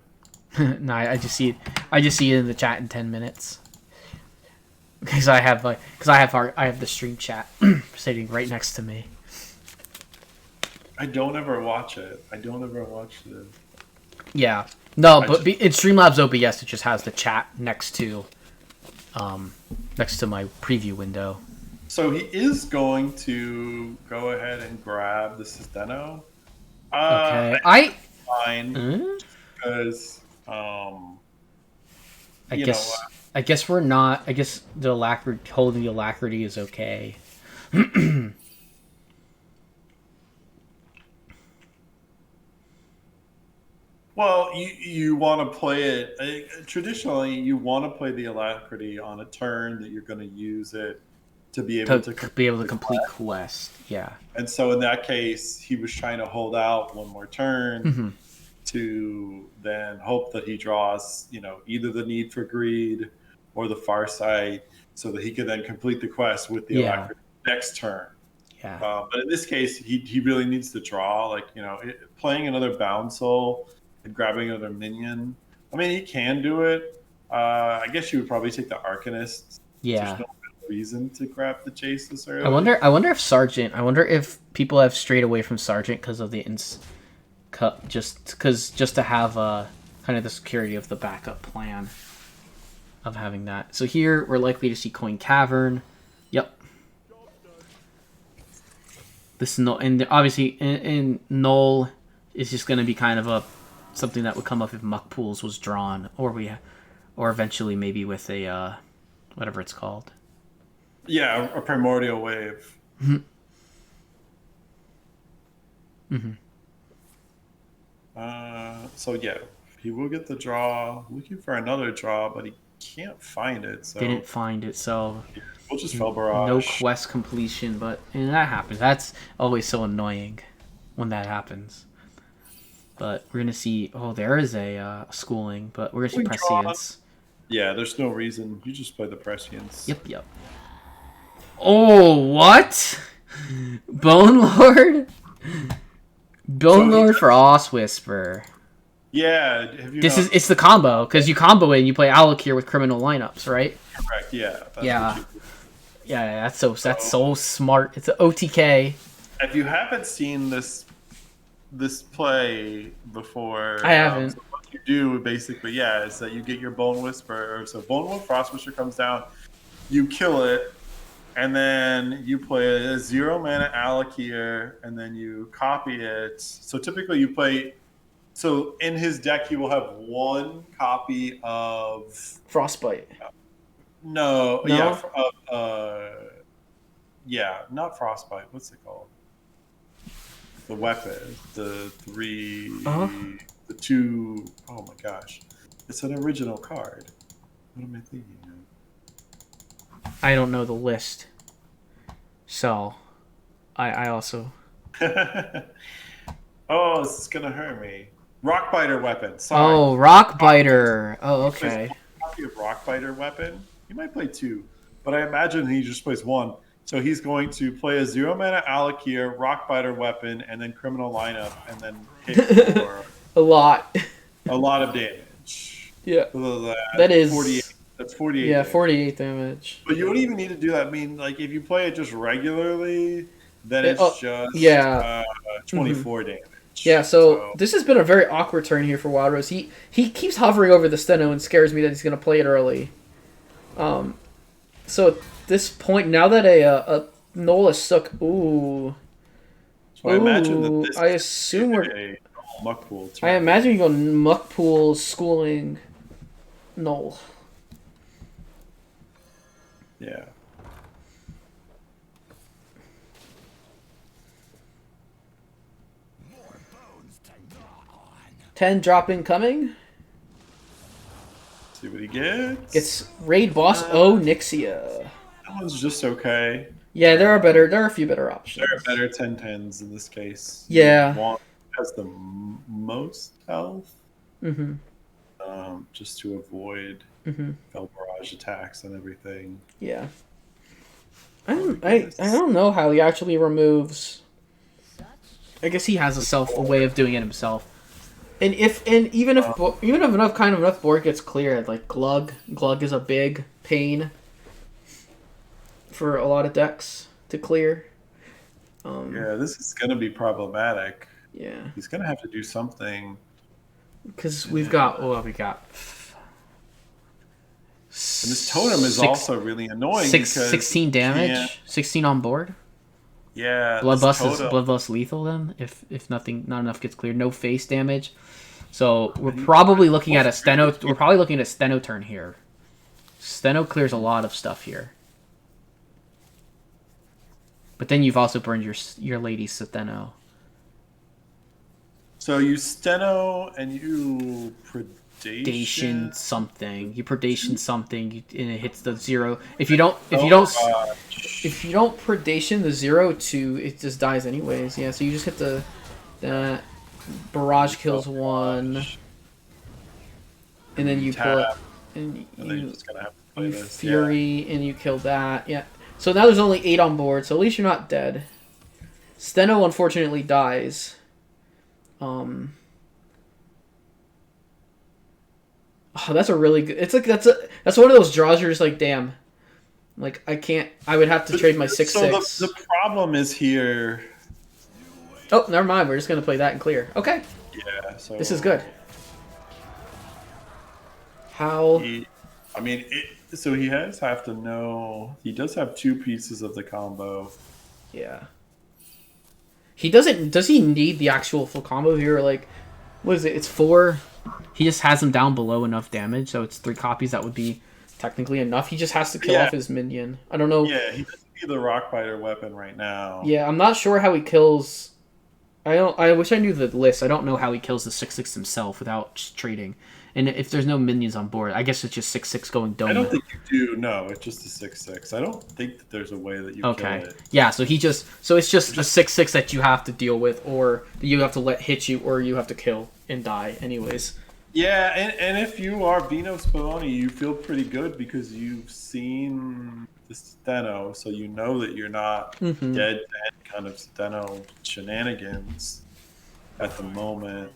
No, I just see it in the chat in 10 minutes. Because I have the stream chat sitting right next to me. I don't ever watch it. I don't ever watch the. Yeah. No, but in Streamlabs OBS it just has the chat next to my preview window. So he is going to go ahead and grab the Sisteno. Okay. Fine. Because I guess we're not. I guess the Alacrity, holding the Alacrity is okay. Well, you want to play it traditionally. You want to play the Alacrity on a turn that you're going to use it to be able to complete quest. Yeah. And so in that case, he was trying to hold out one more turn to then hope that he draws, either the Need for Greed or the Farsight, so that he could then complete the quest with the Alacrity next turn. Yeah. But in this case, he really needs to draw. Playing another Bound Soul and grabbing another minion. I mean, he can do it. I guess you would probably take the Arcanist. Yeah. There's no reason to grab the Chase this early. I wonder if Sergeant. I wonder if people have strayed away from Sergeant because of the just to have kind of the security of the backup plan of having that. So here we're likely to see Coin Cavern. Yep. This and obviously in Null is just going to be kind of something that would come up if Muck Pools was drawn, or eventually maybe with a whatever it's called. Yeah, a Primordial Wave. So yeah, he will get the draw. Looking for another draw, but he can't find it. So didn't find it. So we'll just Fel Barrage. No quest completion, but that happens. That's always so annoying when that happens. But we're gonna see. Oh, there is a schooling, but we're gonna see Prescience. Yeah, there's no reason. You just play the Prescience. Yep. Oh, what? Bone Lord? Bone Lord for Oswhisper. Yeah. It's the combo, because you combo it and you play Alakir with criminal lineups, right? Correct, yeah. Yeah, that's so smart. It's an OTK. If you haven't seen this play before, I haven't. So what you do basically, is that you get your Bone Whisper. So Bone Frost Whisper comes down, you kill it, and then you play a 0 mana Alakir, and then you copy it. So typically you play So in his deck, he will have one copy of Frostbite. no, No? yeah, not frostbite. What's it called? The weapon, the the two. Oh my gosh, it's an original card. What am I thinking I don't know the list. So, I also... of? Oh, this is gonna hurt me. Rockbiter weapon. Sorry. Oh, Rockbiter. Oh, He plays okay. one copy of Rockbiter weapon. He might play two, but I imagine he just plays one. So he's going to play a 0-mana Alakir, Rockbiter weapon, and then criminal lineup, and then hit for A lot. a lot of damage. Yeah. So That is... 48. That's 48. Yeah, damage. 48 damage. But you don't even need to do that. I mean, like if you play it just regularly, then Yeah, it's just yeah. 24 damage. Yeah, so this has been a very awkward turn here for Wildrose. He keeps hovering over the Steno and scares me that he's going to play it early. So at this point, now that a Nola Sook... Ooh. So I imagine that this I assume we're... a muck pool. I imagine you go Muckpool schooling Null. Yeah. Ten drop incoming. See what he gets. Gets Raid Boss Onyxia. That one's just okay. Yeah, there are a few better options. There are better 10/10s in this case. Yeah. One has the most health. Mm-hmm. Just to avoid Fel Barrage attacks and everything. Yeah. I don't know how he actually removes. I guess he has a way of doing it himself. And even if enough board gets cleared, like Glug is a big pain for a lot of decks to clear. Yeah, this is gonna be problematic. Yeah, He's gonna have to do something. because we got. And this totem is also really annoying. 16 damage, 16 on board. Yeah, Bloodlust lethal then if not enough gets cleared. No face damage. So we're probably looking at a Steno. We're probably looking at a Steno turn here. Steno clears a lot of stuff here. But then you've also burned your Lady Steno. So you Steno and you Predation something. You predation something and it hits the 0. If you don't predation the 0/2, it just dies anyways. Yeah, so you just hit that barrage kills one, and then you pull it, and you're just gonna have to play this. Fury, and you kill that. Yeah. So now there's only 8 on board, so at least you're not dead. Steno unfortunately dies. Oh, that's a really good. It's like that's one of those draws you're just like, damn. Like I can't. I would have to trade my 6/6. So the problem is here. Oh, never mind. We're just gonna play that and clear. Okay. Yeah. So This is good. How? So he have to know. He does have 2 pieces of the combo. Yeah. He doesn't. Does he need the actual full combo here? Like, what is it? It's 4. He just has him down below enough damage, so it's 3 copies. That would be technically enough. He just has to kill off his minion. I don't know. Yeah, he doesn't need the Rockbiter weapon right now. Yeah, I'm not sure how he kills. I wish I knew the list. I don't know how he kills the 6/6 himself without just trading. And if there's no minions on board, I guess it's just 6/6 going dome. I don't think you do. No, it's just a 6/6. I don't think that there's a way that you kill it. Yeah, so it's just the 6/6 that you have to deal with, or you have to let hit you, or you have to kill and die anyways. Yeah, and if you are Vino Spalloni, you feel pretty good because you've seen the Steno, so you know that you're not dead to any kind of Steno shenanigans at the moment.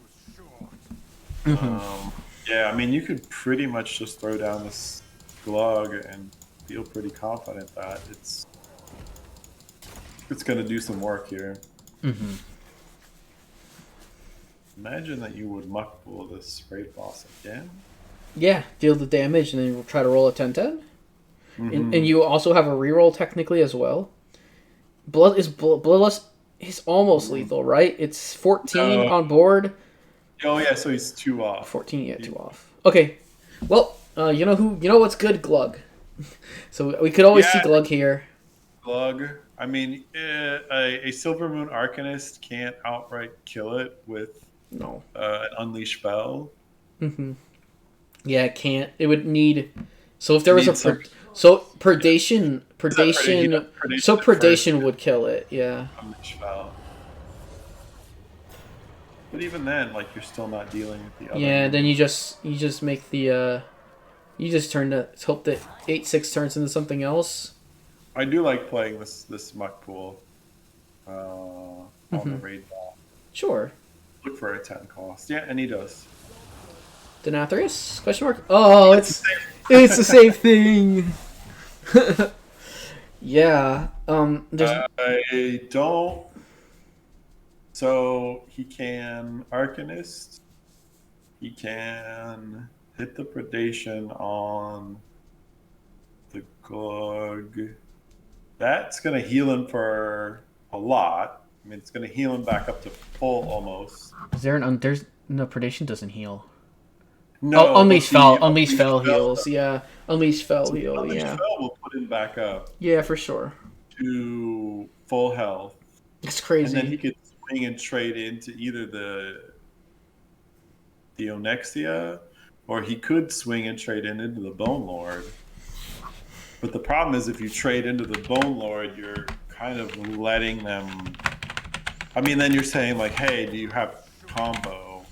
Yeah, I mean, you could pretty much just throw down this Glug and feel pretty confident that it's going to do some work here. Imagine that you would muck pool this Raid Boss again. Yeah, deal the damage and then we'll try to roll a 10/10. And you also have a reroll technically as well. Bloodlust is almost lethal, right? It's 14 on board. Oh yeah, so he's 2 off. 14, yeah, 2 off. Okay. Well, you know what's good? Glug. So we could always see Yeah, Glug here. Glug. I mean, a Silver Moon Arcanist can't outright kill it with No. an Unleash Spell. Yeah, it can't. It would need. So if there was a Needs some- predation, so predation would kill it. Yeah. Unleash Spell. But even then, like, you're still not dealing with the other. Yeah. Then you just make the you just turn the hope that 8/6 turns into something else. I do like playing this muck pool on the raid ball. Sure. Look for a 10 cost. Yeah, and he does. Denathrius? Question mark. Oh, it's the same thing. Yeah. There's I don't. So he can Arcanist. He can hit the predation on the Glug. That's going to heal him for a lot. I mean, it's going to heal him back up to full almost. Is there an there's no predation doesn't heal. No, Unleash but Fell. Unleash Fell Spell heals. Yeah. Unleash Fell heal. Unleash Yeah. Spell will put him back up Yeah, for sure. to full health. It's crazy. And then he could swing and trade into either the Onyxia, or he could swing and trade into the Bone Lord. But the problem is, if you trade into the Bone Lord, you're kind of letting them. I mean, then you're saying like, "Hey, do you have combo?"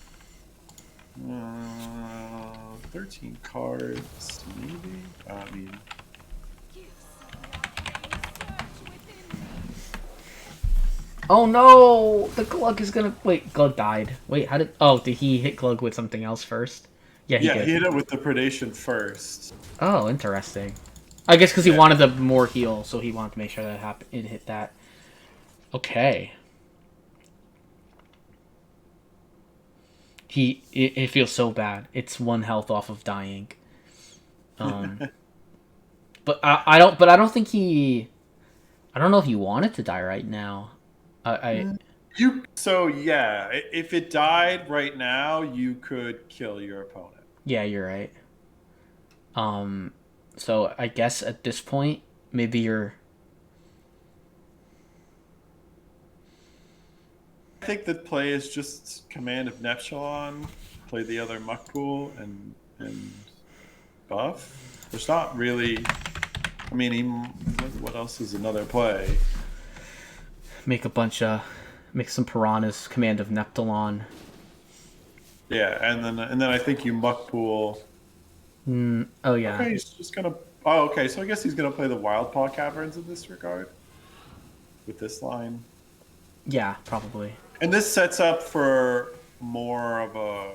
13 cards, maybe. I mean. Oh no! The Glug is gonna wait. Glug died. Wait, how did? Oh, did he hit Glug with something else first? Yeah, he did. He hit it with the predation first. Oh, interesting. I guess because he wanted the more heal, so he wanted to make sure that happened. It hit that. Okay. It feels so bad. It's 1 health off of dying. But I don't think he. I don't know if he wanted to die right now. If it died right now, you could kill your opponent. Yeah, you're right. So I guess at this point, maybe you're. I think the play is just command of Neptulon, play the other muck pool, and buff. There's not really. I mean, what else is another play? Make some piranhas, command of Neptulon. Yeah, and then I think you muck pool. Oh yeah. Okay, he's just gonna. Oh, okay. So I guess he's gonna play the Wild Paw Caverns in this regard. With this line. Yeah, probably. And this sets up for more of a.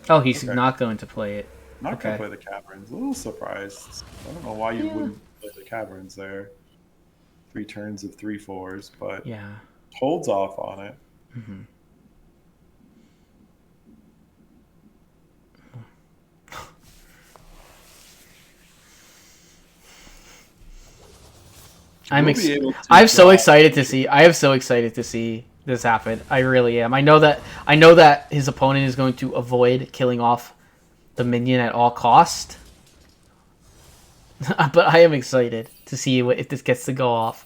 Oh, he's not going to play it. Not gonna play the Caverns. A little surprised. I don't know why you wouldn't play the Caverns there. 3 turns of 3/4s, but yeah, holds off on it. Mm-hmm. I'm so excited to see. I am so excited to see this happen. I really am. I know that his opponent is going to avoid killing off the minion at all cost. But I am excited to see if this gets to go off.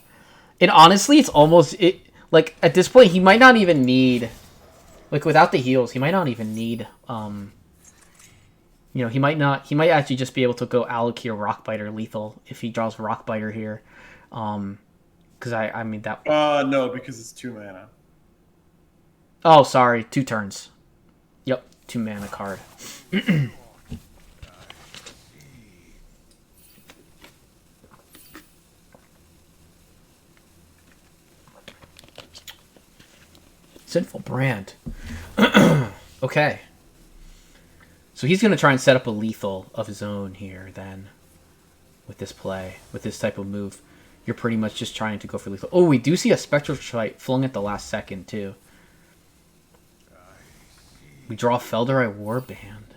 And honestly, it's almost like at this point he might not even need, like, without the heals, he might not even need he might actually just be able to go Alakir Rockbiter lethal if he draws Rockbiter here. Because I mean that. No, because it's 2 mana. Oh, sorry, 2 turns. Yep, 2 mana card. Sinful Brand. Okay. So he's going to try and set up a lethal of his own here, then. With this play. With this type of move. You're pretty much just trying to go for lethal. Oh, we do see a Spectral Strike flung at the last second, too. We draw Felderai Warband.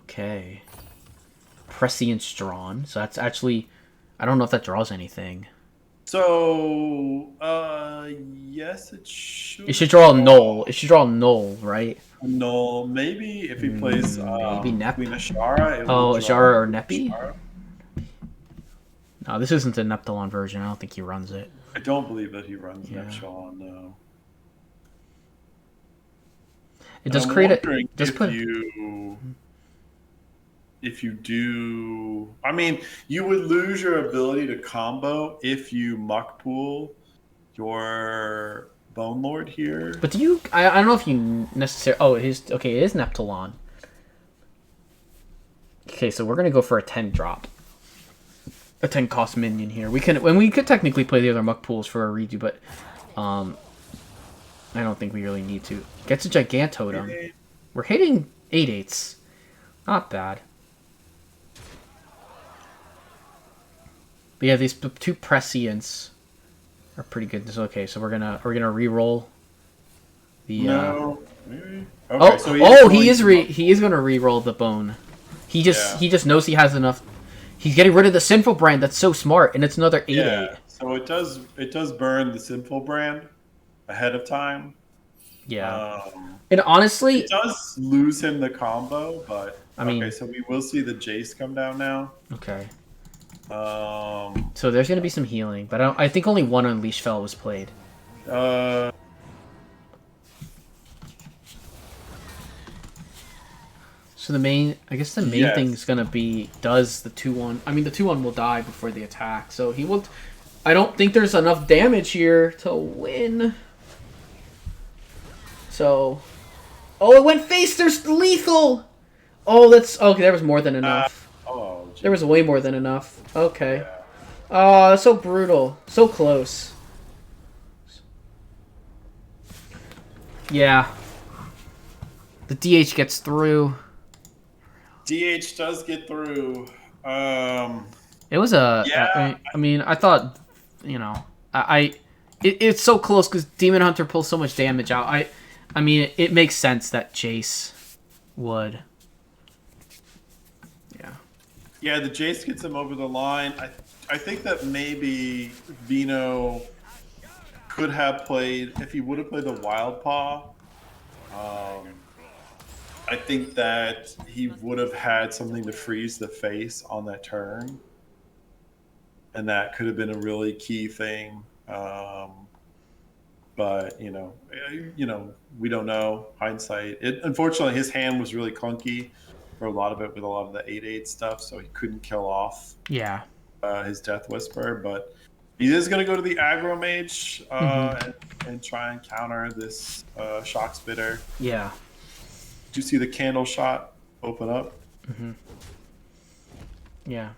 Okay. Prescience drawn. So that's actually... I don't know if that draws anything. So, yes, it It should should draw a null. It should draw a null, right? null. Maybe if he plays Maybe Nep. Queen Ashara, it will Oh, draw Ajara or Nepi? Ashara. No, this isn't the Neptulon version. I don't think he runs it. I don't believe that he runs Yeah. Neptulon, no. It does I'm create a. wondering Does put. if you do, I mean, you would lose your ability to combo if you muck pool your Bone Lord here. But do you? I don't know if you necessarily. Oh, it is okay. It is Neptulon. Okay, so we're gonna go for a 10 drop. A 10 cost minion here. We could technically play the other muck pools for a redo, but I don't think we really need to. Gets a Gigantotem. We're hitting 8/8s. Not bad. But yeah, these two Prescients are pretty good. Okay, so we're gonna re-roll the. No, maybe. Okay, Oh, so he is gonna re-roll the bone. He just knows he has enough. He's getting rid of the sinful brand. That's so smart, and it's another 8/8. Yeah, so it does burn the sinful brand ahead of time. Yeah, and honestly, it does lose him the combo, but I mean, okay, so we will see the Jace come down now. Okay. So there's gonna be some healing, but I think only one Unleash Fell was played. Uh. So I guess the main thing is gonna be, does the 2/1? I mean, the 2/1 will die before the attack, so he will. I don't think there's enough damage here to win. So, oh, it went face. There's lethal. Oh, that's okay. There was more than enough. There was way more than enough. Okay. Yeah. Oh, that's so brutal. So close. Yeah. The DH gets through. DH does get through. It was a. Yeah. I mean, I thought, it's so close because Demon Hunter pulls so much damage out. I mean, it makes sense that Jace would. Yeah. Yeah, the Jace gets him over the line. I think that maybe Vino could have played, if he would have played the Wild Paw. I think that he would have had something to freeze the face on that turn, and that could have been a really key thing. But we don't know. Hindsight. Unfortunately, his hand was really clunky for a lot of it with a lot of the 8/8 stuff, so he couldn't kill off. Yeah. His Death Whisper, but he is going to go to the Aggro Mage and try and counter this Shock Spitter. Yeah. Did you see the candle shot open up? Mm-hmm. Yeah.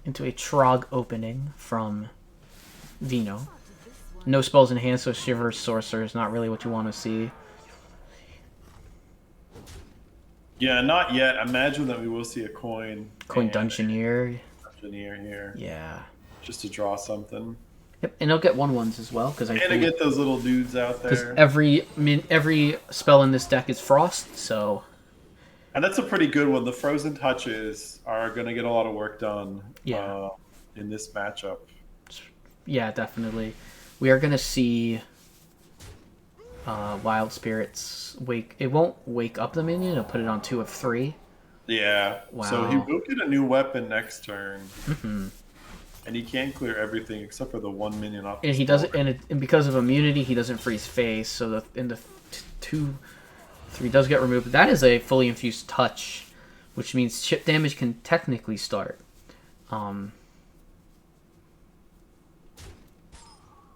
Into a Trog opening from Vino. No spells in hand, so Shiver Sorcerer is not really what you want to see. Yeah, not yet. Imagine that we will see a coin. Dungeoneer. Dungeoneer here. Yeah. Just to draw something. Yep, and he'll get 1/1s as well because to get those little dudes out there. Because every spell in this deck is Frost, so. And that's a pretty good one. The Frozen Touches are going to get a lot of work done. Yeah. In this matchup. Yeah, definitely. We are going to see Wild Spirits wake. It won't wake up the minion. It'll put it on 2 of 3. Yeah. Wow. So he will get a new weapon next turn. Mm-hmm. And he can clear everything except for the 1 minion up. And he doesn't. And because of immunity, he doesn't freeze face. So the 2/3 does get removed. But that is a fully infused touch, which means chip damage can technically start.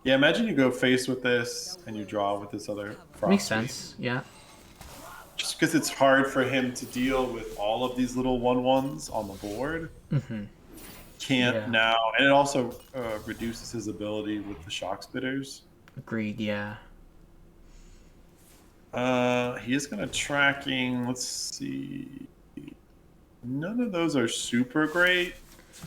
Yeah, imagine you go face with this and you draw with this other Frost. Makes sense. Yeah. Just because it's hard for him to deal with all of these little 1/1s on the board. Mm-hmm. Can't now, and it also reduces his ability with the Shock Spitters. Agreed. Yeah. He is going to tracking. Let's see. None of those are super great.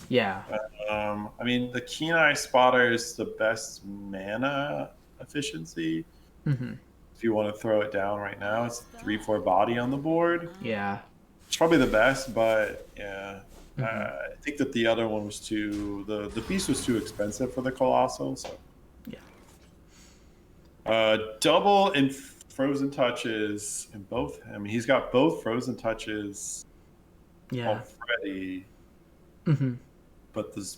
Yeah. I mean, the Keen Eye Spotter is the best mana efficiency. Mm-hmm. If you want to throw it down right now, it's 3/4 body on the board. Yeah. It's probably the best, but yeah. I think that the other one was too the beast was too expensive for the colossal. So Yeah. double in frozen touches in both. I mean, he's got both frozen touches Yeah. already, Mm-hmm. but this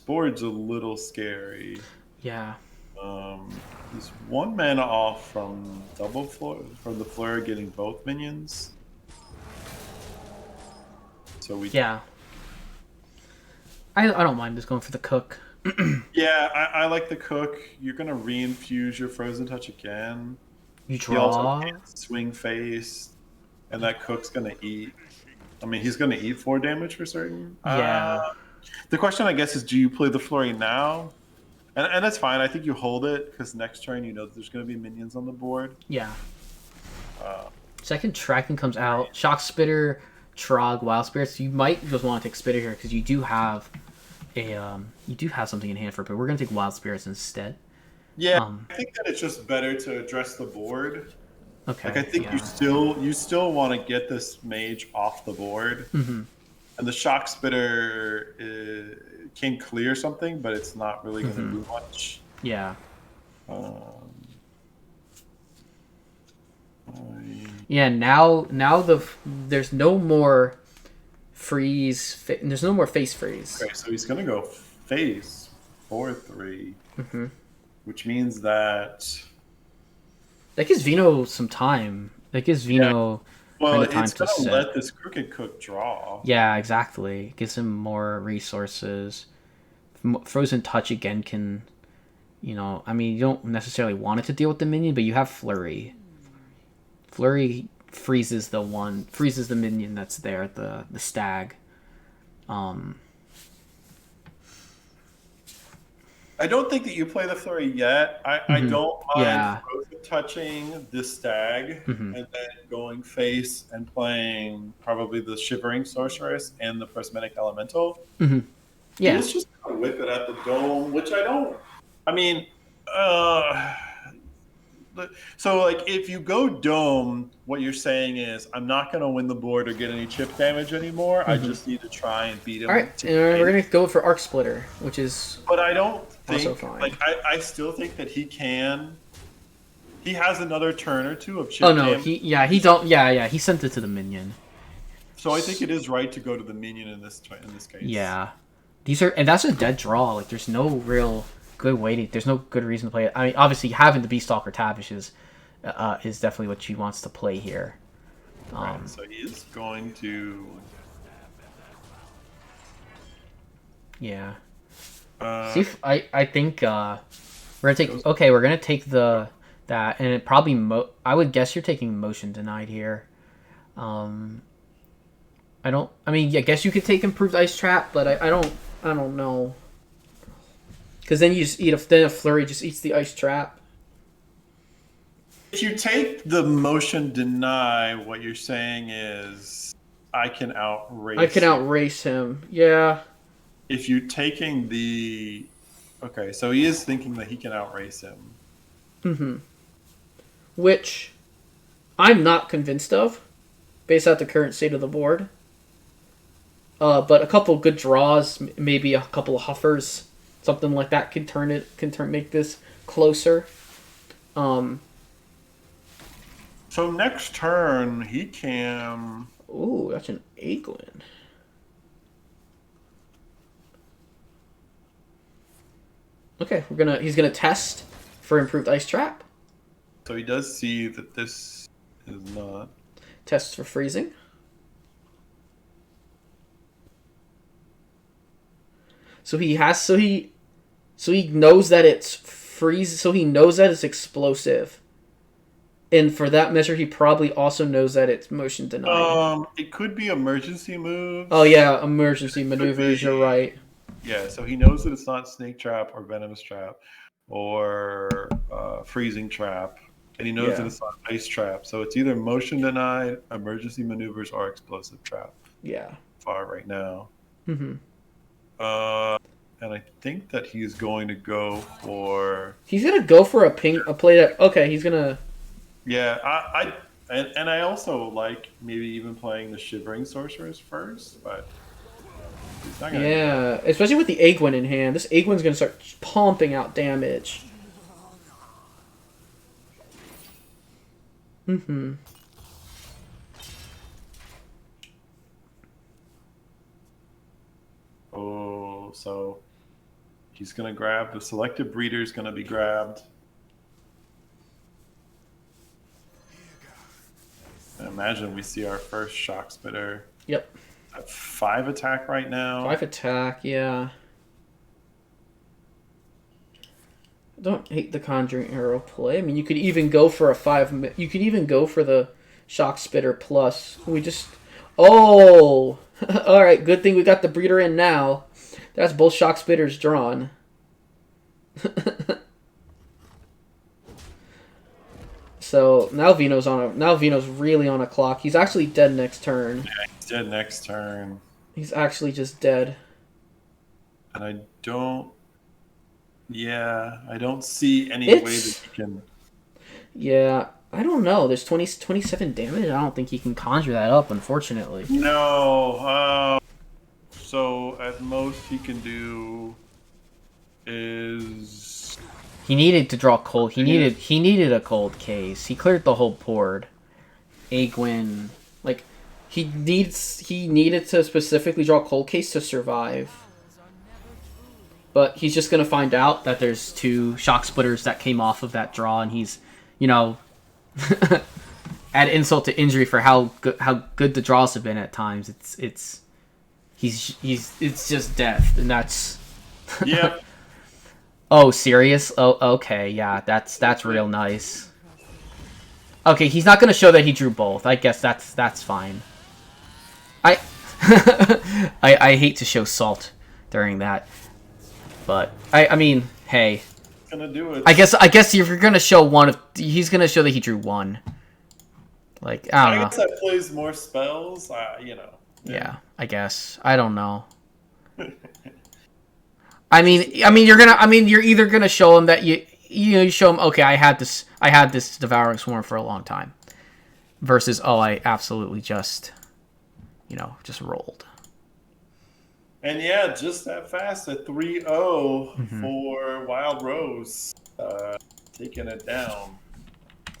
board's a little scary. Yeah. He's 1 mana off from from the flurry getting both minions. So we Yeah. I don't mind just going for the cook. yeah, I like the cook. You're gonna reinfuse your frozen touch again. You He also draw. can't swing face, and that cook's gonna eat. I mean, he's gonna eat 4 damage for certain. Yeah. The question, I guess, is do you play the flurry now? And that's fine. I think you hold it because next turn you know that there's gonna be minions on the board. Yeah. Uh, Second tracking comes out. Shock Spitter, Trog, Wild Spirits. You might just want to take Spitter here because you do have something in hand for it, but we're gonna take Wild Spirits instead. yeah, I think that it's just better to address the board. Okay. Like I think you still want to get this mage off the board, and the shock spitter can clear something, but it's not really going to do much. Yeah. I- Yeah. Now there's no more freeze. There's no more face freeze. Okay, so he's going to go face 4/3, which means that That gives Vino some time. That gives Vino well, kind of time it's to going to set. let this crooked cook draw. Yeah, exactly. It gives him more resources. Frozen Touch again can, I mean, you don't necessarily want it to deal with the minion, but you have Flurry. Flurry freezes the minion that's there, the stag. I don't think that you play the flurry yet. I don't mind Yeah. frozen touching this stag and then going face and playing probably the Shivering Sorceress and the Prismatic Elemental. Yeah. Let's just kind of whip it at the dome, which I don't. I mean, so like if you go dome, what you're saying is I'm not going to win the board or get any chip damage anymore. I just need to try and beat him. All right, and we're gonna go for Arc Splitter, which is But I don't also think, fine. like, I still think that he can. He has another turn or two of chip oh no, damage, he sent it to the minion. so I think it is right to go to the minion in this case. Yeah, and that's a dead draw. Like there's no real good way to. There's no good reason to play it. I mean, obviously having the Beastalker Tavish is definitely what she wants to play here. Right, so he is going to. Yeah. Uh, I think we're gonna take that, and it probably I would guess you're taking motion denied here. I guess you could take improved ice trap, but I don't know. Because then you just then a flurry just eats the ice trap. if you take the motion deny, what you're saying is I can outrace. I can outrace him. Yeah. If you're taking the. Okay, so he is thinking that he can outrace him. Which I'm not convinced of, based on the current state of the board. But a couple good draws, maybe a couple of huffers, something like that can make this closer. So next turn he can. Ooh, that's an Aiglin. Okay, he's gonna test for improved ice trap. So he does see that this is not. Test for freezing. So he knows that it's freeze. So he knows that it's explosive, and for that measure, he probably also knows that it's motion denied. It could be emergency moves. Oh yeah, emergency maneuvers. You're right. Yeah, so he knows that it's not snake trap or venomous trap or freezing trap, and he knows that it's not ice trap. So it's either motion denied, emergency maneuvers, or explosive trap. Yeah. Far right now. And I think that he's going to go for. He's gonna go for a play that. Okay, he's gonna. Yeah, I also like maybe even playing the Shivering Sorceress first, but He's not gonna do that. Yeah, especially with the Egwin in hand. This Egwin's gonna start pumping out damage. Mm-hmm. Oh, so he's gonna grab the selective breeder's gonna be grabbed. I imagine we see our first shock spitter. Yep. At 5 attack right now. 5 attack, yeah. I don't hate the Conjuring Arrow play. I mean, you could even go for a 5. You could even go for the Shock Spitter plus. We just. Oh! Alright, good thing we got the breeder in now. That's both Shock Spitters drawn. So now Vino's really on a clock. He's actually dead next turn. Yeah, he's dead next turn. He's actually just dead. And I don't see any way that he can. Yeah, I don't know. There's 27 damage. I don't think he can conjure that up, unfortunately. No. So at most he can do is He needed to draw cold. He needed a cold case. He cleared the whole board. Egwin, like he needed to specifically draw cold case to survive. but he's just gonna find out that there's 2 shock splitters that came off of that draw, and he's, add insult to injury for how good the draws have been at times. It's just death, and that's. yeah. Oh, serious? Oh, okay, yeah, that's real nice. Okay, he's not gonna show that he drew both. I guess that's fine. I hate to show salt during that, but I mean, hey. Gonna do it. I guess if you're gonna show one of, he's gonna show that he drew 1. Like, I don't know. I guess that plays more spells. Yeah, I guess. I don't know. I mean, you're either gonna show him that you show him, okay, I had this Devouring Swarm for a long time, versus, oh, I absolutely just rolled. And yeah, just that fast, a 3-0 for Wild Rose, taking it down.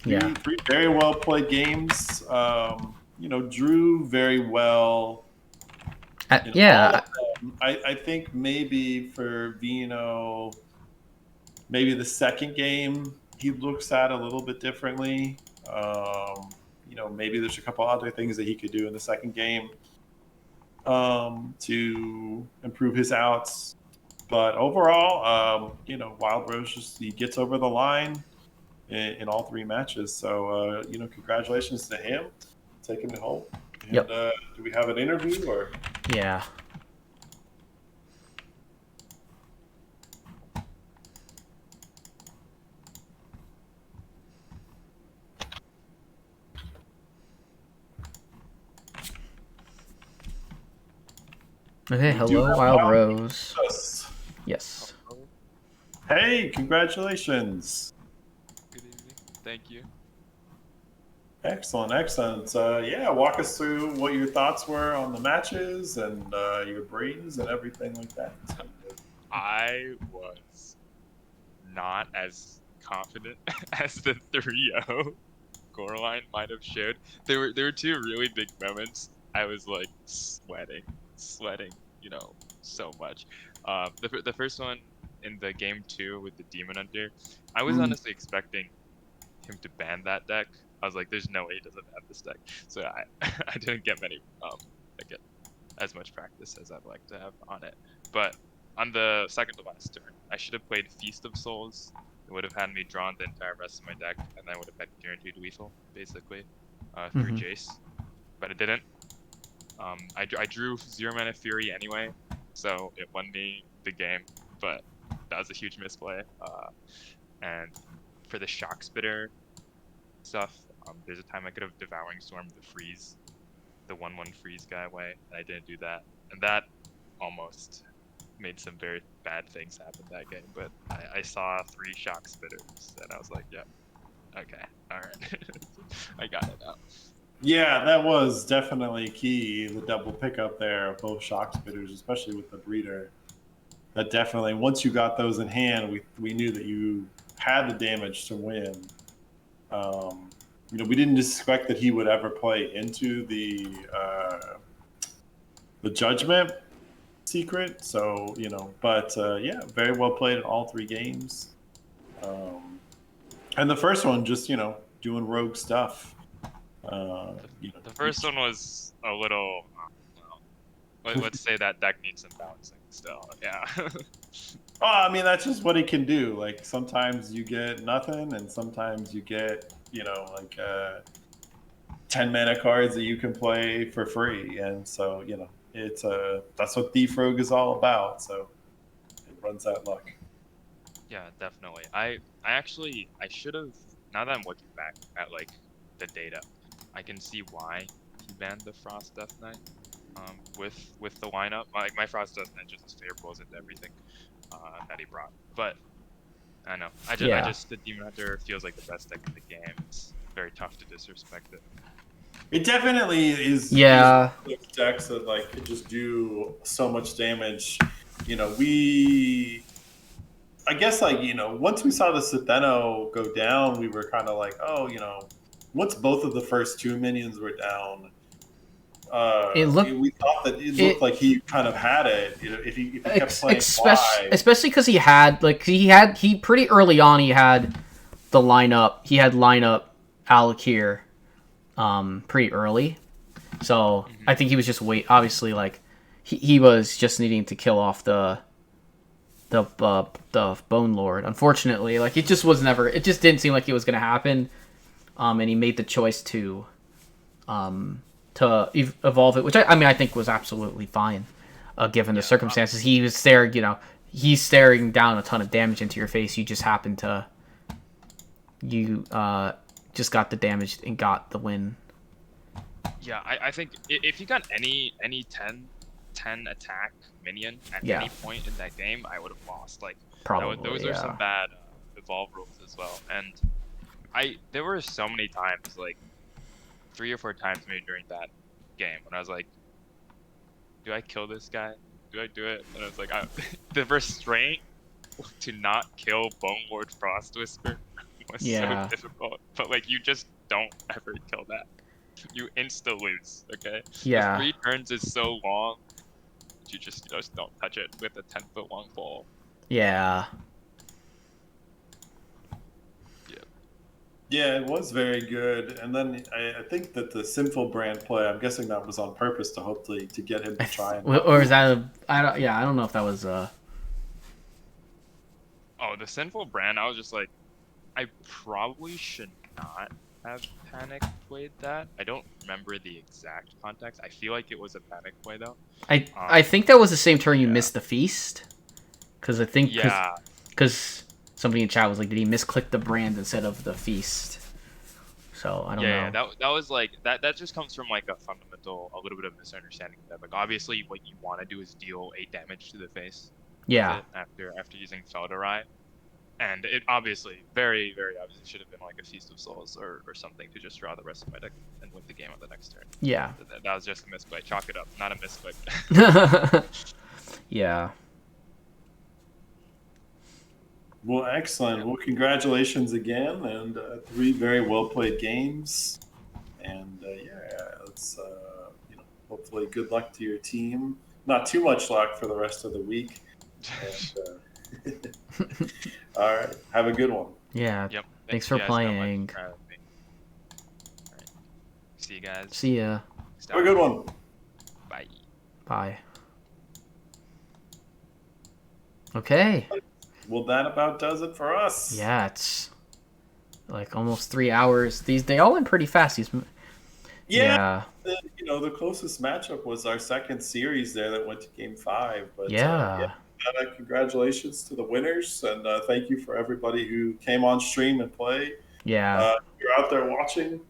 Three very well played games. Drew very well. Yeah. I think maybe for Vino, maybe the second game he looks at a little bit differently. Maybe there's a couple other things that he could do in the second game to improve his outs. But overall, Wild Rose he gets over the line in all 3 matches. So, congratulations to him taking it home. And, yep. Do we have an interview or? Yeah. Okay, hello, Wild Rose. Yes. Hey, congratulations. Good evening. Thank you. Excellent. Walk us through what your thoughts were on the matches and your brains and everything like that. I was not as confident as the 3-0 scoreline might have showed. There were 2 really big moments. I was like sweating, so much. The first one in the game 2 with the Demon Hunter, I was honestly expecting him to ban that deck. I was like, there's no way he doesn't have this deck. So I didn't get as much practice as I'd like to have on it. But on the second to last turn, I should have played Feast of Souls. It would have had me drawn the entire rest of my deck, and I would have had guaranteed lethal, basically, through Jace. But it didn't. I drew 0 mana Fury anyway, so it won me the game, but that was a huge misplay. And for the Shock Spitter stuff, there's a time I could have Devouring Storm the freeze, the 1/1 freeze guy away, and I didn't do that. And that almost made some very bad things happen that game, but I saw 3 Shock Spitters, and I was like, yep, okay, alright. I got it now. Yeah, that was definitely key. The double pickup there of both shock spitters, especially with the breeder. That definitely, once you got those in hand, we knew that you had the damage to win. We didn't expect that he would ever play into the judgment secret. So but yeah, very well played in all three games. And the first one, just doing rogue stuff. The first one was a little. Let's say that deck needs some balancing still. Yeah. Oh, I mean, that's just what he can do. Like sometimes you get nothing, and sometimes you get, like 10 mana cards that you can play for free. And so, it's that's what Thief Rogue is all about. So it runs that luck. Yeah, definitely. I should have. Now that I'm looking back at like the data, I can see why he banned the Frost Death Knight. With the lineup, like my Frost Death Knight just as favorable as everything that he brought. But I know, I just the Demon Hunter feels like the best deck in the game. It's very tough to disrespect it. It definitely is. Yeah. Those decks that like could just do so much damage. I guess once we saw the Setheno go down, we were kind of like, oh, once both of the first two minions were down, we thought that it looked like he kind of had it. If he kept playing especially because he pretty early on he had the lineup. He had lineup Alec here, pretty early. So I think he was just obviously like he was just needing to kill off the Bone Lord. Unfortunately, like it just didn't seem like it was gonna happen. And he made the choice to evolve it, which I think was absolutely fine, given the circumstances. He was there, he's staring down a ton of damage into your face. You just happened to, just got the damage and got the win. Yeah, I think if you got any 10 attack minion at any point in that game, I would have lost. Like, probably those are some bad evolve rules as well. And there were so many times, like 3 or 4 times maybe during that game when I was like, do I kill this guy? Do I do it? And I was like, the restraint to not kill Bone Lord Frost Whisper was so difficult. But like, you just don't ever kill that. You insta lose, okay? Yeah. The 3 turns is so long, you just don't touch it with a 10-foot long ball. Yeah. Yeah, it was very good. And then I think that the Sinful brand play, I'm guessing that was on purpose to hopefully to get him to try. Or is that I don't know if that was Oh, the Sinful brand, I was just like, I probably should not have panic played that. I don't remember the exact context. I feel like it was a panic play though. I think that was the same turn you missed the feast. Because I think because somebody in chat was like, did he misclick the brand instead of the feast? So I don't know. Yeah, that was like that just comes from like a little bit of misunderstanding that like obviously what you want to do is deal 8 damage to the face. Yeah. After using Felderai. And it obviously, very, very obviously should have been like a Feast of Souls or something to just draw the rest of my deck and win the game on the next turn. Yeah. That was just a misplay. Chalk it up, not a misclick. Yeah. Well, excellent. Well, congratulations again, and 3 very well played games. And let's hopefully good luck to your team. Not too much luck for the rest of the week. And, all right, have a good one. Yeah. Yep. Thanks for playing. All right. See you guys. See ya. Have a good one. Bye. Bye. Okay. Well, that about does it for us. Yeah, it's like almost 3 hours. They all went pretty fast. Yeah. The closest matchup was our second series there that went to Game 5. But congratulations to the winners, and thank you for everybody who came on stream and played. Yeah. If you're out there watching,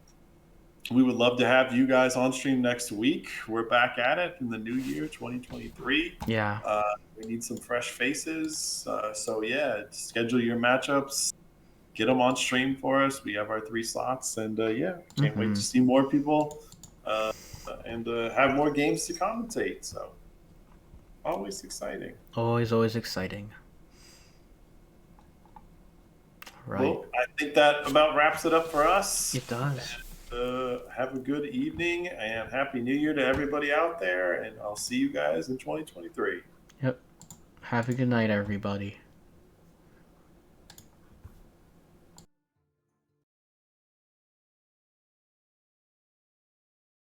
we would love to have you guys on stream next week. We're back at it in the new year, 2023. Yeah. We need some fresh faces. So schedule your matchups. get them on stream for us. We have our 3 slots, and yeah, can't wait Mhm. to see more people and have more games to commentate. So always exciting. Always exciting. Right. Well, I think that about wraps it up for us. It does. Have a good evening and happy new year to everybody out there. And I'll see you guys in 2023. Yep. Have a good night, everybody.